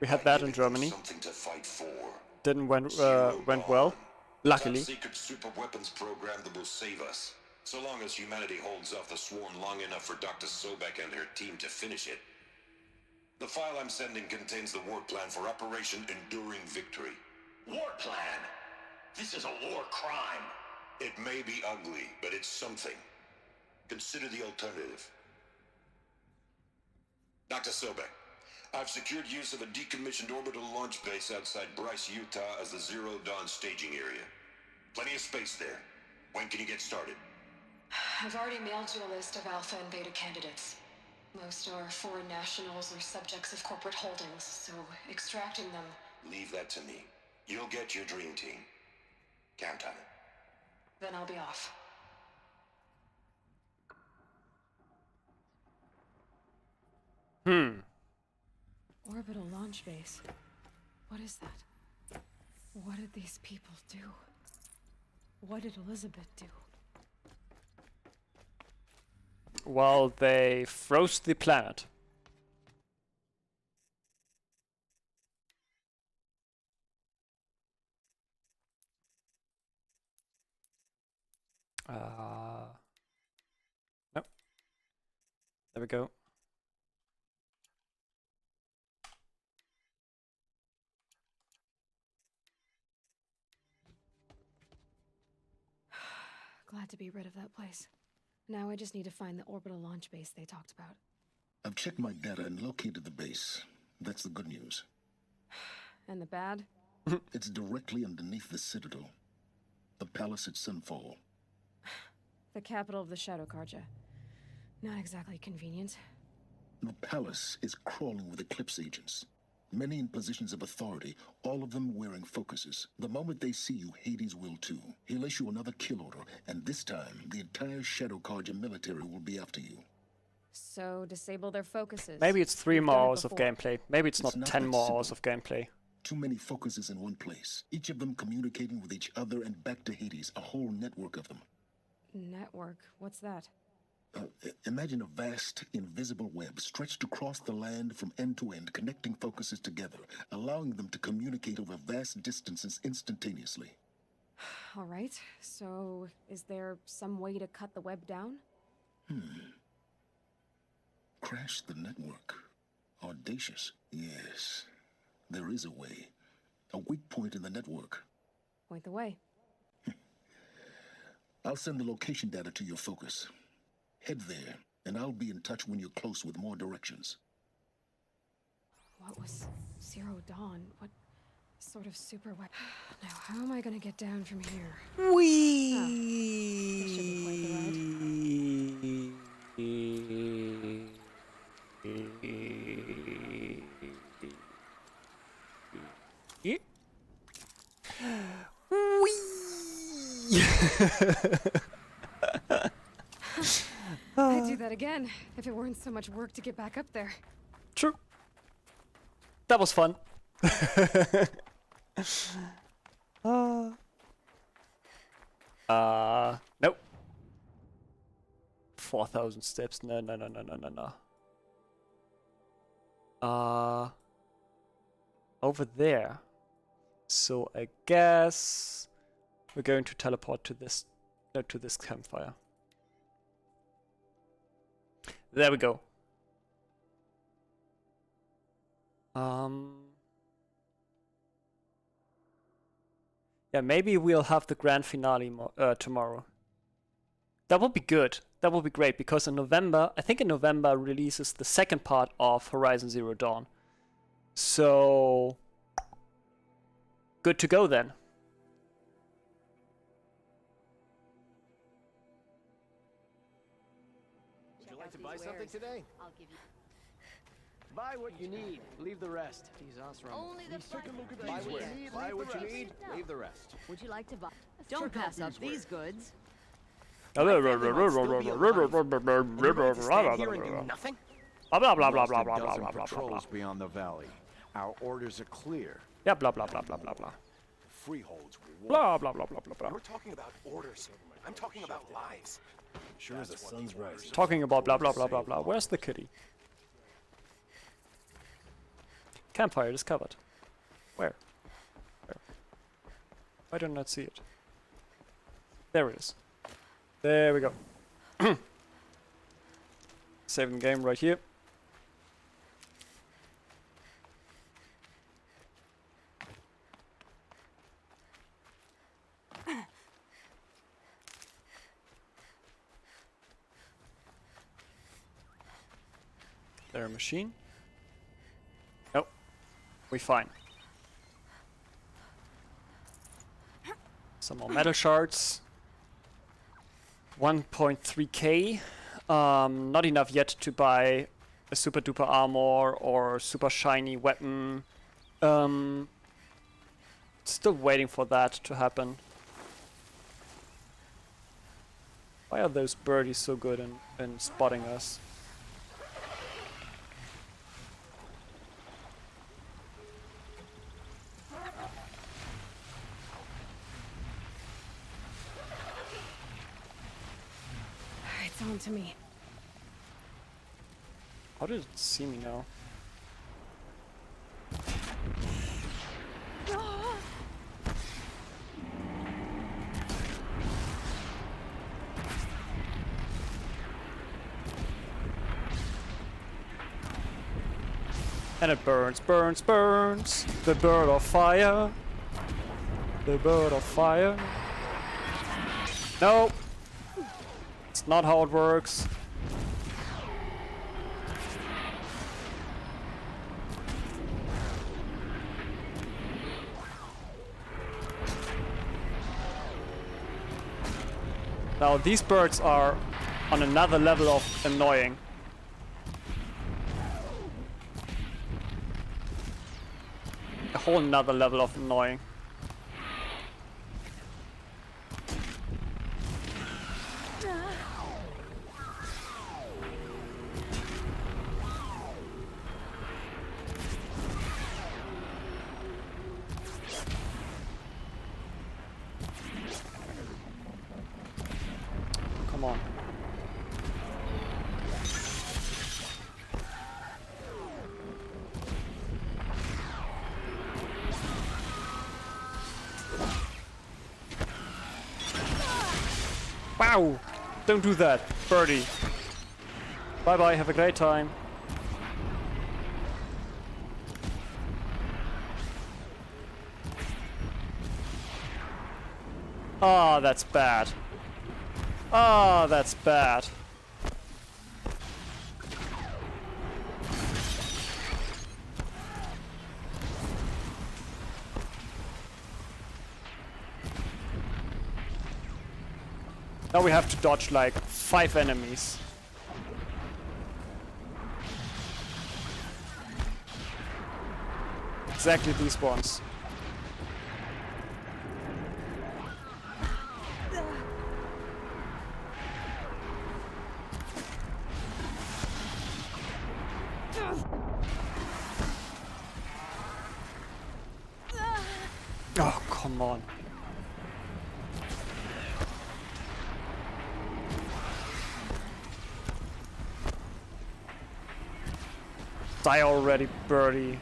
Speaker 1: We had that in Germany.
Speaker 13: Something to fight for.
Speaker 1: Didn't went well. Luckily.
Speaker 13: Top secret super weapons program that will save us. So long as humanity holds off the swarm long enough for Dr. Sobek and her team to finish it. The file I'm sending contains the war plan for Operation Enduring Victory.
Speaker 3: War plan? This is a war crime.
Speaker 13: It may be ugly, but it's something. Consider the alternative. Dr. Sobek, I've secured use of a decommissioned orbital launch base outside Bryce, Utah as the Zero Dawn staging area. Plenty of space there. When can you get started?
Speaker 2: I've already mailed you a list of alpha and beta candidates. Most are foreign nationals or subjects of corporate holdings, so extracting them...
Speaker 13: Leave that to me. You'll get your dream team. Count on it.
Speaker 2: Then I'll be off. Orbital launch base. What is that? What did these people do? What did Elizabeth do?
Speaker 1: Well, they froze the planet. Nope. There we go.
Speaker 2: Glad to be rid of that place. Now I just need to find the orbital launch base they talked about.
Speaker 4: I've checked my data and located the base. That's the good news.
Speaker 2: And the bad?
Speaker 4: It's directly underneath the Citadel. The palace at Sunfall.
Speaker 2: The capital of the Shadow Carja. Not exactly convenient.
Speaker 4: The palace is crawling with Eclipse agents. Many in positions of authority, all of them wearing focuses. The moment they see you, Hades will too. He'll issue another kill order, and this time, the entire Shadow Carja military will be after you.
Speaker 2: So, disable their focuses.
Speaker 1: Maybe it's 3 more hours of gameplay. Maybe it's not 10 more hours of gameplay.
Speaker 4: Too many focuses in one place. Each of them communicating with each other and back to Hades, a whole network of them.
Speaker 2: Network? What's that?
Speaker 4: Imagine a vast, invisible web stretched across the land from end to end, connecting focuses together, allowing them to communicate over vast distances instantaneously.
Speaker 2: All right, so is there some way to cut the web down?
Speaker 4: Crash the network. Audacious. Yes. There is a way. A weak point in the network.
Speaker 2: Point the way.
Speaker 4: I'll send the location data to your focus. Head there, and I'll be in touch when you're close with more directions.
Speaker 2: What was Zero Dawn? What sort of super weapon? Now, how am I gonna get down from here?
Speaker 1: Whee!
Speaker 2: Oh, this should be quite the I'd do that again if it weren't so much work to get back up there.
Speaker 1: True. That was fun. Nope. 4,000 steps. No. Over there. So I guess we're going to teleport to this campfire. There we go. Yeah, maybe we'll have the grand finale tomorrow. That would be good. That would be great, because in November, I think in November releases the second part of Horizon Zero Dawn. So good to go then.
Speaker 9: Would you like to buy something today? I'll give you. Buy what you need, leave the rest.
Speaker 11: Only the
Speaker 9: Buy what you need, buy what you need, leave the rest.
Speaker 11: Would you like to buy? Don't pass up these goods.
Speaker 9: Nothing?
Speaker 1: Blah blah blah blah blah blah blah blah blah
Speaker 9: Patrols beyond the valley. Our orders are clear.
Speaker 1: Yeah, blah blah blah blah blah blah.
Speaker 9: Freeholds will
Speaker 1: Blah blah blah blah blah blah.
Speaker 12: We're talking about orders. I'm talking about lives.
Speaker 9: Sure as the sun's rising.
Speaker 1: Talking about blah blah blah blah blah. Where's the kitty? Campfire discovered. Where? Why do I not see it? There it is. There we go. Saving the game right here. There a machine? Nope. We fine. Some more metal shards. 1.3k. Not enough yet to buy a super duper armor or super shiny weapon. Still waiting for that to happen. Why are those birdies so good in spotting us?
Speaker 2: It's on to me.
Speaker 1: How did it see me now? And it burns, burns, burns. The bird of fire. The bird of fire. No. It's not how it works. Now these birds are on another level of annoying. A whole nother level of annoying. Come on. Wow! Don't do that, birdie. Bye bye, have a great time. Oh, that's bad. Oh, that's bad. Now we have to dodge like 5 enemies. Exactly these ones. Oh, come on. Die already, birdie.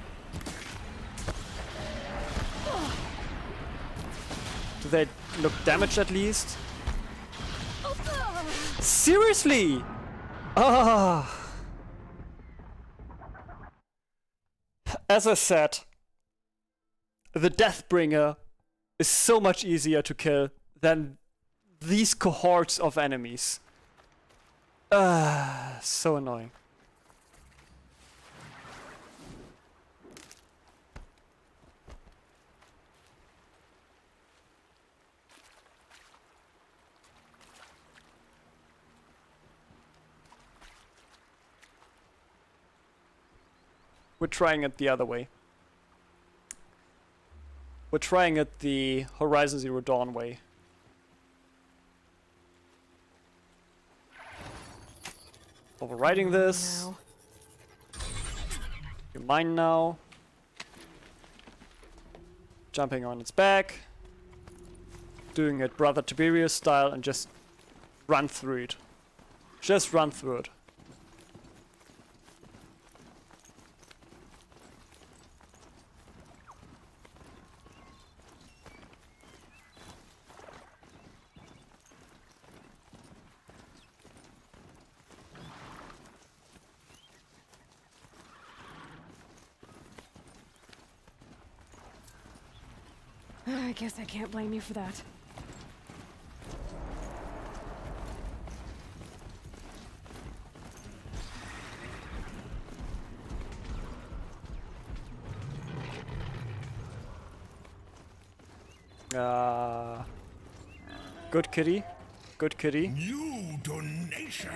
Speaker 1: Do they look damaged at least? Seriously? Ah. As I said, the Deathbringer is so much easier to kill than these cohorts of enemies. So annoying. We're trying it the other way. We're trying it the Horizon Zero Dawn way. Overriding this.
Speaker 2: No.
Speaker 1: You're mine now. Jumping on its back. Doing it Brother Tiberius style and just run through it. Just run through it.
Speaker 2: I guess I can't blame you for that.
Speaker 1: Good kitty. Good kitty.
Speaker 4: New donation.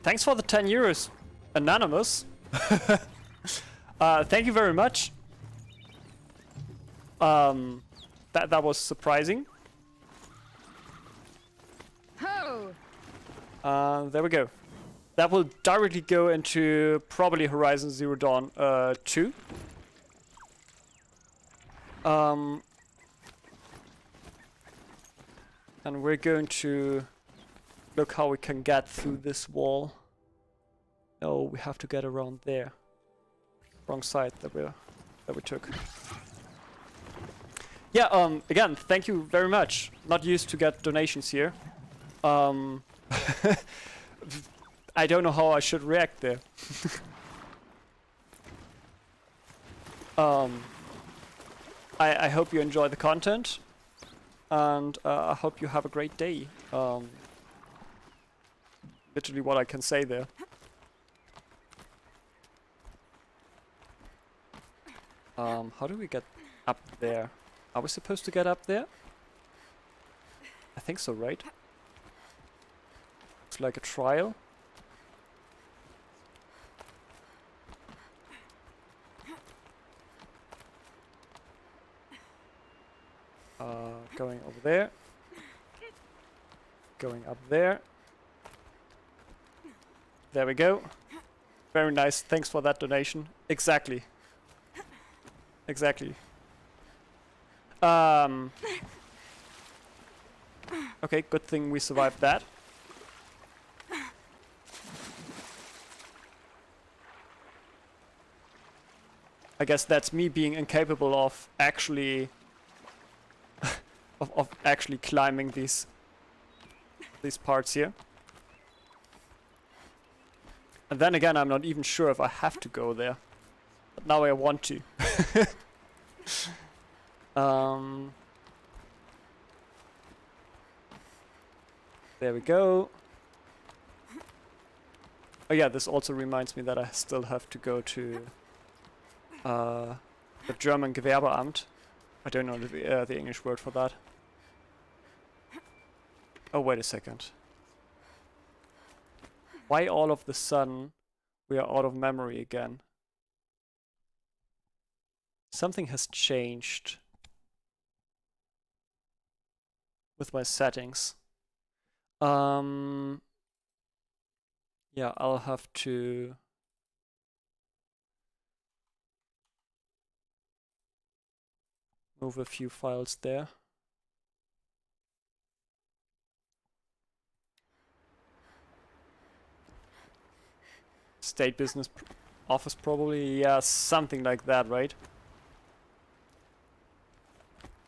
Speaker 1: Thanks for the 10 euros, Anonymous. Thank you very much. That was surprising.
Speaker 2: Oh.
Speaker 1: There we go. That will directly go into probably Horizon Zero Dawn 2. And we're going to look how we can get through this wall. No, we have to get around there. Wrong side that we took. Yeah, again, thank you very much. Not used to get donations here. I don't know how I should react there. I hope you enjoy the content, and I hope you have a great day. Literally what I can say there. How do we get up there? Are we supposed to get up there? I think so, right? It's like a trial. Going over there. Going up there. There we go. Very nice. Thanks for that donation. Exactly. Exactly. Okay, good thing we survived that. I guess that's me being incapable of actually of actually climbing these parts here. And then again, I'm not even sure if I have to go there. But now I want to. There we go. Oh yeah, this also reminds me that I still have to go to the German Gewerbeamt. I don't know the English word for that. Oh, wait a second. Why all of the sudden we are out of memory again? Something has changed with my settings. Yeah, I'll have to move a few files there. State business office probably, yeah, something like that, right?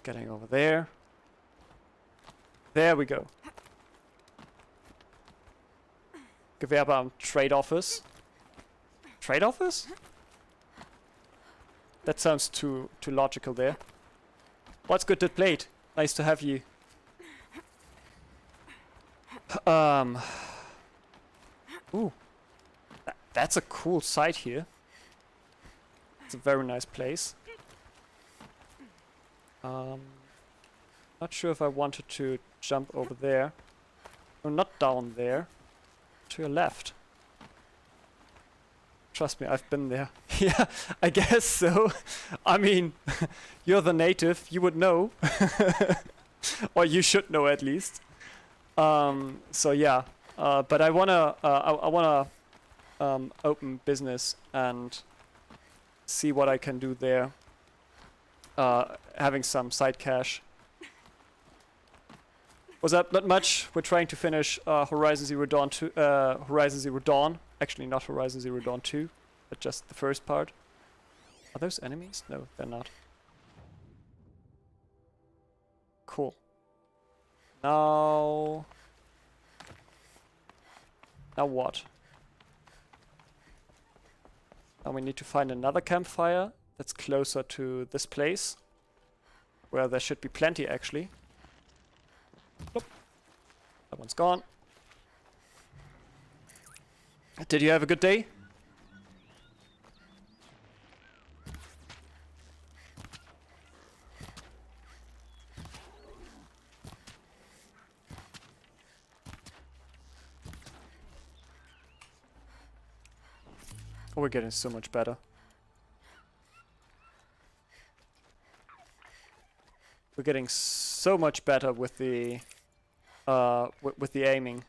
Speaker 1: Getting over there. There we go. Gewerbeamt Trade Office. Trade Office? That sounds too logical there. What's good that played? Nice to have you. Ooh. That's a cool site here. It's a very nice place. Not sure if I wanted to jump over there. No, not down there. To your left. Trust me, I've been there. Yeah, I guess so. I mean, you're the native, you would know. Or you should know at least. So yeah, but I wanna open business and see what I can do there. Having some side cash. Was that not much? We're trying to finish Horizon Zero Dawn 2. Horizon Zero Dawn. Actually, not Horizon Zero Dawn 2, but just the first part. Are those enemies? No, they're not. Cool. Now what? Now we need to find another campfire that's closer to this place, where there should be plenty actually. Nope. That one's gone. Did you have a good day? Oh, we're getting so much better. We're getting so much better with the aiming.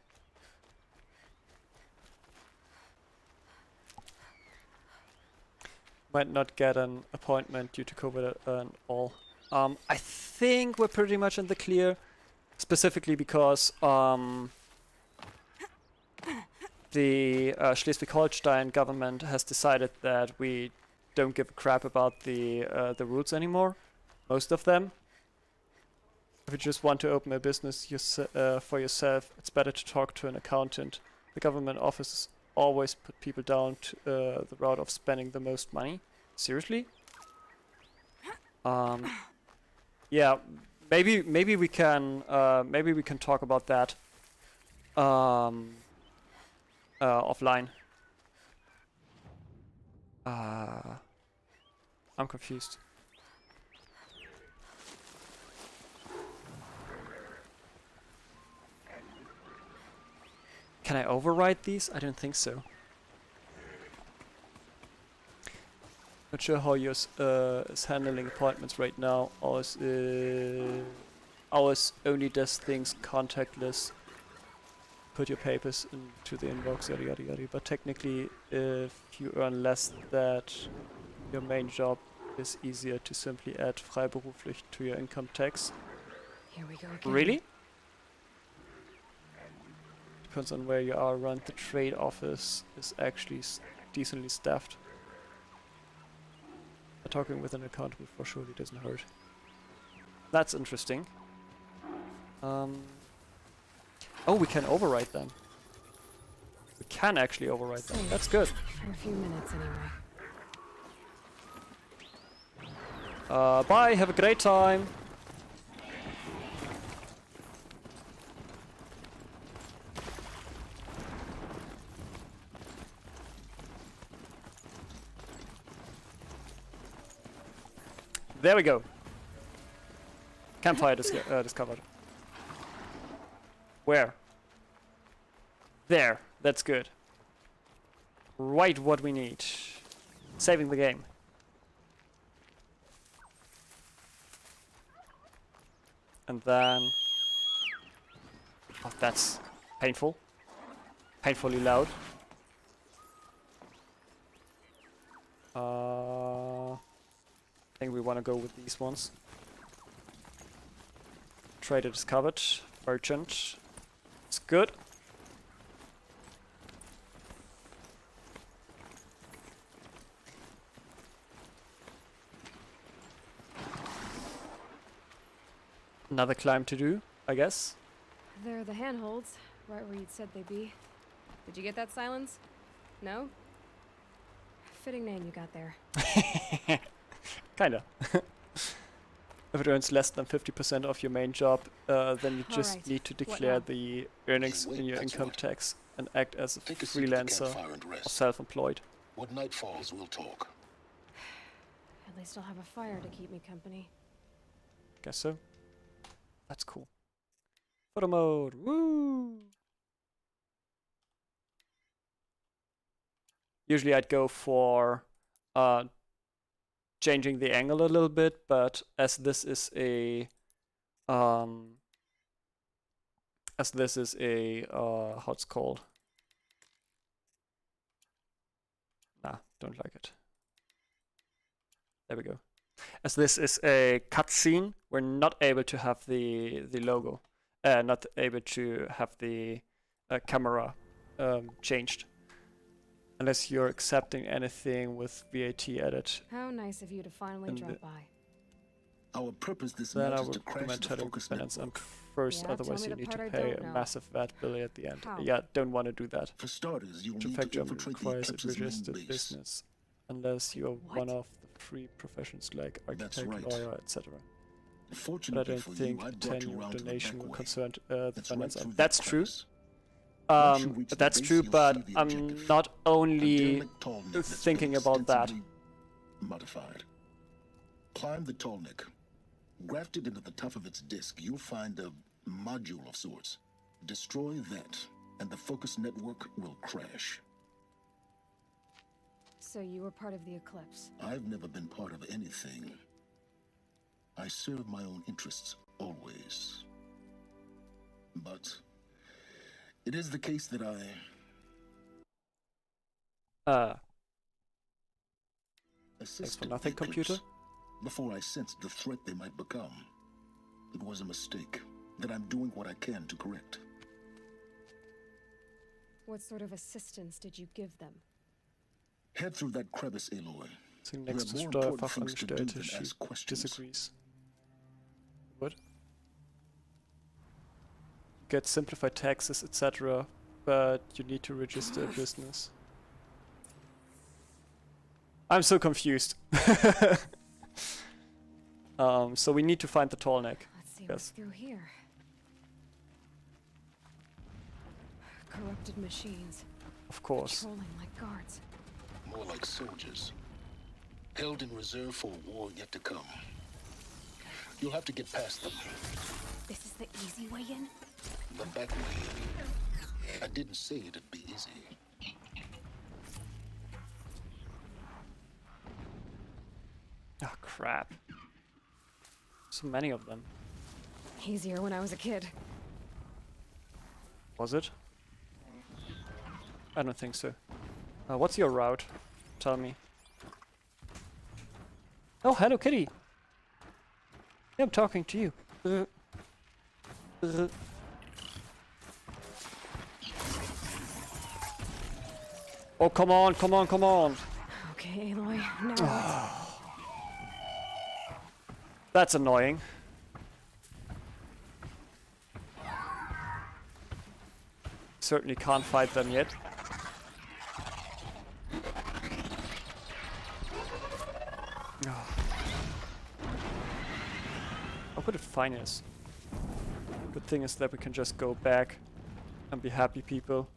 Speaker 1: Might not get an appointment due to COVID and all. I think we're pretty much in the clear, specifically because the Schleswig-Holstein government has decided that we don't give a crap about the rules anymore. Most of them. If you just want to open a business for yourself, it's better to talk to an accountant. The government offices always put people down to the route of spending the most money. Seriously? Yeah, maybe we can talk about that offline. I'm confused. Can I override these? I don't think so. Not sure how yours is handling appointments right now. Ours only does things contactless. Put your papers into the inbox, yada yada yada. But technically, if you earn less, that your main job is easier to simply add freiberuflich to your income tax.
Speaker 2: Here we go again.
Speaker 1: Really? Depends on where you are around. The trade office is actually decently staffed. Talking with an accountant before surely doesn't hurt. That's interesting. Oh, we can override them. We can actually override them. That's good.
Speaker 2: For a few minutes anyway.
Speaker 1: Bye, have a great time. There we go. Campfire discovered. Where? There. That's good. Right what we need. Saving the game. And then... Oh, that's painful. Painfully loud. I think we want to go with these ones. Trader discovered. Merchant. It's good. Another climb to do, I guess.
Speaker 2: They're the handholds, right where you'd said they'd be. Did you get that, Silence? No? Fitting name you got there.
Speaker 1: Kinda. If it earns less than 50% of your main job, then you just
Speaker 2: Alright,
Speaker 1: need to
Speaker 2: what
Speaker 1: declare
Speaker 2: now?
Speaker 1: the earnings
Speaker 4: Wait,
Speaker 1: in your
Speaker 4: that's
Speaker 1: income
Speaker 4: what.
Speaker 1: tax and act as a
Speaker 4: Take a seat at the
Speaker 1: freelancer
Speaker 4: campfire and
Speaker 1: or
Speaker 4: rest.
Speaker 1: self-employed.
Speaker 4: When night falls, we'll talk.
Speaker 2: At least I'll have a fire to keep me company.
Speaker 1: Guess so. That's cool. Photo mode, woo! Usually I'd go for changing the angle a little bit, but as this is a how it's called. Nah, don't like it. There we go. As this is a cutscene, we're not able to have the logo, not able to have the camera changed. Unless you're accepting anything with VAT added.
Speaker 2: How nice of you to finally
Speaker 1: And
Speaker 2: drop by.
Speaker 4: Our purpose this
Speaker 1: Then
Speaker 4: night
Speaker 1: I
Speaker 4: is to
Speaker 1: would
Speaker 4: crash
Speaker 1: recommend
Speaker 4: the
Speaker 1: telling
Speaker 4: focus
Speaker 1: finance
Speaker 4: network.
Speaker 1: first,
Speaker 2: Yeah,
Speaker 1: otherwise
Speaker 2: tell
Speaker 1: you
Speaker 2: me the
Speaker 1: need to
Speaker 2: part I
Speaker 1: pay
Speaker 2: don't
Speaker 1: a
Speaker 2: know.
Speaker 1: massive VAT bill at the end.
Speaker 2: How?
Speaker 1: Yeah, don't want to do that.
Speaker 4: For starters, you'll
Speaker 1: To
Speaker 4: need
Speaker 1: fact
Speaker 4: to
Speaker 1: German
Speaker 4: infiltrate the
Speaker 1: requires a
Speaker 4: Eclipse's main
Speaker 1: registered
Speaker 4: base.
Speaker 1: business, unless you're
Speaker 2: What?
Speaker 1: one of the free professions like
Speaker 4: That's
Speaker 1: architect,
Speaker 4: right.
Speaker 1: lawyer, etc. But I
Speaker 4: Fortunately
Speaker 1: don't
Speaker 4: for
Speaker 1: think
Speaker 4: you, I
Speaker 1: the
Speaker 4: brought you
Speaker 1: 10
Speaker 4: around to the
Speaker 1: donation
Speaker 4: back
Speaker 1: will
Speaker 4: way.
Speaker 1: concern the
Speaker 4: That's
Speaker 1: finance.
Speaker 4: right through
Speaker 1: That's
Speaker 4: that
Speaker 1: true.
Speaker 4: crevice. Once you reach the
Speaker 1: That's
Speaker 4: base,
Speaker 1: true,
Speaker 4: you'll
Speaker 1: but
Speaker 4: see the
Speaker 1: I'm
Speaker 4: objective.
Speaker 1: not
Speaker 4: A
Speaker 1: only
Speaker 4: derelict Tallneck that's been
Speaker 1: thinking about that.
Speaker 4: extensively modified. Climb the Tallneck. Grafted into the top of its disk, you'll find a module of sorts. Destroy that, and the focus network will crash.
Speaker 2: So you were part of the Eclipse.
Speaker 4: I've never been part of anything. I serve my own interests, always. But it is the case that I
Speaker 1: Thanks
Speaker 4: assisted
Speaker 1: for nothing,
Speaker 4: the
Speaker 1: computer.
Speaker 4: Eclipse before I sensed the threat they might become. It was a mistake that I'm doing what I can to correct.
Speaker 2: What sort of assistance did you give them?
Speaker 4: Head through that crevice, Aloy.
Speaker 1: Sie
Speaker 4: You
Speaker 1: nächste
Speaker 4: have more important things to do
Speaker 1: Steuerfachangestellte,
Speaker 4: than
Speaker 1: she
Speaker 4: ask questions.
Speaker 1: disagrees. What? Get simplified taxes, etc. But you need to register a business. I'm so confused. So we need to find the Tallneck.
Speaker 2: Let's see what's
Speaker 1: Yes.
Speaker 2: through here. Corrupted machines.
Speaker 1: Of course.
Speaker 2: Patrolling like guards.
Speaker 4: More like soldiers. Held in reserve for a war yet to come. You'll have to get past them.
Speaker 2: This is the easy way in?
Speaker 4: The back way. I didn't say it'd be easy.
Speaker 1: Oh crap. So many of them.
Speaker 2: Easier when I was a kid.
Speaker 1: Was it? I don't think so. What's your route? Tell me. Oh, Hello Kitty! Yeah, I'm talking to you. Oh, come on, come on, come on!
Speaker 2: Okay, Aloy, now
Speaker 1: That's annoying. Certainly can't fight them yet. How could it find us? Good thing is that we can just go back and be happy people.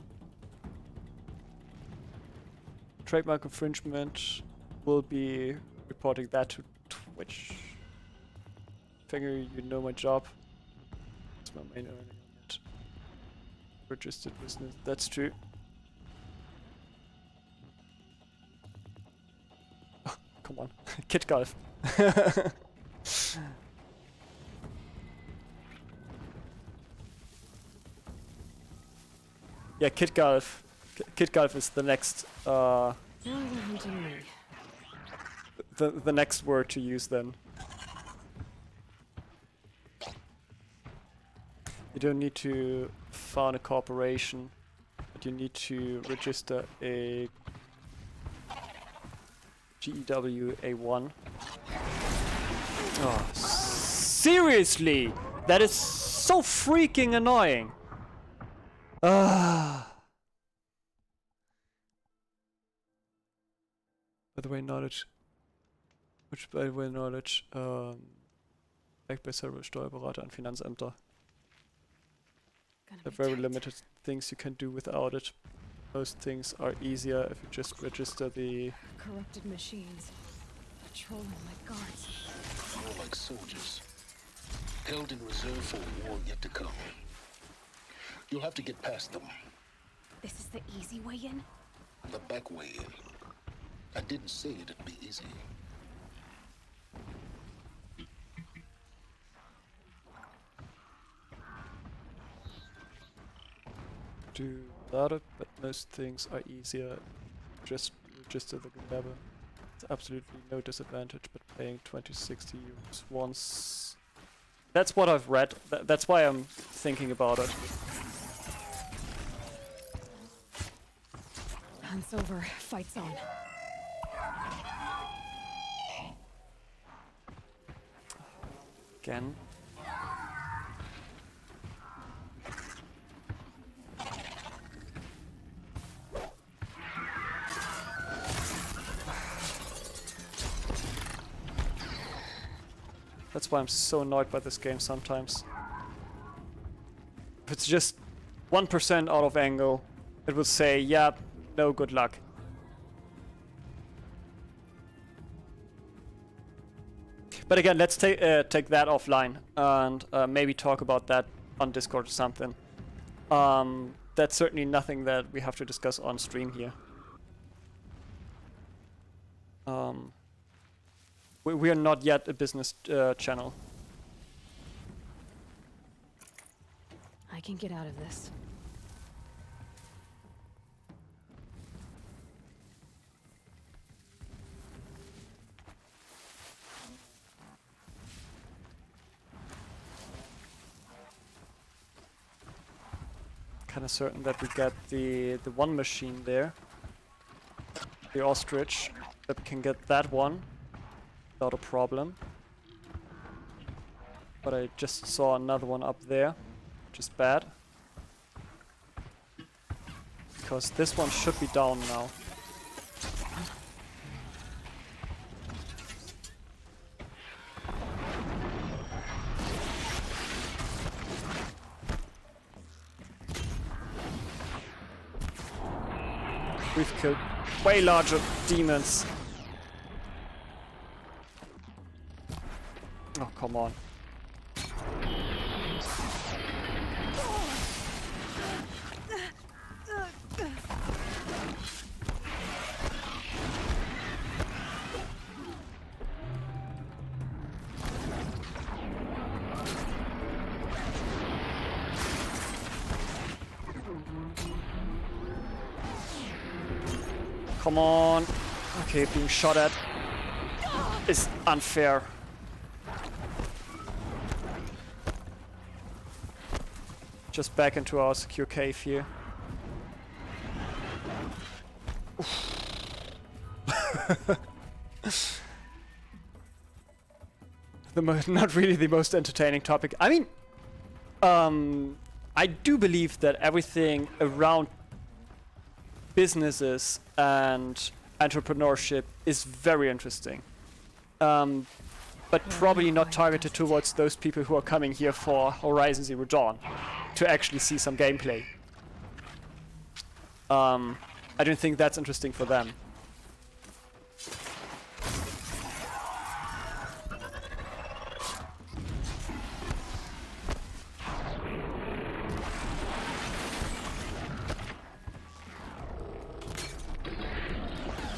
Speaker 1: Trademark infringement, will be reporting that to Twitch. figure you know my job. It's my main earning on it. Registered business. That's true. Oh, come on. Kid Golf. Yeah, Kid Golf. Kid Golf is the next
Speaker 2: Now they're hunting me.
Speaker 1: the next word to use then. You don't need to found a corporation, but you need to register a GEW A1. Oh, seriously? That is so freaking annoying. Ah. By the way, knowledge. Which, by the way, knowledge. Backed by several Steuerberater and Finanzämter. There are very limited things you can do without it. Most things are easier if you just register the...
Speaker 2: Corrupted machines. Patrolling like guards.
Speaker 4: More like soldiers. Held in reserve for a war yet to come. You'll have to get past them.
Speaker 2: This is the easy way in?
Speaker 4: The back way in. I didn't say it'd be easy.
Speaker 1: Do without it, but most things are easier. Just register the Gewerbe. It's absolutely no disadvantage, but paying 20-60 euros once. That's what I've read. That's why I'm thinking about it.
Speaker 2: Hunt's over. Fight's on.
Speaker 1: Again. That's why I'm so annoyed by this game sometimes. If it's just 1% out of angle, it will say, yeah, no good luck. But again, let's take that offline and maybe talk about that on Discord or something. That's certainly nothing that we have to discuss on stream here. We are not yet a business channel.
Speaker 2: I can get out of this.
Speaker 1: Kind of certain that we get the one machine there, the ostrich, that we can get that one without a problem. But I just saw another one up there, which is bad, because this one should be down now. We've killed way larger demons. Oh, come on. Come on. Okay, being shot at is unfair. Just back into our secure cave here. Not really the most entertaining topic. I mean, I do believe that everything around businesses and entrepreneurship is very interesting, but probably not targeted towards those people who are coming here for Horizon Zero Dawn to actually see some gameplay. I don't think that's interesting for them.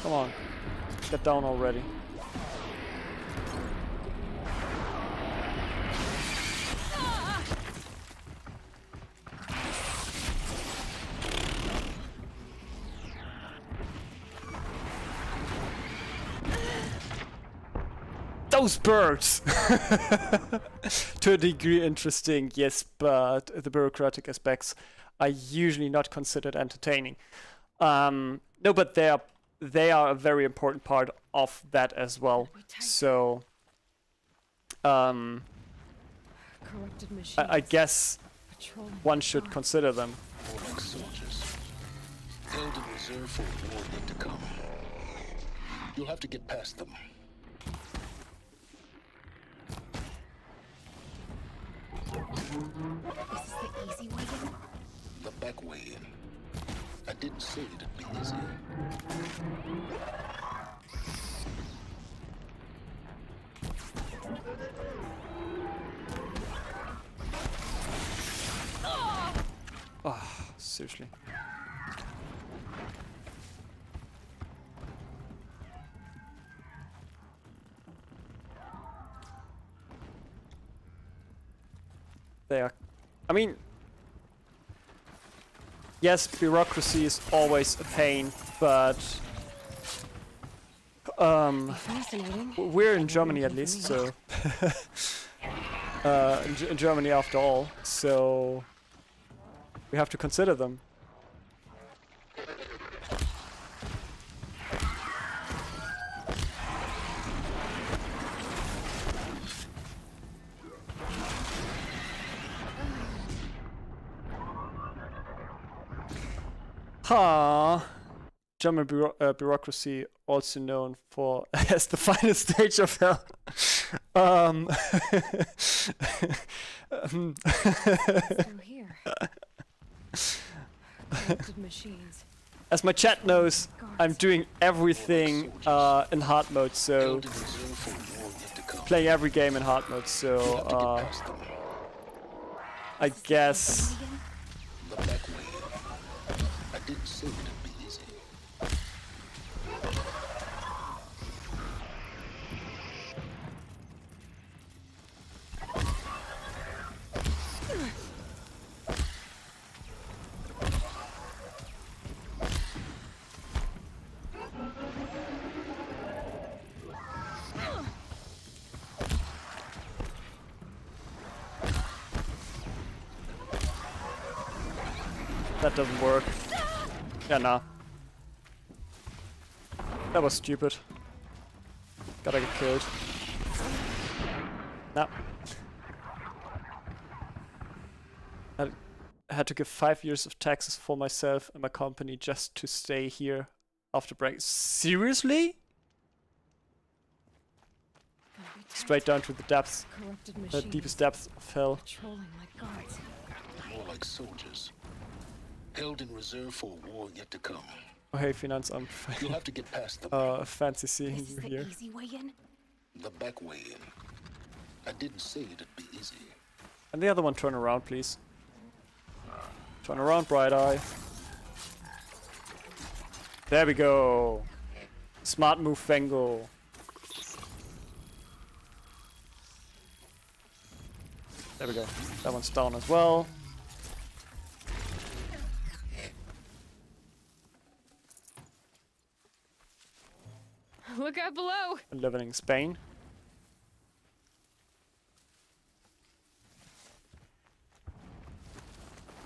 Speaker 1: Come on. Get down already. Those birds! To a degree interesting, yes, but the bureaucratic aspects are usually not considered entertaining. No, but they are a very important part of that as well. So,
Speaker 2: Corrupted machines.
Speaker 1: I guess
Speaker 2: Patrolling
Speaker 1: one should consider them.
Speaker 4: More like soldiers. Held in reserve for a war yet to come. You'll have to get past them.
Speaker 2: This is the easy way in?
Speaker 4: The back way in. I didn't say it'd be easy.
Speaker 1: Oh, seriously. They are, I mean, yes, bureaucracy is always a pain, but we're in Germany at least, so in Germany after all, so we have to consider them. German bureaucracy, also known for as the final stage of hell.
Speaker 2: Still here. Corrupted machines.
Speaker 1: As my chat knows, I'm doing everything in hard mode, so playing every game in hard mode, so I guess.
Speaker 4: The back way in. I didn't say it'd be easy.
Speaker 1: That doesn't work. Yeah, nah. That was stupid. Gotta get killed. Nah. I had to give 5 years of taxes for myself and my company just to stay here after break. Seriously? Straight down to the depths. The deepest depths of hell.
Speaker 2: Patrolling like guards.
Speaker 4: More like soldiers. Held in reserve for a war yet to come.
Speaker 1: Oh hey, Finanzamt.
Speaker 4: You'll have to get past them.
Speaker 1: Fancy seeing
Speaker 2: This is
Speaker 1: you
Speaker 2: the
Speaker 1: here.
Speaker 2: easy way in?
Speaker 4: The back way in. I didn't say it'd be easy.
Speaker 1: And the other one, turn around, please. Turn around, Bright Eye. There we go. Smart move, Vengo. There we go. That one's down as well.
Speaker 2: Look out below!
Speaker 1: Living in Spain.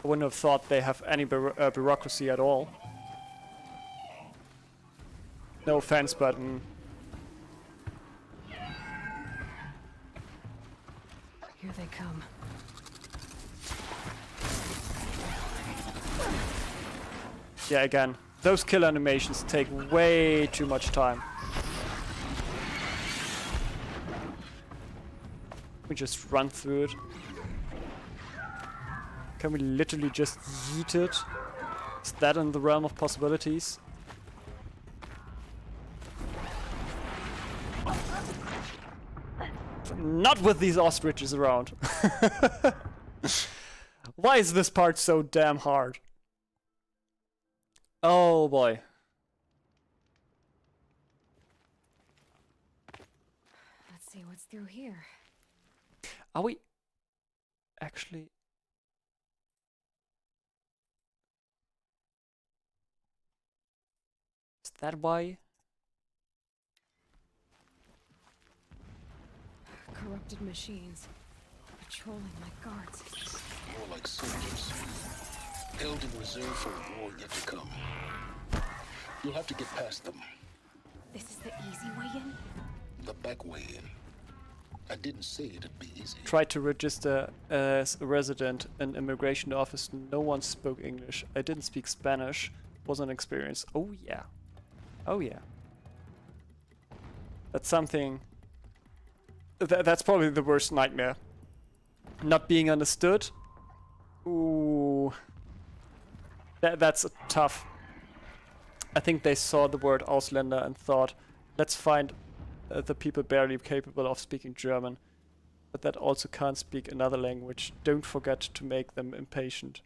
Speaker 1: I wouldn't have thought they have any bureaucracy at all. No offense, but
Speaker 2: Here they come.
Speaker 1: yeah, again, those kill animations take way too much time. We just run through it. Can we literally just yeet it? Is that in the realm of possibilities? Not with these ostriches around. Why is this part so damn hard? Oh boy.
Speaker 2: through here.
Speaker 1: Are we actually? Is that why?
Speaker 2: Corrupted machines. Patrolling like guards.
Speaker 4: More like soldiers. Held in reserve for a war yet to come. You'll have to get past them.
Speaker 2: This is the easy way in?
Speaker 4: The back way in. I didn't say it'd be easy.
Speaker 1: Tried to register as a resident in immigration office. No one spoke English. I didn't speak Spanish. Was an experience. Oh yeah. Oh yeah. That's something. That's probably the worst nightmare. Not being understood. Ooh. That's tough. I think they saw the word Ausländer and thought, let's find the people barely capable of speaking German, but that also can't speak another language. Don't forget to make them impatient.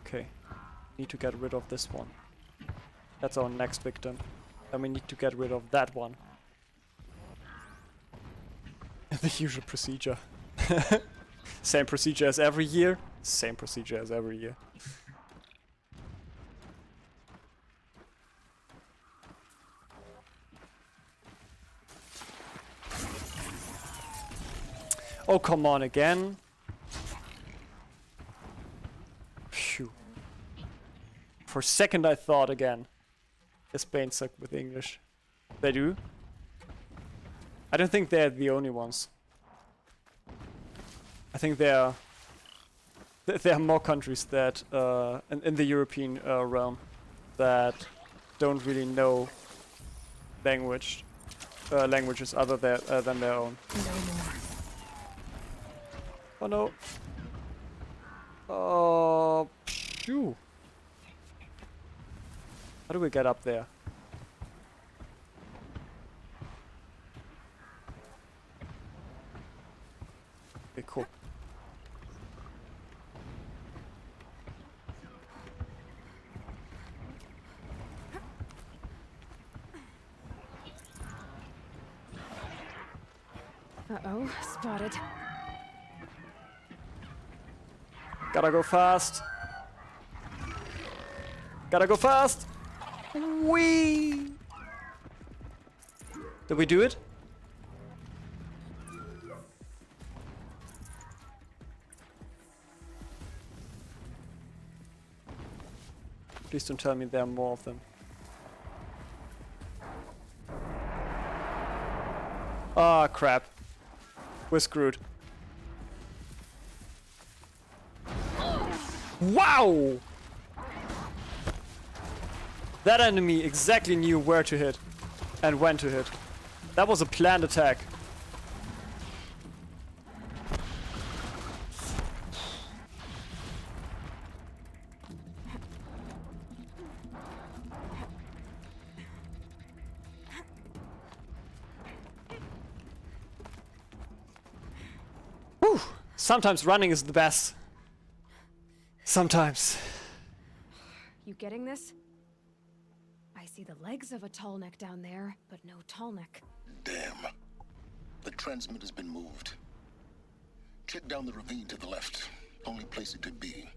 Speaker 1: Okay, need to get rid of this one. That's our next victim. And we need to get rid of that one. The usual procedure. Same procedure as every year. Same procedure as every year. Oh, come on again. Phew. For a second I thought again. Spain suck with English. They do? I don't think they're the only ones. I think there are more countries that in the European realm that don't really know languages other than their own.
Speaker 2: No more.
Speaker 1: Oh no. Oh, phew. How do we get up there? Okay, cool.
Speaker 2: Uh-oh, spotted.
Speaker 1: Gotta go fast. Gotta go fast. Whee! Did we do it? Please don't tell me there are more of them. Ah, crap. We're screwed. Wow! That enemy exactly knew where to hit and when to hit. That was a planned attack. Whew. Sometimes running is the best. Sometimes.
Speaker 2: You getting this? I see the legs of a tall neck down there, but no tall neck.
Speaker 4: Damn. The transmitter's been moved. Check down the ravine to the left. Only place it could be.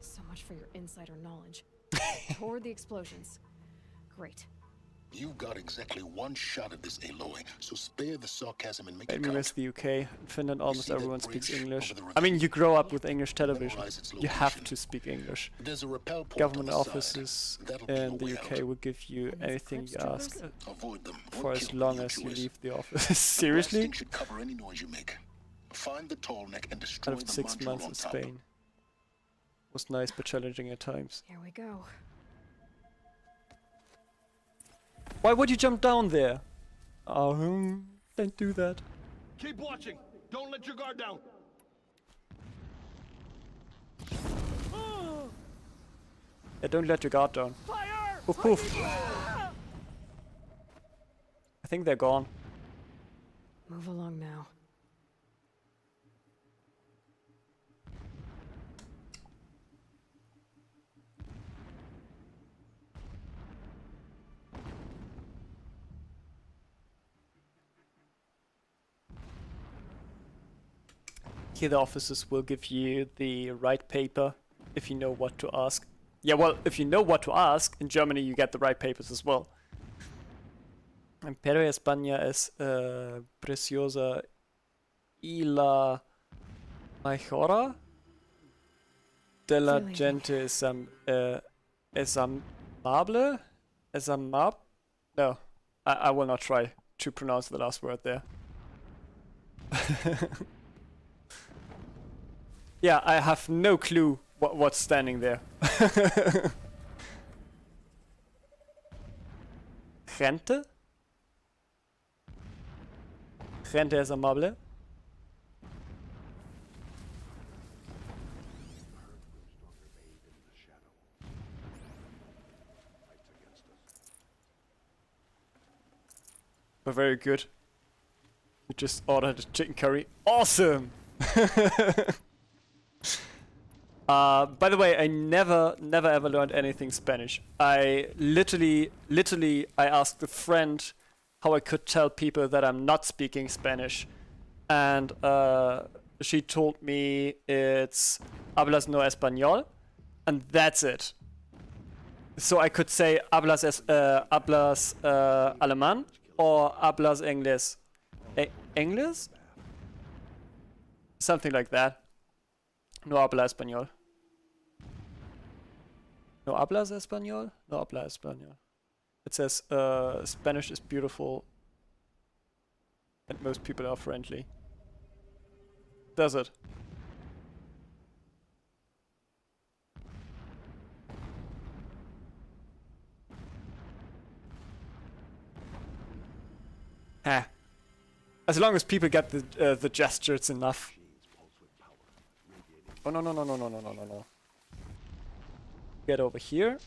Speaker 2: So much for your insider knowledge. Toward the explosions. Great.
Speaker 4: You got exactly one shot at this, Aloy, so spare the sarcasm and make
Speaker 1: I
Speaker 4: it
Speaker 1: mean,
Speaker 4: count.
Speaker 1: it's the UK. In Finland, almost
Speaker 4: see that
Speaker 1: everyone speaks
Speaker 4: bridge
Speaker 1: English.
Speaker 4: over the
Speaker 1: I mean,
Speaker 4: ravine?
Speaker 1: you grow up with English television.
Speaker 4: Memorize its
Speaker 1: You have
Speaker 4: location.
Speaker 1: to speak English.
Speaker 4: There's a rappel point
Speaker 1: Government
Speaker 4: on the
Speaker 1: offices
Speaker 4: side. That'll be
Speaker 1: in
Speaker 4: your
Speaker 1: the
Speaker 4: way
Speaker 1: UK
Speaker 4: out.
Speaker 1: will give you
Speaker 2: And these
Speaker 1: anything you
Speaker 2: Crips
Speaker 1: ask
Speaker 2: troopers?
Speaker 4: Avoid them. or
Speaker 1: for as
Speaker 4: kill
Speaker 1: long
Speaker 4: them,
Speaker 1: as you
Speaker 4: choice.
Speaker 1: leave the office. Seriously?
Speaker 4: Blasting should cover any noise you make. Find the tall neck and destroy
Speaker 1: Out of
Speaker 4: the
Speaker 1: 6
Speaker 4: module
Speaker 1: months
Speaker 4: on
Speaker 1: in
Speaker 4: top.
Speaker 1: Spain. Was nice but challenging at times.
Speaker 2: Here we go.
Speaker 1: Why would you jump down there? Oh, don't do that.
Speaker 9: Keep watching. Don't let your guard down.
Speaker 1: Yeah, don't let your guard down.
Speaker 9: Fire!
Speaker 1: Poof poof. I think they're gone.
Speaker 2: Move along now.
Speaker 1: Here the officers will give you the right paper if you know what to ask. Yeah, well, if you know what to ask, in Germany you get the right papers as well. Imperio España es preciosa y la mejora de la gente es amable? No, I will not try to pronounce the last word there. Yeah, I have no clue what's standing there. Gente? Gente es amable? But very good. You just ordered a chicken curry. Awesome! By the way, I never ever learned anything Spanish. I literally I asked a friend how I could tell people that I'm not speaking Spanish. And she told me it's hablas no español, and that's it. So I could say hablas alemán or hablas inglés. English? Something like that. No habla español. No hablas español? No habla español. It says Spanish is beautiful and most people are friendly. Does it? Ah. As long as people get the gesture, it's enough. Oh no. Get over here.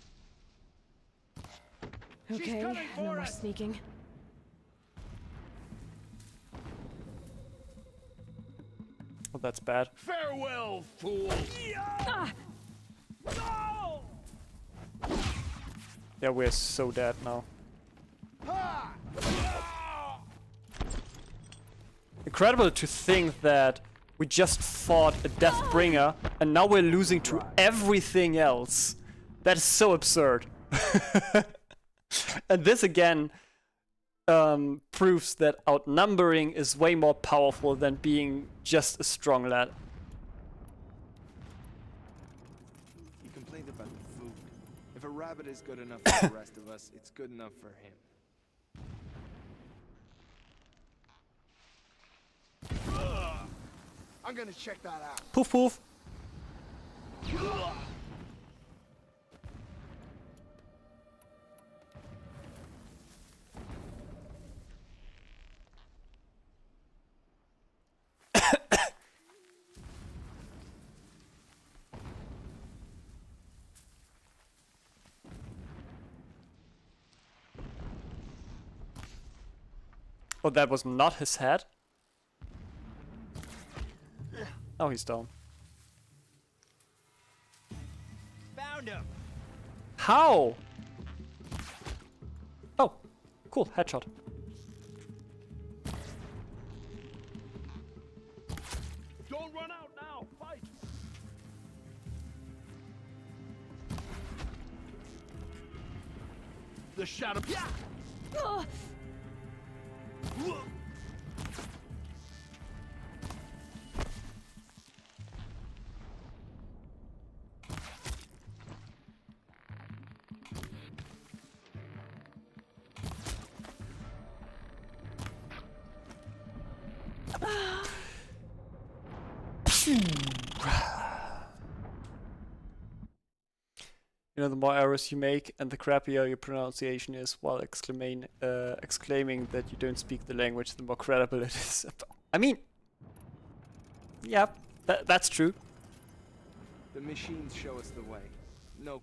Speaker 2: Okay, no more sneaking.
Speaker 1: Oh, that's bad.
Speaker 9: Farewell, fool! No!
Speaker 1: Yeah, we're so dead now. Incredible to think that we just fought a Deathbringer and now we're losing to everything else. That is so absurd. And this again proves that outnumbering is way more powerful than being just a strong lad.
Speaker 14: He complained about the food. If a rabbit is good enough for the rest of us, it's good enough for him. I'm gonna check that out.
Speaker 1: Poof poof. Oh, that was not his head. Oh, he's down.
Speaker 9: Found him.
Speaker 1: How? Oh, cool, headshot.
Speaker 9: Don't run out now. Fight. The shadow. Yeah.
Speaker 1: You know, the more errors you make and the crappier your pronunciation is while exclaiming that you don't speak the language, the more credible it is. I mean, yeah, that's true.
Speaker 14: The machines show us the way. No.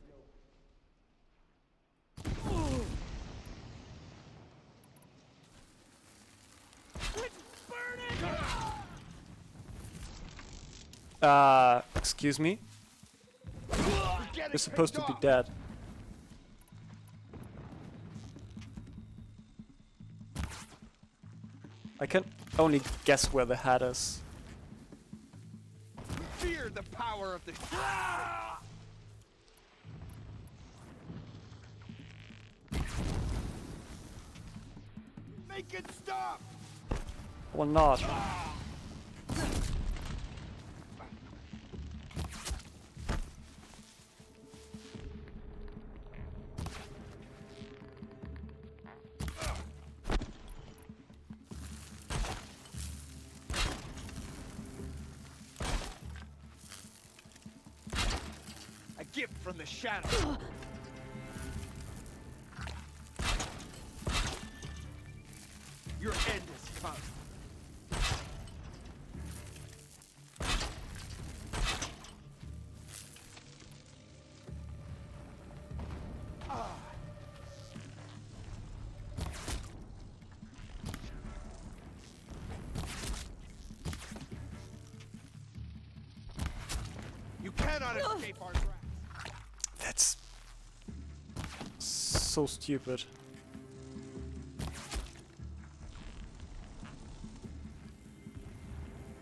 Speaker 1: Excuse me? You're supposed to be dead. I can only guess where the hat is.
Speaker 14: Fear the power of the... Make it stop!
Speaker 1: Or not.
Speaker 14: A gift from the shadow. Your end has come. You cannot escape our grasp.
Speaker 1: That's so stupid.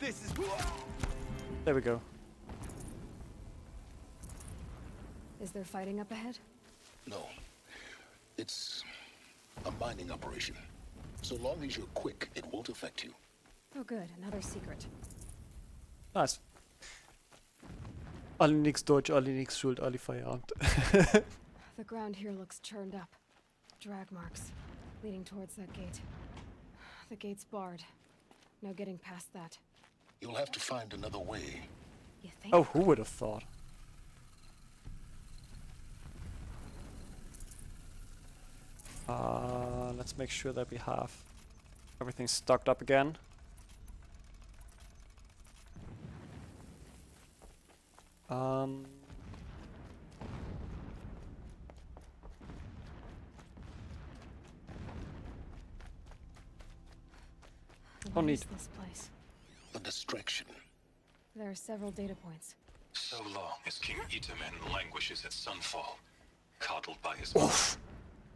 Speaker 14: This is...
Speaker 1: There we go.
Speaker 2: Is there fighting up ahead?
Speaker 4: No. It's a mining operation. So long as you're quick, it won't affect you.
Speaker 2: Oh good, another secret.
Speaker 1: Nice. Alle nix Deutsch, alle nix Schuld, alle Feierabend.
Speaker 2: The ground here looks churned up. Drag marks, leading towards that gate. The gate's barred. No getting past that.
Speaker 4: You'll have to find another way.
Speaker 2: You think?
Speaker 1: Oh, who would have thought? Let's make sure that we have everything stocked up again.
Speaker 2: What
Speaker 1: neat.
Speaker 2: is this place?
Speaker 4: A distraction.
Speaker 2: There are several data points.
Speaker 8: So long as King Itamen languishes at Sunfall, coddled by his mother,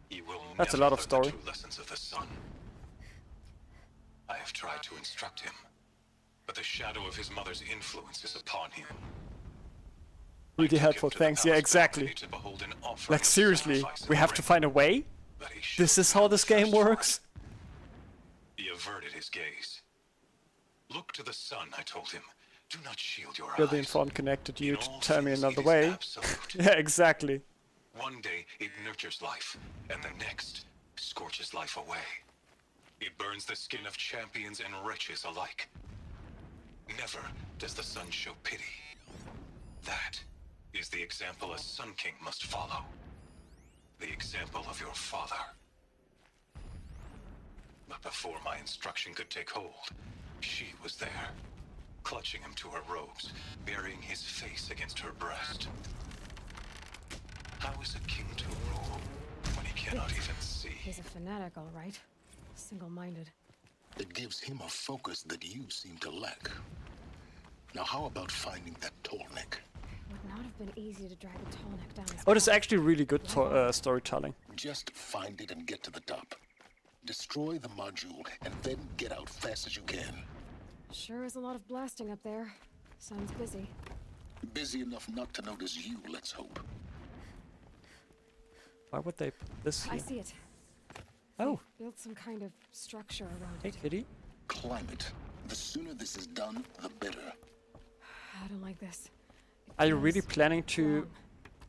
Speaker 8: he will
Speaker 1: That's a
Speaker 8: never
Speaker 1: lot of
Speaker 8: learn
Speaker 1: story.
Speaker 8: the true lessons of the sun. I have tried to instruct him, but the shadow of his mother's influence is upon him.
Speaker 1: Really helpful, thanks. Yeah, exactly.
Speaker 8: To behold an offering
Speaker 1: Like
Speaker 8: of
Speaker 1: seriously,
Speaker 8: sacrifice
Speaker 1: we
Speaker 8: and
Speaker 1: have to
Speaker 8: ring,
Speaker 1: find a way?
Speaker 8: but he should
Speaker 1: This is how this game works?
Speaker 8: He averted his gaze. Look to the sun, I told him. Do not shield your
Speaker 1: You're the
Speaker 8: eyes.
Speaker 1: informed connected you
Speaker 8: In
Speaker 1: to
Speaker 8: all
Speaker 1: tell me
Speaker 8: things,
Speaker 1: another
Speaker 8: it is
Speaker 1: way.
Speaker 8: absolute.
Speaker 1: Yeah, exactly.
Speaker 8: One day it nurtures life, and the next scorches life away. It burns the skin of champions and wretches alike. Never does the sun show pity. That is the example a Sun King must follow. The example of your father. But before my instruction could take hold, she was there, clutching him to her robes, burying his face against her breast. How is a king to rule when he cannot even see?
Speaker 2: He's a fanatic, all right. Single-minded.
Speaker 4: It gives him a focus that you seem to lack. Now how about finding that tall neck?
Speaker 2: Would not have been easy to drag a tall neck down his
Speaker 1: Oh, this is
Speaker 2: back.
Speaker 1: actually really good storytelling.
Speaker 4: Just find it and get to the top. Destroy the module and then get out fast as you can.
Speaker 2: Sure is a lot of blasting up there. Sounds busy.
Speaker 4: Busy enough not to notice you, let's hope.
Speaker 1: Why would they put this
Speaker 2: I
Speaker 1: here?
Speaker 2: see it.
Speaker 1: Oh,
Speaker 2: Built some kind of structure around
Speaker 1: hey
Speaker 2: it.
Speaker 1: kitty.
Speaker 4: Climb it. The sooner this is done, the better.
Speaker 2: I don't like this. It
Speaker 1: Are you
Speaker 2: feels
Speaker 1: really planning to
Speaker 2: wrong.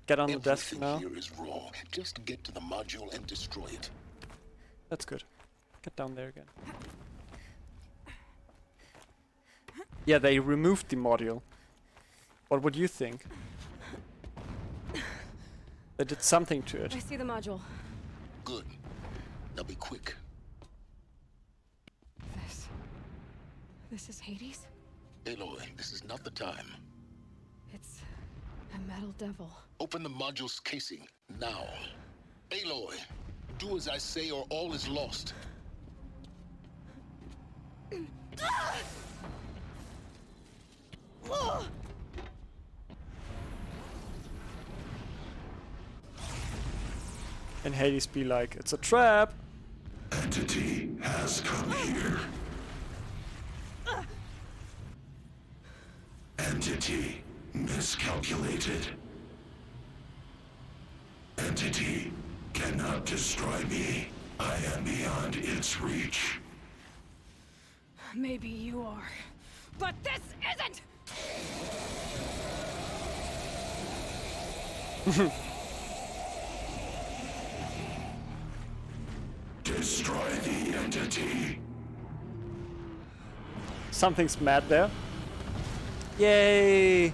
Speaker 1: get on the desk
Speaker 4: Everything
Speaker 1: now?
Speaker 4: here is wrong. Just get to the module and destroy it.
Speaker 1: That's good. Get down there again. Yeah, they removed the module. What would you think? They did something to it.
Speaker 2: I see the module.
Speaker 4: Good. Now be quick.
Speaker 2: This is Hades?
Speaker 4: Aloy, this is not the time.
Speaker 2: It's a metal devil.
Speaker 4: Open the module's casing, now. Aloy, do as I say or all is lost.
Speaker 1: And Hades be like, it's a trap!
Speaker 15: Entity has come here. Entity miscalculated. Entity cannot destroy me. I am beyond its reach.
Speaker 2: Maybe you are, but this isn't!
Speaker 15: Destroy the entity.
Speaker 1: Something's mad there. Yay!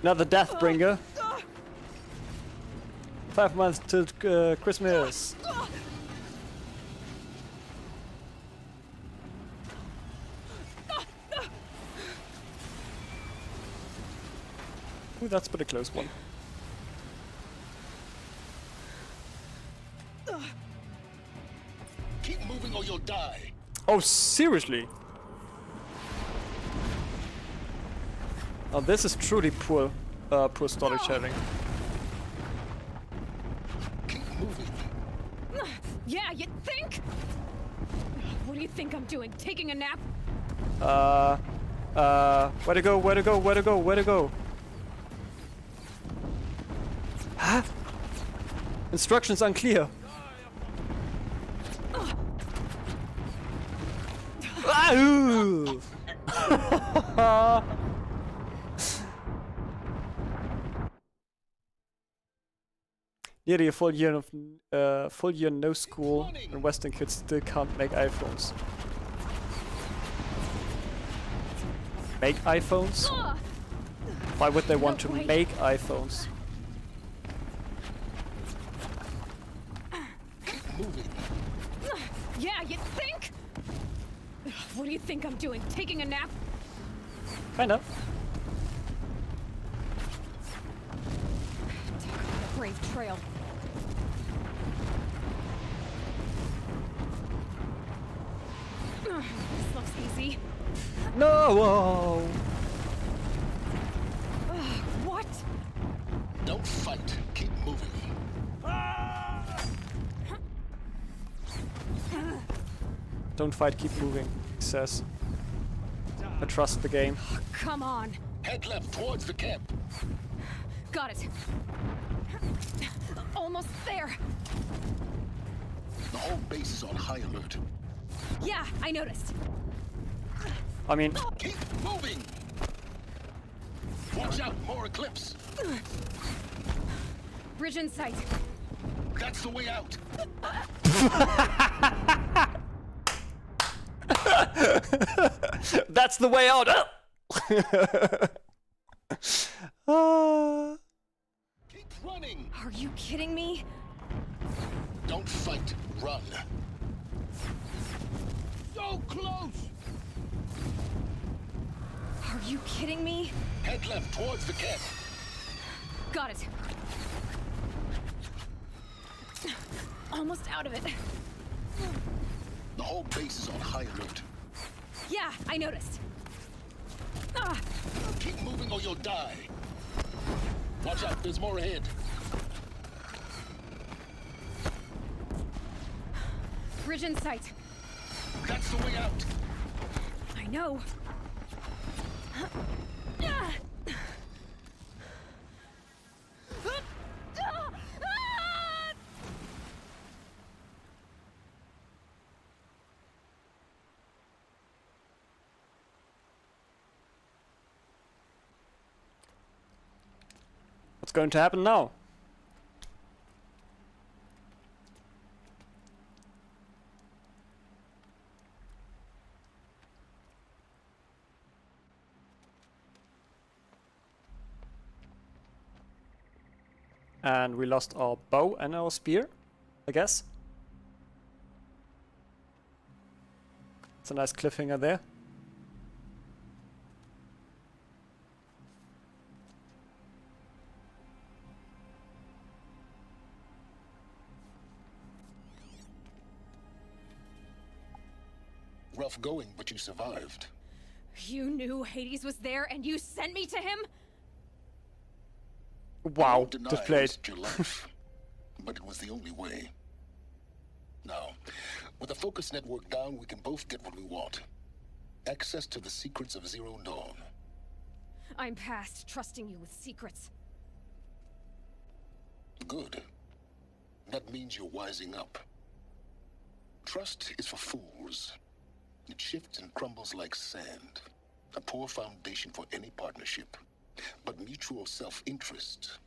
Speaker 1: Another Deathbringer. 5 months till Christmas. Ooh, that's been a close one.
Speaker 16: Keep moving or you'll die.
Speaker 1: Oh, seriously? Oh, this is truly poor storytelling.
Speaker 16: Keep moving.
Speaker 2: Yeah, you think? What do you think I'm doing? Taking a nap?
Speaker 1: Where to go? Where to go? Where to go? Where to go? Huh? Instructions unclear. Ooh. Nearly a full year of no school, and Western kids still can't make iPhones. Make iPhones? Why would they want to make iPhones?
Speaker 2: Yeah, you think? What do you think I'm doing? Taking a nap?
Speaker 1: Kinda.
Speaker 2: Brave trail. This looks easy.
Speaker 1: No!
Speaker 2: What?
Speaker 16: Don't fight. Keep moving.
Speaker 1: Don't fight, keep moving, he says. I trust the game.
Speaker 2: Come on.
Speaker 16: Head left towards the camp.
Speaker 2: Got it. Almost there.
Speaker 16: The whole base is on high alert.
Speaker 2: Yeah, I noticed.
Speaker 1: I mean...
Speaker 16: Keep moving! Watch out, more Eclipse!
Speaker 2: Bridge in sight.
Speaker 16: That's the way out!
Speaker 1: That's the way out!
Speaker 16: Keep running!
Speaker 2: Are you kidding me?
Speaker 16: Don't fight, run. So close!
Speaker 2: Are you kidding me?
Speaker 16: Head left towards the camp.
Speaker 2: Got it. Almost out of it.
Speaker 16: The whole base is on high alert.
Speaker 2: Yeah, I noticed.
Speaker 16: Keep moving or you'll die. Watch out, there's more ahead.
Speaker 2: Bridge in sight.
Speaker 16: That's the way out.
Speaker 2: I know.
Speaker 1: What's going to happen now? And we lost our bow and our spear, I guess. It's a nice cliffhanger there.
Speaker 16: Rough going, but you survived.
Speaker 2: You knew Hades was there and you sent me to him?
Speaker 1: Wow,
Speaker 16: deny
Speaker 1: just
Speaker 16: I
Speaker 1: played.
Speaker 16: risked your life, but it was the only way. Now, with the focus network down, we can both get what we want. Access to the secrets of Zero Dawn.
Speaker 2: I'm past trusting you with secrets.
Speaker 16: Good. That means you're wising up. Trust is for fools. It shifts and crumbles like sand. A poor foundation for any partnership. But mutual self-interest,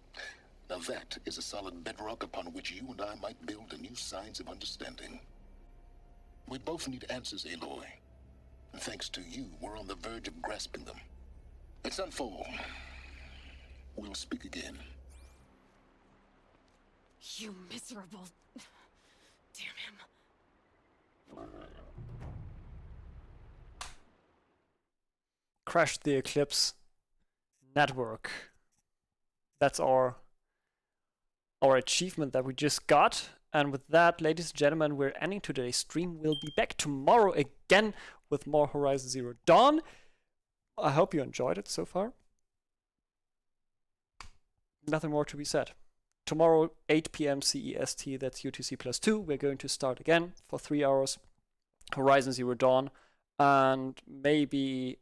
Speaker 16: now that is a solid bedrock upon which you and I might build a new science of understanding. We both need answers, Aloy. And thanks to you, we're on the verge of grasping them. Let's unfold. We'll speak again.
Speaker 2: You miserable... Damn him.
Speaker 1: Crash the Eclipse network. That's our achievement that we just got. And with that, ladies and gentlemen, we're ending today's stream. We'll be back tomorrow again with more Horizon Zero Dawn. I hope you enjoyed it so far. Nothing more to be said. Tomorrow, 8 p.m. CEST, that's UTC+2. We're going to start again for 3 hours. Horizon Zero Dawn. And maybe...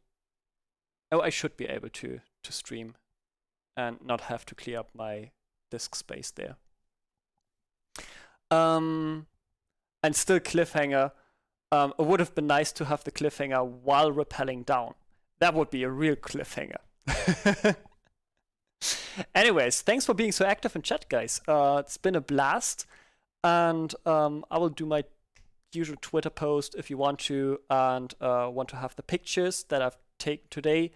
Speaker 1: Oh, I should be able to stream and not have to clear up my disk space there. And still cliffhanger. It would have been nice to have the cliffhanger while rappelling down. That would be a real cliffhanger. Anyways, thanks for being so active in chat, guys. It's been a blast. And I will do my usual Twitter post if you want to, and want to have the pictures that I've taken today,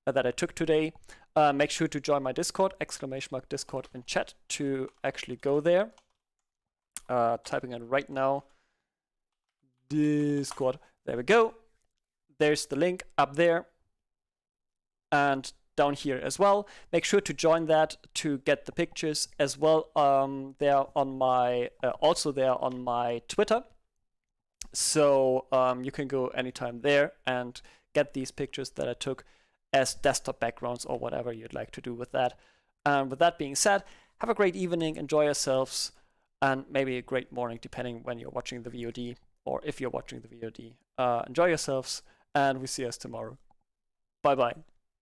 Speaker 1: that I took today. Make sure to join my Discord, !Discord in chat to actually go there. Typing in right now. Discord. There we go. There's the link up there. And down here as well. Make sure to join that to get the pictures as well. They're on my also there on my Twitter. So you can go anytime there and get these pictures that I took as desktop backgrounds or whatever you'd like to do with that. And with that being said, have a great evening, enjoy yourselves, and maybe a great morning depending when you're watching the VOD or if you're watching the VOD. Enjoy yourselves, and we see us tomorrow. Bye bye.